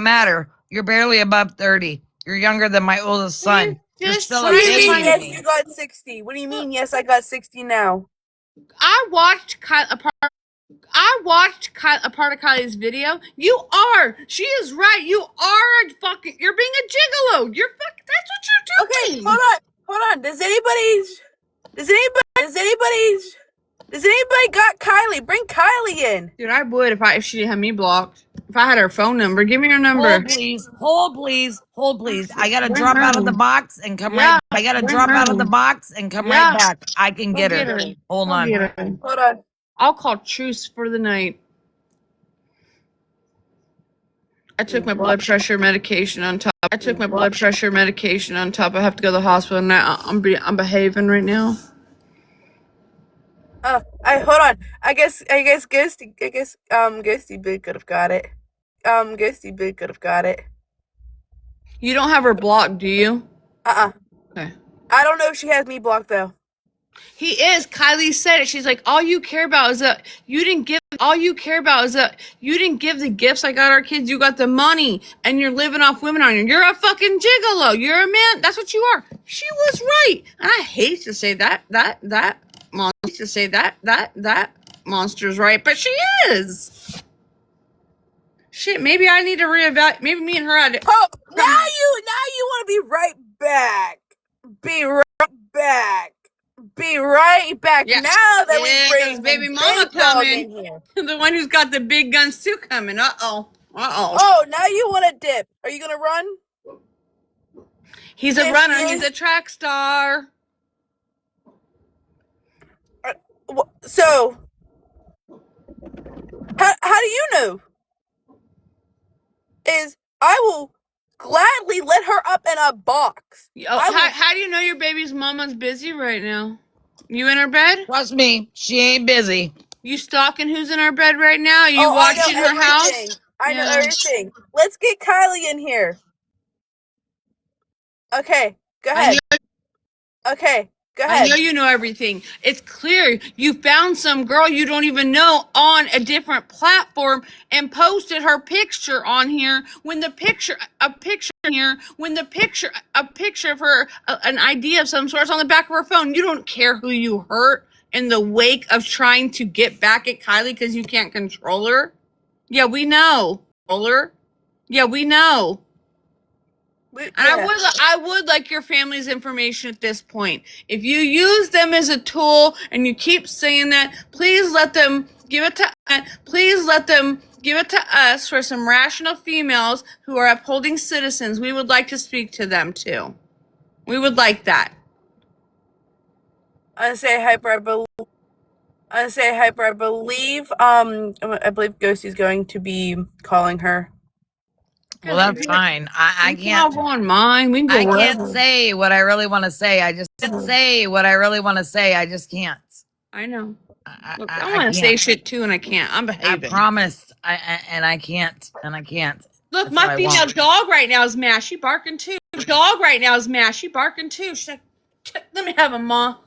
matter. You're barely above 30. You're younger than my oldest son. You're still What do you mean, yes, you got 60? What do you mean, yes, I got 60 now? I watched a part of Kylie's video. She is right. You are you're being a gigolo. That's what you're doing. Okay, hold on. Does anybody got Kylie? Bring Kylie in. Dude, I would if she didn't have me blocked. If I had her phone number, give me her number. Hold please. I gotta drop out of the box and come right back. I can get her. Hold on. Hold on. I'll call truce for the night. I took my blood pressure medication on top. I have to go to the hospital now. I'm behaving right now. Hold on. I guess Ghosty Big could have got it. You don't have her blocked, do you? Okay. I don't know if she has me blocked though. He is. Kylie said it. She's like, all you care about is that you didn't give the gifts I got our kids. You got the money and you're living off women on you. You're a fucking gigolo. You're a man. That's what you are. She was right. And I hate to say that monster's right, but she is. Shit, maybe I need to reevaluate. Maybe me and her had to. Oh, now you want to be right back. Yeah. Now that we bring baby mama coming. The one who's got the big guns too coming. Oh, now you want to dip. Are you going to run? He's a runner. He's a track star. So, how do you know? I will gladly let her up in a box. How do you know your baby's mama's busy right now? You in her bed? Trust me, she ain't busy. You stalking who's in her bed right now? You watching her house? I know everything. Let's get Kylie in here. Okay, go ahead. I know you know everything. It's clear you found some girl you don't even know on a different platform and posted her picture on here a picture of her, an ID of some sort on the back of her phone. You don't care who you hurt in the wake of trying to get back at Kylie because you can't control her. Yeah, we know. And I would like your family's information at this point. If you use them as a tool and you keep saying that, please let them give it to Give it to us for some rational females who are upholding citizens. We would like to speak to them too. We would like that. I say hyper. I believe. I believe Ghosty's going to be calling her. Well, that's fine. I We can all can't. go on mine. We can go I can't wherever. say what I really want to say. I just say what I really want to say. I just can't. I know. Look, I I want to say can't. shit too, and I can't. I'm I behaving. promised. I can't. And I can't. Look, That's my what I female want. dog right now is mad. She barking too. Dog right now is mad. She barking too. She's like, let me have a ma.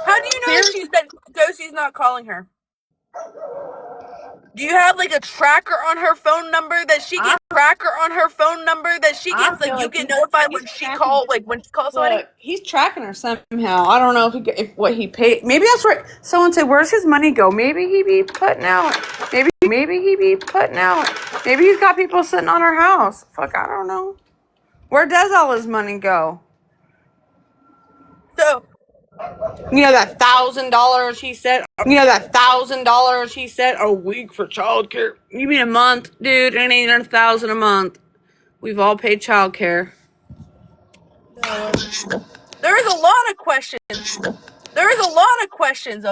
How do you know that Ghosty's not calling her? Do you have like a tracker on her phone number that she gets? Like you get notified when she calls somebody? Look, he's tracking her somehow. I don't know if what he paid. Maybe that's where someone said, "Where's his money go?" Maybe he be putting out. Maybe he be putting out. Maybe he's got people sitting on her house. Fuck, I don't know. Where does all his money go? So you know that $1,000 he said. He said a week for childcare. You mean a month, dude? It ain't $1,000 a month. We've all paid childcare. there is a lot of questions. A lot of questions.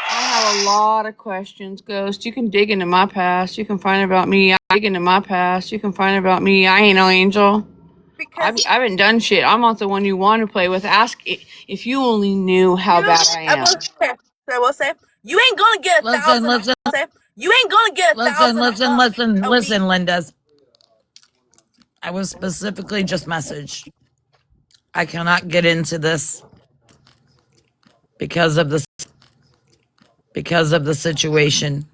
I have a lot of questions, Ghost. You can dig into my past. You can find about me. I ain't no angel. I haven't done shit. I'm not the one you want to play with. Ask if you only knew how bad I am. I will say, you ain't gonna get $1,000. Listen, Linda. I was specifically just messaged. I cannot get into this because of the situation.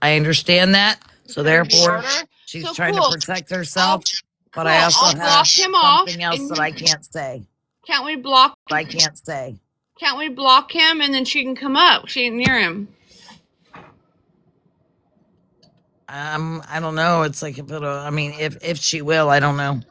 I understand that. So therefore, she's trying to protect herself. But I also have something else that I can't say. Can't we block? I can't say. Can't we block him and then she can come up? She ain't near him. I don't know. It's like if she will, I don't know.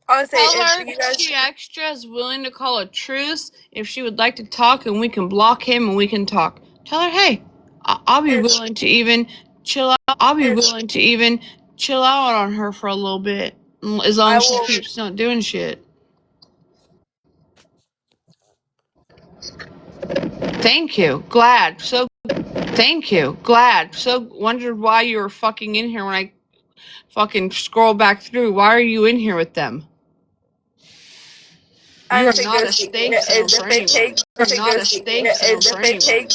Honestly, Tell her she extra is willing to call a truce if she would like to talk, and we can block him and we can talk. Tell her, hey, I'll be willing to even chill out. Chill out on her for a little bit, as long as she keeps not doing shit. Thank you. Glad. So wondered why you were fucking in here when I fucking scroll back through. Why are you in here with them? You're not a stake zone for anyone. You're not a stake zone for anyone.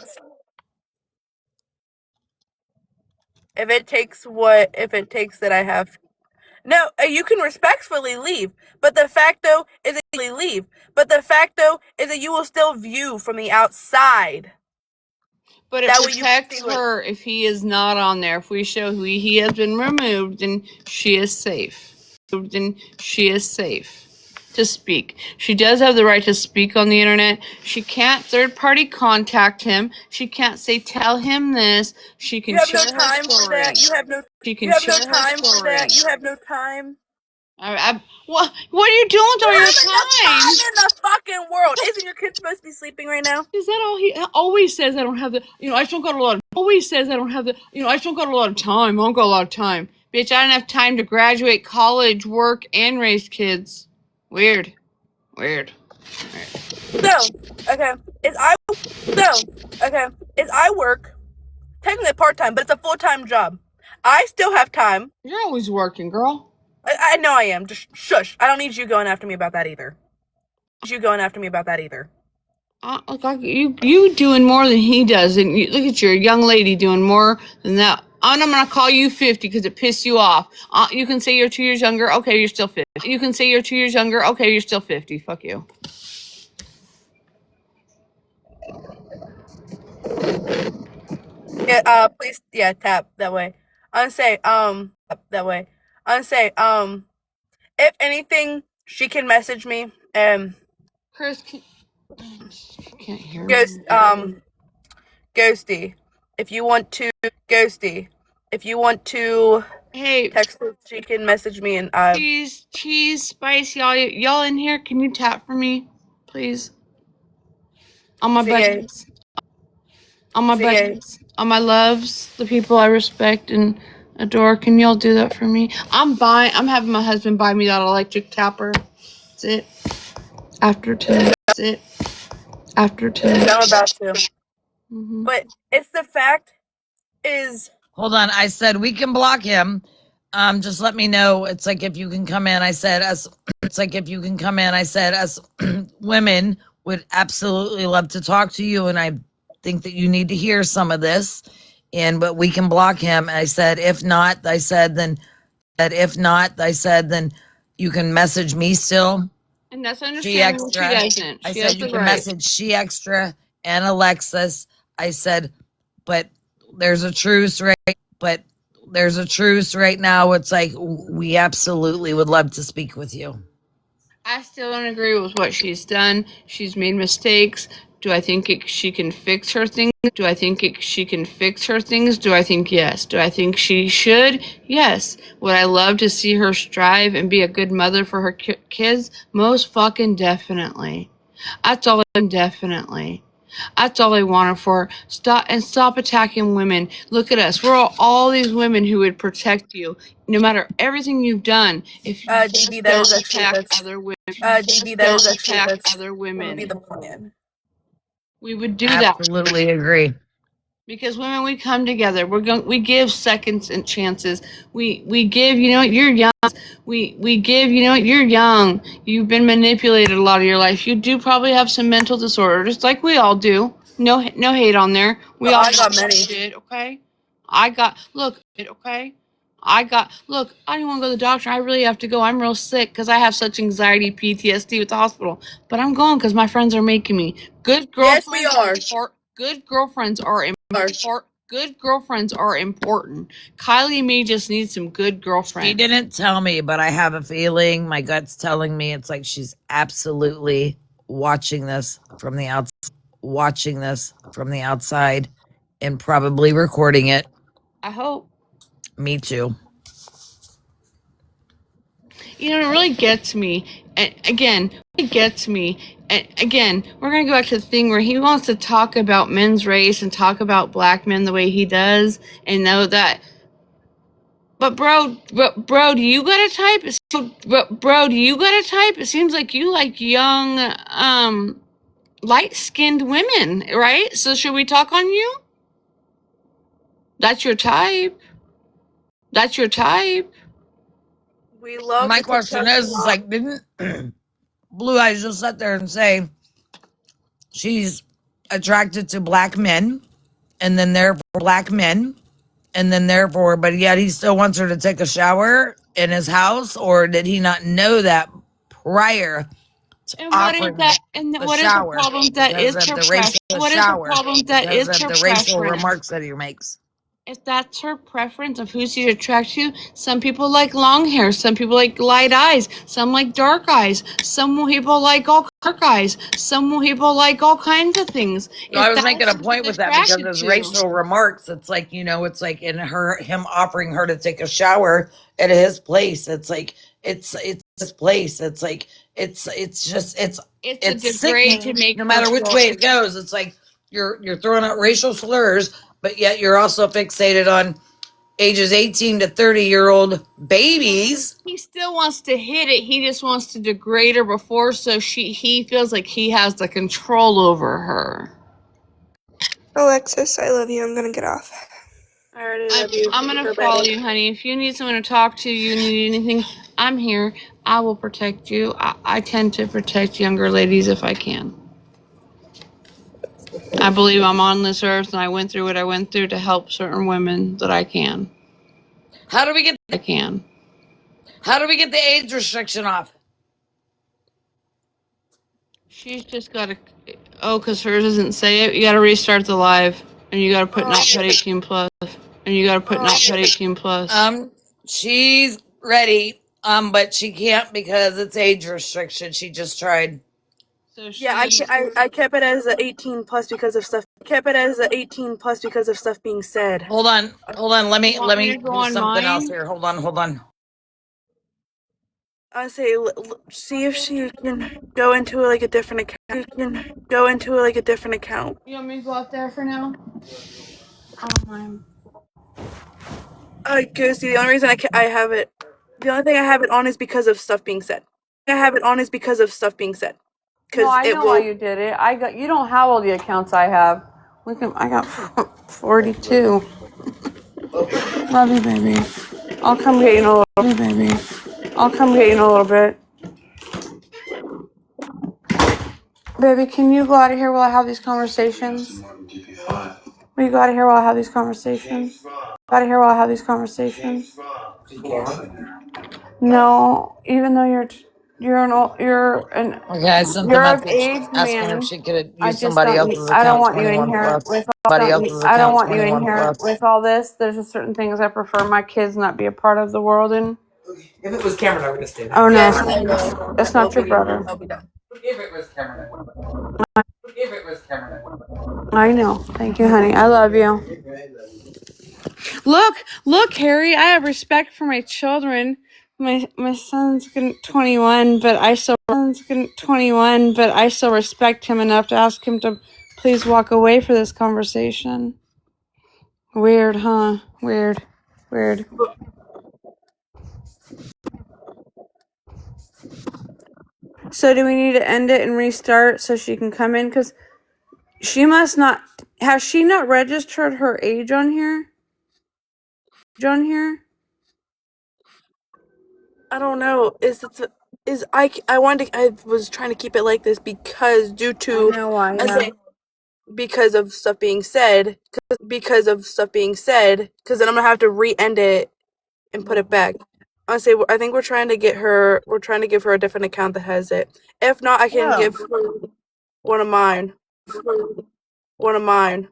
If it takes that I have. No, you can respectfully leave. But the fact though is that you will still view from the outside. But it protects her if he is not on there. If we show he has been removed, then she is safe. To speak. She does have the right to speak on the internet. She can't third party contact him. She can't say tell him this. She can share her story. You have no time. What are you doing with all your time? In the fucking world. Isn't your kid supposed to be sleeping right now? Is that all he always says? I don't have the. I just don't got a lot of. Always says I don't have the. I just don't got a lot of time. I don't got a lot of time. Bitch, I don't have time to graduate, college, work, and raise kids. Weird. So, okay. Is I work technically part-time, but it's a full-time job. I still have time. You're always working, girl. I know I am. Just shush. I don't need you going after me about that either. Look, you doing more than he does, and look at your young lady doing more than that. I'm gonna call you 50 because it pissed you off. You can say you're 2 years younger. Okay, you're still 50. Okay, you're still 50. Fuck you. Yeah. Please. Yeah. Tap that way. I'm say. If anything, she can message me. Chris, can't hear me. Ghosty. If you want to, Hey, text her, she can message me and cheese, spice, y'all in here? Can you tap for me, please? all my buddies, all my buddies, all my loves, the people I respect and adore. Can y'all do that for me? I'm having my husband buy me that electric tapper. That's it. After 10. That's it. After 10. I'm about to. Mm-hmm. But it's the fact is. Hold on. I said we can block him. Just let me know. It's like if you can come in. I said us. It's like if you can come in. I said us women would absolutely love to talk to you, and I think that you need to hear some of this. But we can block him. I said if not, I said then you can message me still. And that's understandable. She doesn't. I She said has you the can right. message She Extra and Alexis. I said, but there's a truce right now. It's like we absolutely would love to speak with you. I still don't agree with what she's done. She's made mistakes. Do I think she can fix her things? Do I think she can fix her things? Do I think yes? Do I think she should? Yes. Would I love to see her strive and be a good mother for her kids? Most fucking definitely. That's all. Definitely. That's all I want her for. Stop attacking women. Look at us. We're all these women who would protect you, no matter everything you've done. If you DB, that is don't actually attack that's. other women, DB, that is actually attack that's. other Would be women. the plan. We would do that Absolutely agree. because women, we come together. We give seconds and chances. We give. You know, you're young. We give. You know, you're young. You've been manipulated a lot of your life. You do probably have some mental disorder, just like we all do. No hate on there. We all I got many. shit, okay? I got look, okay? I don't want to go to the doctor. I really have to go. I'm real sick because I have such anxiety, PTSD with the hospital. But I'm going because my friends are making me. Good girlfriends. Yes, we are. Good girlfriends are important. Good girlfriends are important. Kylie may just need some good girlfriends. She didn't tell me, but I have a feeling. My gut's telling me it's like she's absolutely watching this from the outside, and probably recording it. I hope. Me too. You know, it really gets me. And again, we're going to go back to the thing where he wants to talk about men's race and talk about black men the way he does and know that. But bro, do you got a type? Bro, do you got a type? It seems like you like young, light-skinned women, right? So should we talk on you? That's your type. That's your type. We love. My question is like, didn't Blue Eyes just sit there and say she's attracted to black men, and then therefore black men, and then therefore, but yet he still wants her to take a shower in his house, or did he not know that prior to offering the shower? Is the problem that is her preference? What is the problem that is her the racial preference? remarks that he makes? If that's her preference of who she's attracted to, some people like long hair, some people like light eyes, some like dark eyes, some people like all dark eyes, some people like all kinds of things. No, I was making a point with that because his racial remarks, it's like, you know, it's like in him offering her to take a shower at his place. It's like, it's his place. It's like, it's sickening to make no matter which way it goes. It's like you're throwing out racial slurs, but yet you're also fixated on ages 18 to 30-year-old babies. He still wants to hit it. He just wants to degrade her before, so he feels like he has the control over her. Alexis, I love you. I'm gonna get off. I already love you. I'm gonna follow you, honey. If you need someone to talk to, you need anything, I'm here. I will protect you. I tend to protect younger ladies if I can. I believe I'm on this earth and I went through what I went through to help certain women that I can. How do we get I can. How do we get the age restriction off? She's just gotta because hers doesn't say it. You gotta restart the live. And you gotta put not put 18 plus. And you gotta put not put 18 plus. She's ready. But she can't because it's age restriction. She just tried. So I kept it as a 18 plus because of stuff. Kept it as a 18 plus because of stuff being said. Hold on. Let me me to do go on something mine? else here. Hold on. I say, see if she can go into like a different account. Go into like a different account. You want me to go up there for now? Kirsty, the only reason I have it, the only thing I have it on is because of stuff being said. I have it on is because of stuff being said. No, Because I it know why will. you did it. You don't have all the accounts I have. I got 42. Love you, baby. I'll come get you in a little bit, baby. I'll come get you in a little bit. Baby, can you go out of here while I have these conversations? Will you go out of here while I have these conversations? Go out of here while I have these conversations. No, even though Okay, I sent the you're of message age, asking her if man. she could I use just somebody don't. else's I don't account. want you in 21 here plus. with. Somebody else's I don't account. want you in 21 here plus. with all this. There's just certain things I prefer my kids not be a part of the world in. If it was Cameron, I would have stayed. Oh no, Yes, I know. that's not your brother. I'll be done. If it was Cameron, I would. If it was Cameron, I would. I know. Thank you, honey. I love you. Look, Harry. I have respect for my children. My son's getting 21, but I still respect him enough to ask him to please walk away for this conversation. Weird, huh? Weird. So do we need to end it and restart so she can come in? Because she must not. Has she not registered her age on here? I don't know. I was trying to keep it like this because due to I know why. I Yeah. say because of stuff being said. Because then I'm gonna have to re-end it and put it back. I think we're trying to give her a different account that has it. If not, I can give her one of mine. Oh,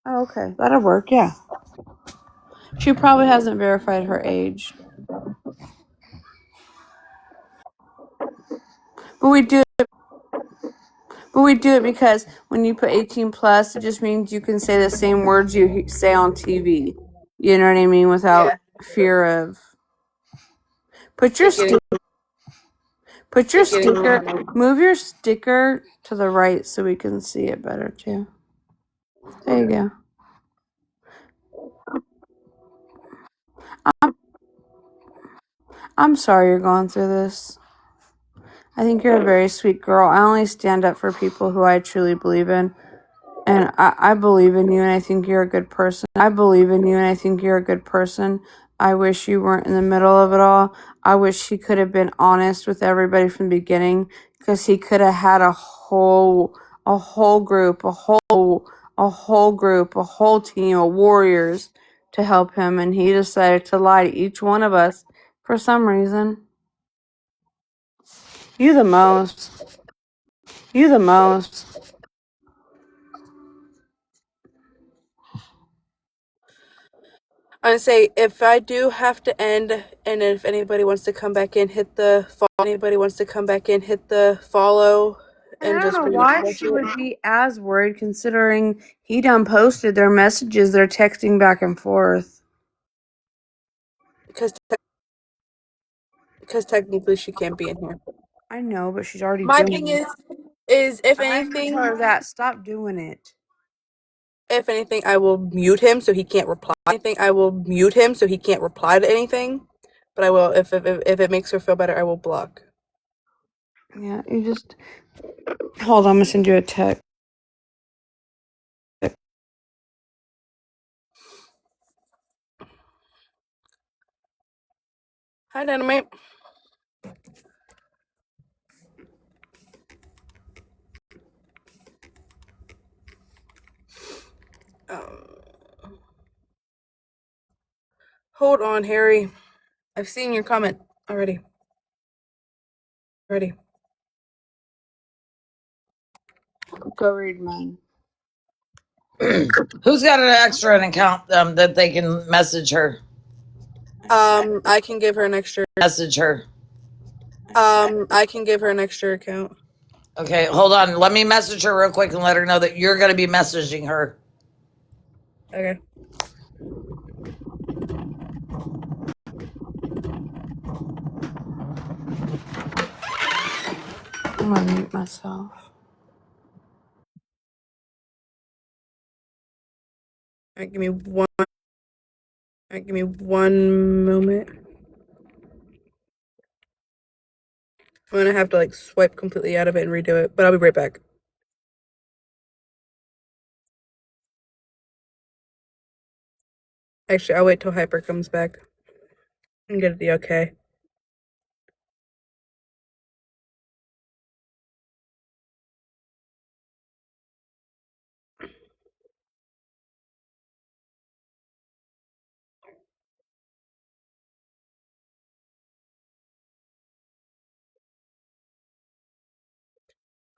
okay. That'll work. Yeah. She probably hasn't verified her age. But we do it because when you put 18 plus, it just means you can say the same words you say on TV. You know what I mean? Without fear of. Put your sticker. Move your sticker to the right so we can see it better too. There you go. I'm sorry you're going through this. I think you're a very sweet girl. I only stand up for people who I truly believe in. And I believe in you and I think you're a good person. I wish you weren't in the middle of it all. I wish he could have been honest with everybody from the beginning because he could have had a whole group, a whole team of warriors to help him. And he decided to lie to each one of us for some reason. You the most. I say if I do have to end, and if anybody wants to come back in, hit the follow. And I don't know why she would be as worried considering he done posted their messages. They're texting back and forth. Because technically she can't be in here. I know, but she's already My doing thing it. is if I anything, told her that. Stop doing it. I will mute him so he can't reply. To anything. But I will if it makes her feel better, I will block. Yeah, you just hold on. I'm gonna send you a text. Hi, Dynamite. Hold on, Harry. I've seen your comment already. Go read mine. Who's got an extra account that they can message her? I can give her an extra. I can give her an extra account. Okay, hold on. Let me message her real quick and let her know that you're going to be messaging her. Okay. I'm gonna mute myself. Alright, give me one moment. I'm gonna have to like swipe completely out of it and redo it, but I'll be right back. Actually, I'll wait till Hyper comes back and get the okay.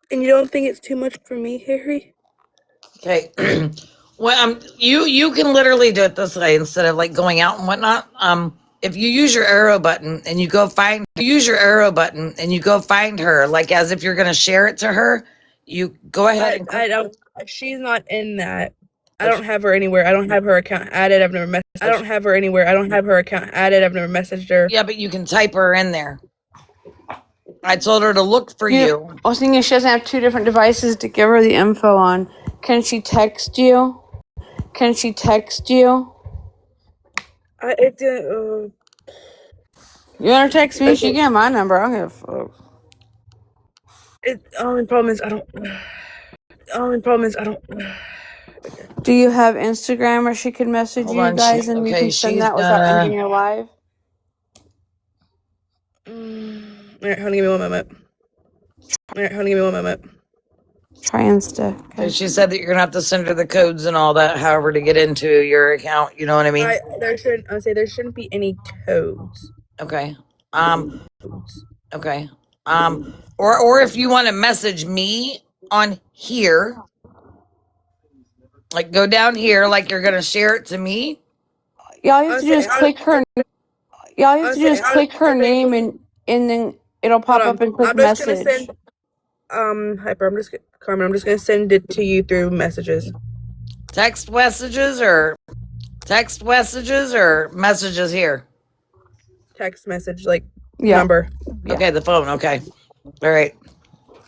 And you don't think it's too much for me, Harry? Okay. Well, you can literally do it this way instead of like going out and whatnot. If you use your arrow button and you go find her, like as if you're gonna share it to her, you go ahead and I don't. She's not in that. I don't have her anywhere. I don't have her account added. I've never messaged. I don't have her anywhere. I don't have her account added. I've never messaged her. Yeah, but you can type her in there. I told her to look for you. I was thinking she doesn't have two different devices to give her the info on. Can she text you? You You want to text me? She get my number. I don't give a fuck. Only problem is I don't. Do you have Instagram where she can message Hold you on, guys and you can send that without ending your live? Alright, honey, give me one moment. Try Insta. Okay. She said that you're gonna have to send her the codes and all that, however, to get into your account. You know what I mean? There shouldn't be any codes. Okay. Okay. Or if you want to message me on here, like go down here, like you're gonna share it to me. Y'all have to just click her. Y'all have to just click her name and then it'll pop up and click message. Hyper. Carmen. I'm just gonna send it to you through messages. Text messages or messages here. Text message number. Yeah. Okay, the phone. Okay, all right.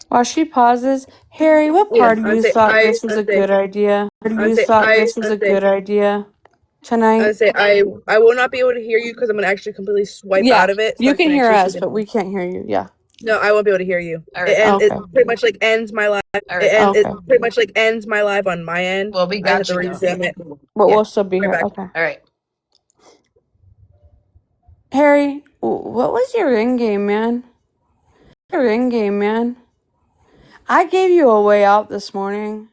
While she pauses, Harry, what part of you thought this was a good idea? Tonight? I say I will not be able to hear you because I'm gonna actually completely swipe out of it. So you can hear us, but we can't hear you. Yeah. No, I won't be able to hear you. All right. It pretty much like ends my live. All right. It pretty much like ends my live on my end. Well, we got you. But we'll still be here. Okay. All right. Harry, what was your ring game, man? I gave you a way out this morning.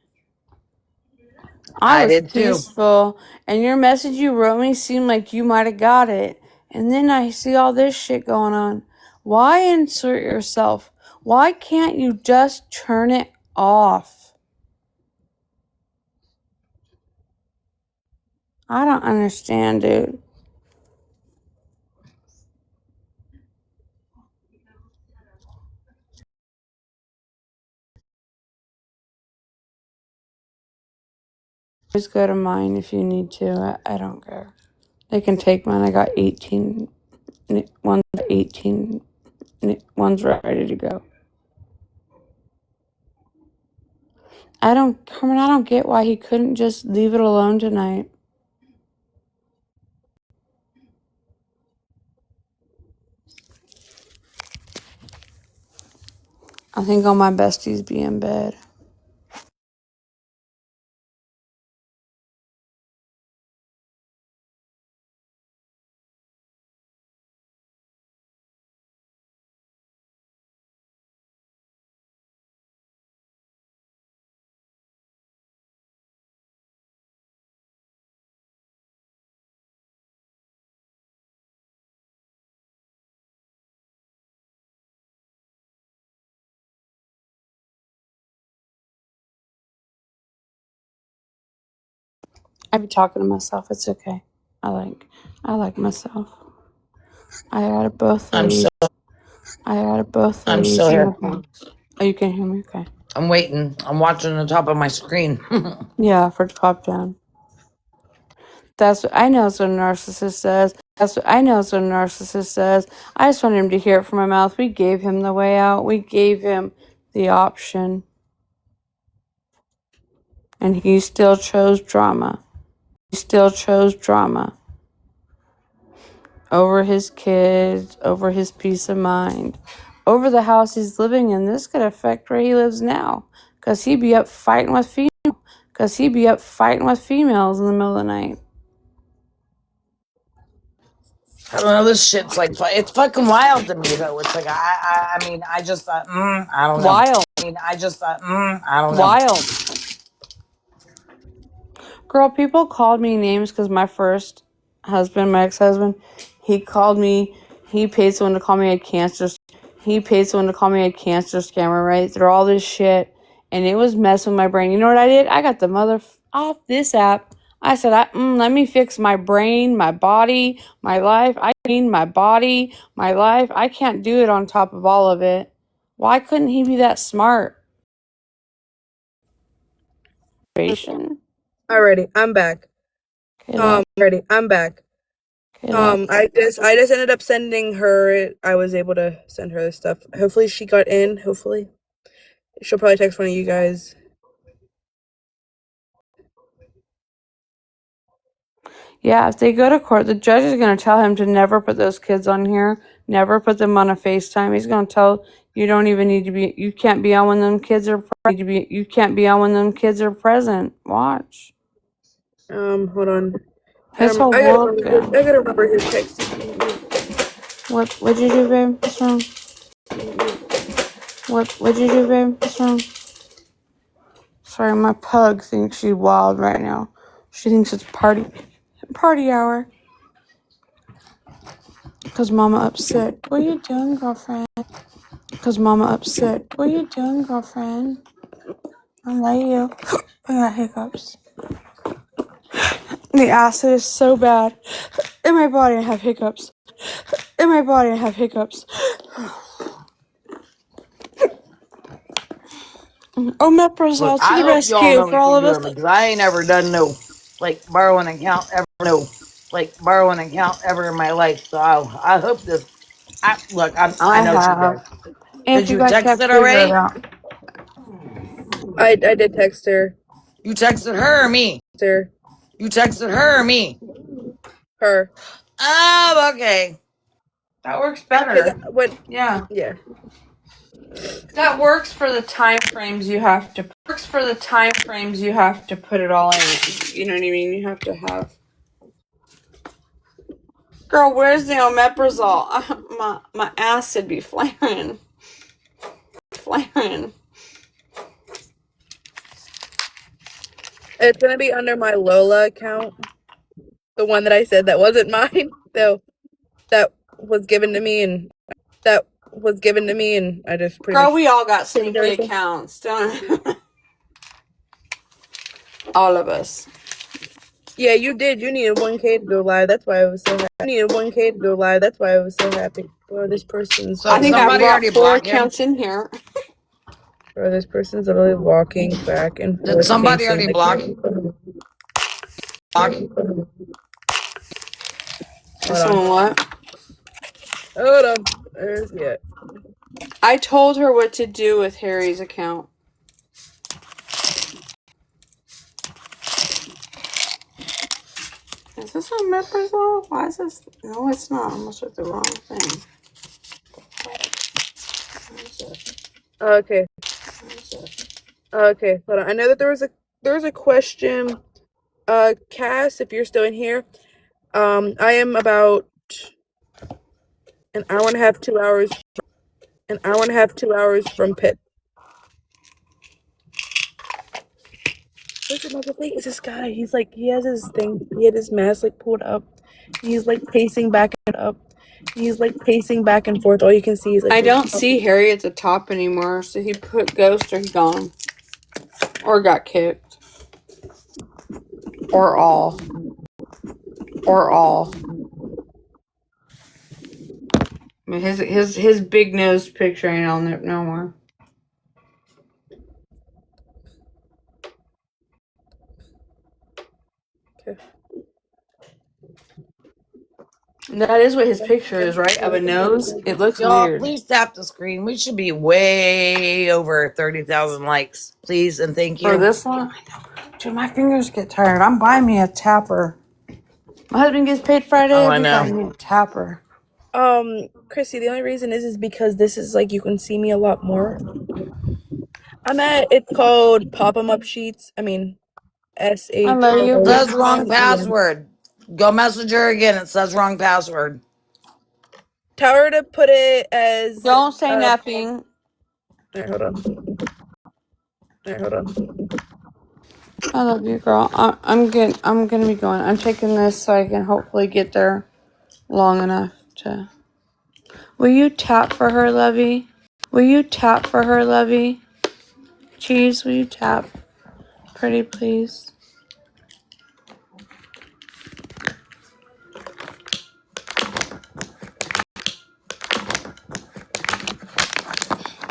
I was peaceful, and your message you wrote me seemed like you might have got it. And then I see all this shit going on. Why insert yourself? Why can't you just turn it off? I don't understand, dude. Just go to mine if you need to. I don't care. They can take mine. I got 18. One's 18. One's ready to go. I don't get why he couldn't just leave it alone tonight. I think all my besties be in bed. I be talking to myself. It's okay. I like myself. I added both ladies. I'm still here. Oh, you can hear me? Okay. I'm waiting. I'm watching the top of my screen. Yeah, for it to pop down. That's what I know. That's what a narcissist does. I just wanted him to hear it from my mouth. We gave him the way out. We gave him the option, and he still chose drama. He still chose drama over his kids, over his peace of mind, over the house he's living in. This could affect where he lives now, because he'd be up fighting with females. In the middle of the night. I don't know. This shit's like it's fucking wild to me though. It's like I mean I just thought I don't know. Wild. I don't know. Wild. Girl, people called me names because my first husband, my ex-husband, he called me. He paid someone to call me a cancer. He paid someone to call me a cancer scammer, right? Through all this shit, and it was messing with my brain. You know what I did? I got the mother off this app. I said, let me fix my brain, my body, my life. I mean, my body, my life. I can't do it on top of all of it. Why couldn't he be that smart? Alrighty, I'm back. I'm back. I just ended up sending her. I was able to send her this stuff. Hopefully she got in. Hopefully. She'll probably text one of you guys. Yeah, if they go to court, the judge is going to tell him to never put those kids on here, never put them on a FaceTime. He's going to tell you don't even need to be, you can't be on when them kids are you can't be on when them kids are present. Watch. Hold on. His whole I world. gotta remember his text. What'd you do, babe? What's wrong? What'd you do, babe? What's wrong? Sorry, my pug thinks she's wild right now. She thinks it's party hour. Cause mama upset. What are you doing, girlfriend? Cause mama upset. What are you doing, girlfriend? I love you. I got hiccups. The acid is so bad. In my body I have hiccups. Omeprazole Look, to I the hope y'all rescue know for what all you're of us. doing because I ain't ever done borrow an account ever in my life. So I hope this. I I know she did. have. Did If you you guys text can't it figure it already? out. I did text her. You texted her or me? You texted her or me? Her. Oh, okay. That works better. Yeah. That works for the time frames you have to put it all in. You know what I mean? You have to have. Girl, where's the omeprazole? My acid be flaring. It's gonna be under my Lola account. The one that I said that wasn't mine, though. That was given to me, and I just pretty Girl, much. we all got sneaky accounts, don't we? All of us. Yeah, you did. You needed 1K to go live. That's why I was so happy. Bro, this person's. So I think I somebody brought already 4 blocked him. accounts in here. Bro, this person's literally walking back and forth. Did somebody pacing already the block? Someone what? Hold on. There's it. I told her what to do with Harry's account. Is this omeprazole? Why is this? No, it's not. I almost took the wrong thing. Okay. Hold on. I know that there was a question. Cass, if you're still in here, I am about an hour and a half, 2 hours from Pitt. What's another thing? It's this guy. He's like, he has his thing. He had his mask like pulled up. He's like pacing back and forth. All you can see is like. I don't see Harry at the top anymore, so he put ghost or he gone. Or got kicked. Or all. I mean, his big nose picture ain't on there no more. That is what his picture is, right? Of a nose. It looks Y'all, weird. please tap the screen. We should be way over 30,000 likes, please, and thank you. For this one? Dude, my fingers get tired. I'm buying me a tapper. My husband gets paid Friday. Oh, I I'm know. buying me a tapper. Chrissy, the only reason is because this is like you can see me a lot more. It's called Pop 'em Up Sheets. I mean, SH. I love you. It says wrong password. Go message her again. It says wrong password. Tell her to put it as. Don't say nothing. Alright, hold on. I love you, girl. I'm good. I'm gonna be going. I'm taking this so I can hopefully get there long enough to. Will you tap for her, Lovey? Will you tap for her, Lovey? Cheese, will you tap? Pretty, please.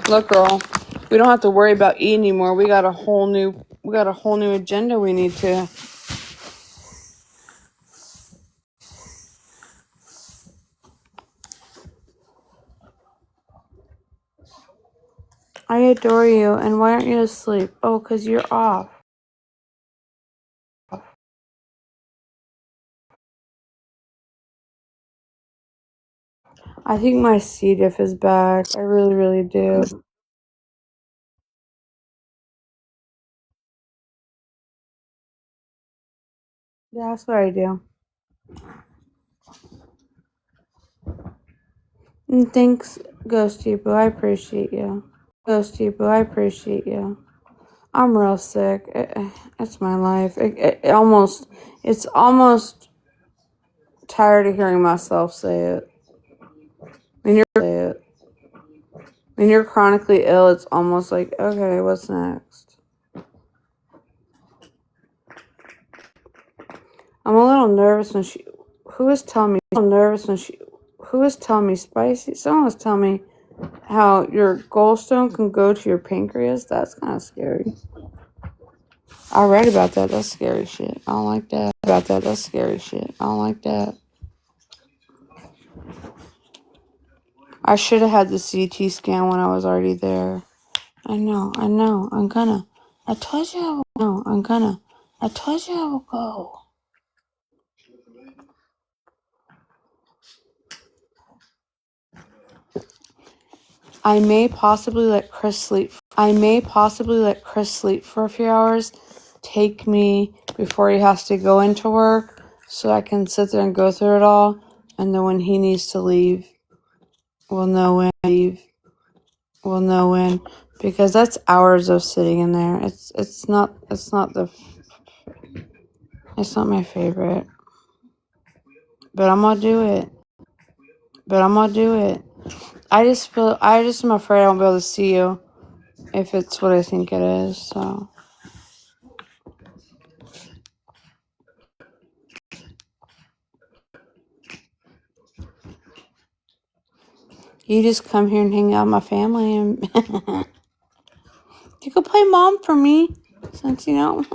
Look, girl, we don't have to worry about E anymore. We got a whole new agenda we need to. I adore you, and why aren't you asleep? Oh, 'cause you're off. I think my C. diff is back. I really, really do. Yeah, that's what I do. And thanks, Ghosty Boo. I appreciate you. Ghosty Boo, I appreciate you. I'm real sick. It's my life. It's almost tired of hearing myself say it. When you're chronically ill, it's almost like, okay, what's next? I'm a little nervous when who was telling me spicy? Someone was telling me how your gallstone can go to your pancreas. That's kind of scary. I read about that. That's scary shit. I don't like that. That's scary shit. I don't like that. I should have had the CT scan when I was already there. I know. I'm gonna. I told you I will. No, I'm gonna. I told you I will go. I may possibly let Chris sleep for a few hours. Take me before he has to go into work so I can sit there and go through it all. And then when he needs to leave, we'll know when. Because that's hours of sitting in there. It's not my favorite. But I'm gonna do it. I just am afraid I won't be able to see you if it's what I think it is, so. You just come here and hang out with my family and you could play mom for me since you know.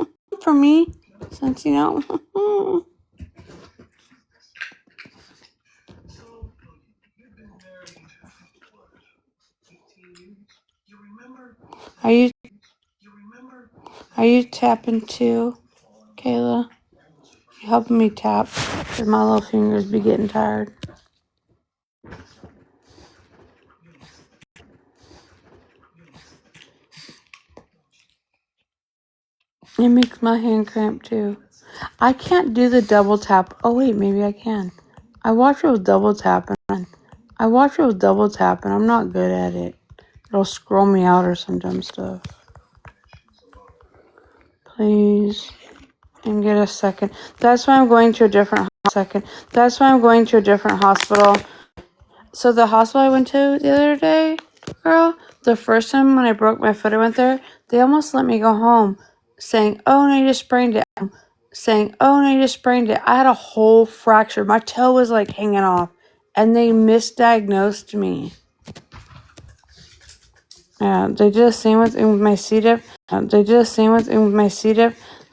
Are you tapping too, Kayla? You helping me tap? Cause my little fingers be getting tired. It makes my hand cramp too. I can't do the double tap. Oh wait, maybe I can. I watch it with double tapping. I'm not good at it. It'll scroll me out or some dumb stuff. Please. And get a second. That's why I'm going to a different hospital. So the hospital I went to the other day, girl, the first time when I broke my foot, I went there. They almost let me go home, saying, "Oh no, you just sprained it." I had a whole fracture. My toe was like hanging off, and they misdiagnosed me. Yeah, they did the same with my C. diff.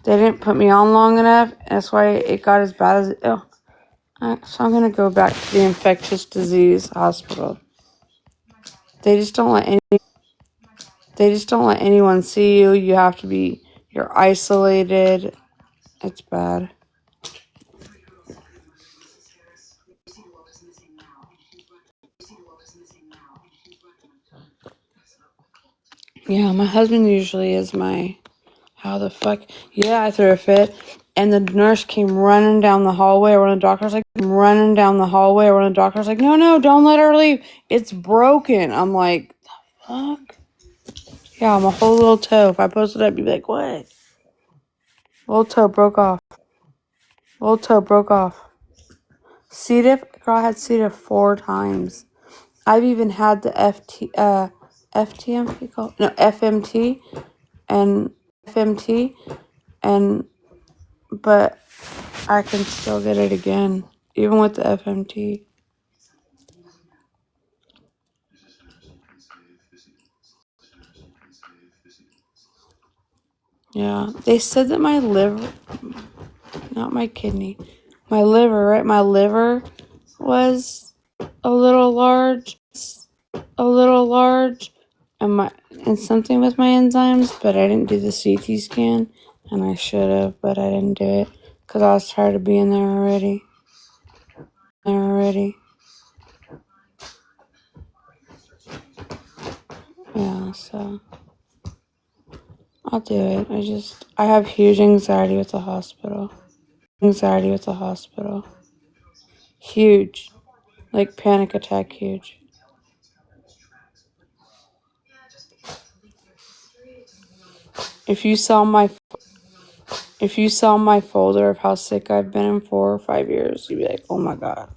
They didn't put me on long enough. That's why it got as bad as it. Oh, So I'm gonna go back to the infectious disease hospital. They just don't let anyone see you. You're isolated. It's bad. Yeah, my husband usually is my, how the fuck? Yeah, I threw a fit. And the nurse came running down the hallway, or one of the doctors like, no, don't let her leave. It's broken. I'm like, the fuck? Yeah, I'm a whole little toe. If I posted up, you'd be like, what? Little toe broke off. C. diff, girl, I had C. diff 4 times. I've even had the FTM, called? No, FMT, and, but I can still get it again, even with the FMT. Yeah, they said that my liver, not my kidney, my liver, right? My liver was a little large, and something with my enzymes, but I didn't do the CT scan, and I should have, but I didn't do it because I was tired of being there already. Yeah, so I'll do it. I have huge anxiety with the hospital. Huge. Like panic attack huge. If you saw my folder of how sick I've been in 4 or 5 years, you'd be like, oh my god.